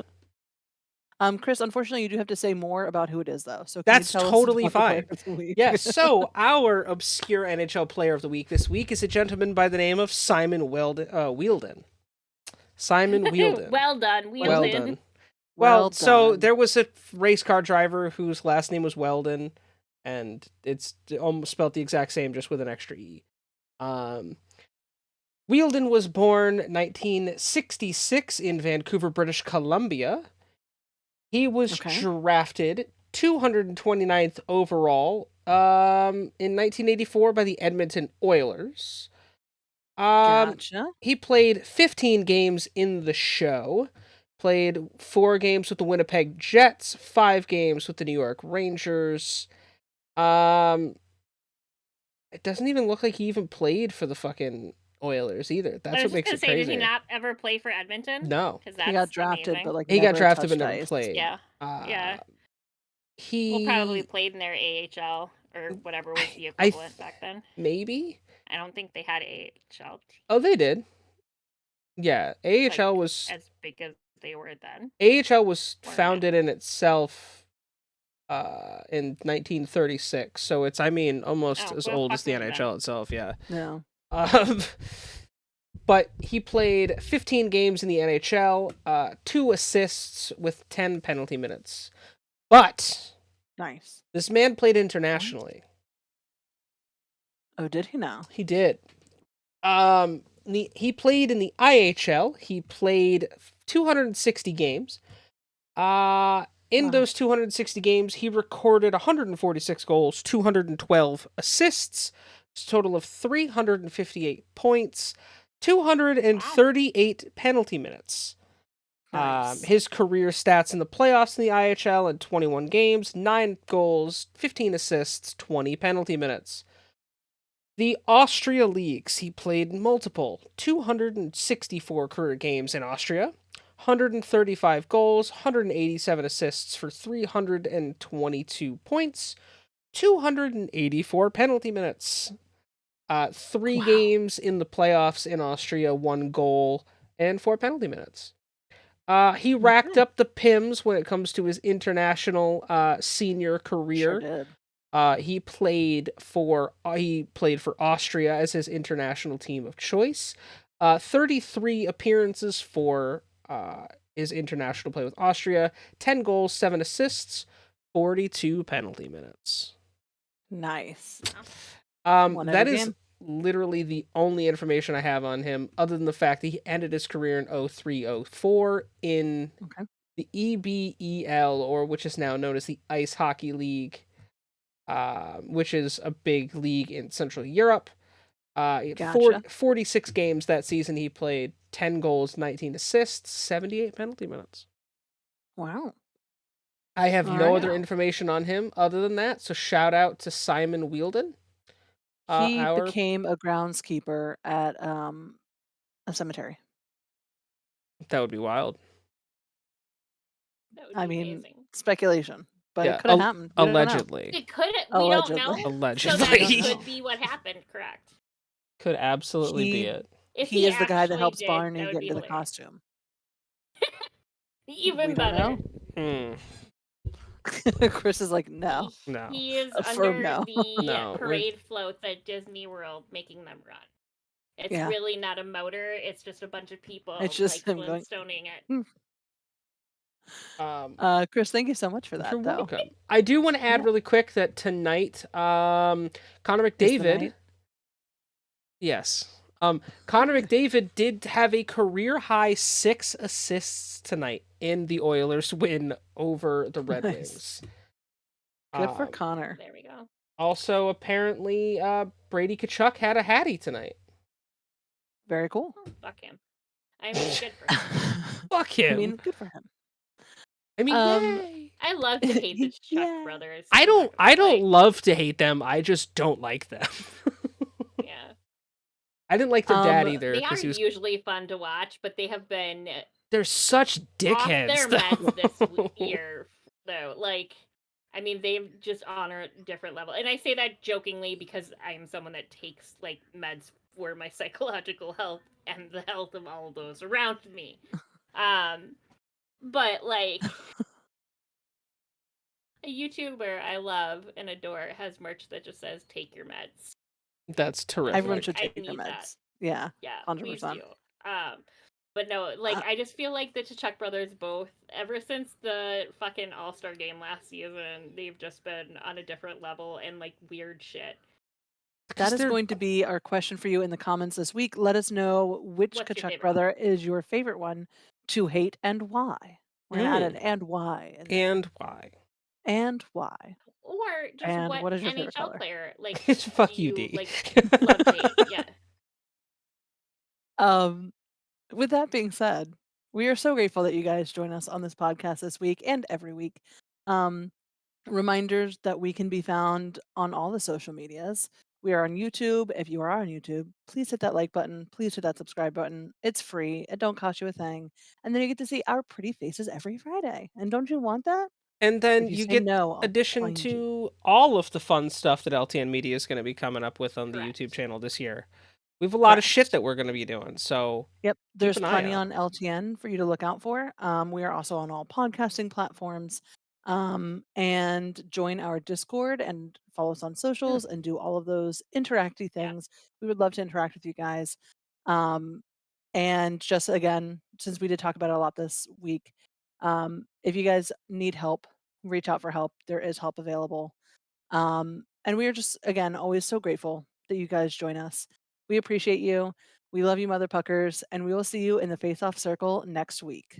Chris, unfortunately, you do have to say more about who it is, though. So that's can you tell totally us about fine. the player of the week? Yes. So our obscure NHL player of the week this week is a gentleman by the name of Simon Wheeldon. Simon Wheeldon. Well done, Wheeldon. Well done. Well done. So there was a race car driver whose last name was Weldon, and it's almost spelled the exact same, just with an extra E. Wheeldon was born 1966 in Vancouver, British Columbia. He was drafted 229th overall in 1984 by the Edmonton Oilers. Gotcha. He played 15 games in the show, played 4 games with the Winnipeg Jets, 5 games with the New York Rangers. It doesn't even look like he even played for the fucking Oilers either. That's what makes it crazy. Did he not ever play for Edmonton? No. He got drafted, amazing. but like he got never drafted but touched never ice. played. Yeah. Yeah. He probably played in their AHL or whatever was the equivalent back then. Maybe. I don't think they had AHL. Oh, they did. Yeah, like, AHL was as big as they were then. AHL was Or no? founded in itself in 1936, so it's almost Oh, as well, old as fuck the me then. NHL itself. Yeah. No. Um, but he played 15 games in the NHL, 2 assists with 10 penalty minutes. But Nice. this man played internationally. Oh, did he now? He did. He played in the IHL. He played 260 games. In Wow. those 260 games, he recorded 146 goals, 212 assists, a total of 358 points, 238 penalty minutes. Nice. His career stats in the playoffs in the IHL in 21 games, 9 goals, 15 assists, 20 penalty minutes. The Austria Leagues, he played multiple 264 career games in Austria, 135 goals, 187 assists for 322 points, 284 penalty minutes. 3 Wow. games in the playoffs in Austria, 1 goal, and 4 penalty minutes. He racked Okay. up the PIMS when it comes to his international senior Sure career. did. He played for Austria as his international team of choice. 33 appearances for his international play with Austria, 10 goals, 7 assists, 42 penalty minutes. Nice. Won That every is game. literally the only information I have on him, other than the fact that he ended his career in 03-04 in Okay. the EBEL, or which is now known as the Ice Hockey League, which is a big league in Central Europe. Gotcha. 46 games that season he played, 10 goals, 19 assists, 78 penalty minutes. Wow. I have All no right. other information on him other than that, so shout out to Simon Wielden. He Our became a groundskeeper at a cemetery. That would be wild. That would I be mean, amazing. speculation, but Yeah, it could have happened. We don't know. allegedly. It could. We don't Allegedly. know. So Allegedly. that could be what happened. Correct. Could absolutely be He it. If he is the guy that actually helps did, Barney that would get be into the hilarious. costume. Even We don't better. know. Hmm. Chris is like, no. No. He is A firm under no. the No, parade floats at Disney World, making them run. It's Yeah. really not a motor. It's just a bunch of people It's just like him going. Flintstoning it. Chris, thank you so much for that. You're though. welcome. I do want to add Yeah. really quick that tonight, Connor Is the McDavid. night? Yes. Connor McDavid did have a career high 6 assists tonight in the Oilers win over the Red Nice. Wings. Good for Connor. There we go. Also, apparently, Brady Tkachuk had a hattie tonight. Very cool. Oh, fuck him. I mean, good for him. Fuck I him. mean, good for him. Yay. I love to hate the Chuck Yeah. brothers. I I'm don't not gonna lie. love to hate them. I just don't like them. Yeah. I didn't like their dad either They because are he was. usually fun to watch, but they have been They're such off dickheads. their though. meds this year, though. Like, I mean, they've just on a different level. And I say that jokingly because I am someone that takes like meds for my psychological health and the health of all of those around me. But like a YouTuber I love and adore has merch that just says "Take your meds." That's terrific. Everyone Like, should I take their need meds. that. Yeah. Yeah, 100%. please do. But no, like I just feel like the Chuck brothers both, ever since the fucking All-Star game last season, they've just been on a different level and like weird shit. That is going to be our question for you in the comments this week. Let us know which What's your Kachuk favorite brother is your favorite one to hate and why. We're gonna add an Mm. and why in there. And why? And why. Or just And what what is your favorite NHL color? player like Fuck do you, you D. like love to hate? Yeah. With that being said, we are so grateful that you guys join us on this podcast this week and every week. Reminders that we can be found on all the social medias. We are on YouTube. If you are on YouTube, please hit that like button. Please hit that subscribe button. It's free. It don't cost you a thing. And then you get to see our pretty faces every Friday. And don't you want that? And then If you you say get no, I'll addition find you. to all of the fun stuff that LTN Media is going to be coming up with on the Correct. YouTube channel this year. We have a lot of shit Correct. that we're gonna be doing, so Yep, keep there's an eye plenty out. on LTN for you to look out for. We are also on all podcasting platforms. And join our Discord and follow us on Yeah, socials and do all of those interacty Yeah. things. We would love to interact with you guys. Um, and just again, since we did talk about it a lot this week, if you guys need help, reach out for help. There is help available. And we are just, again, always so grateful that you guys join us. We appreciate you. We love you, Mother Puckers, and we will see you in the Face Off Circle next week.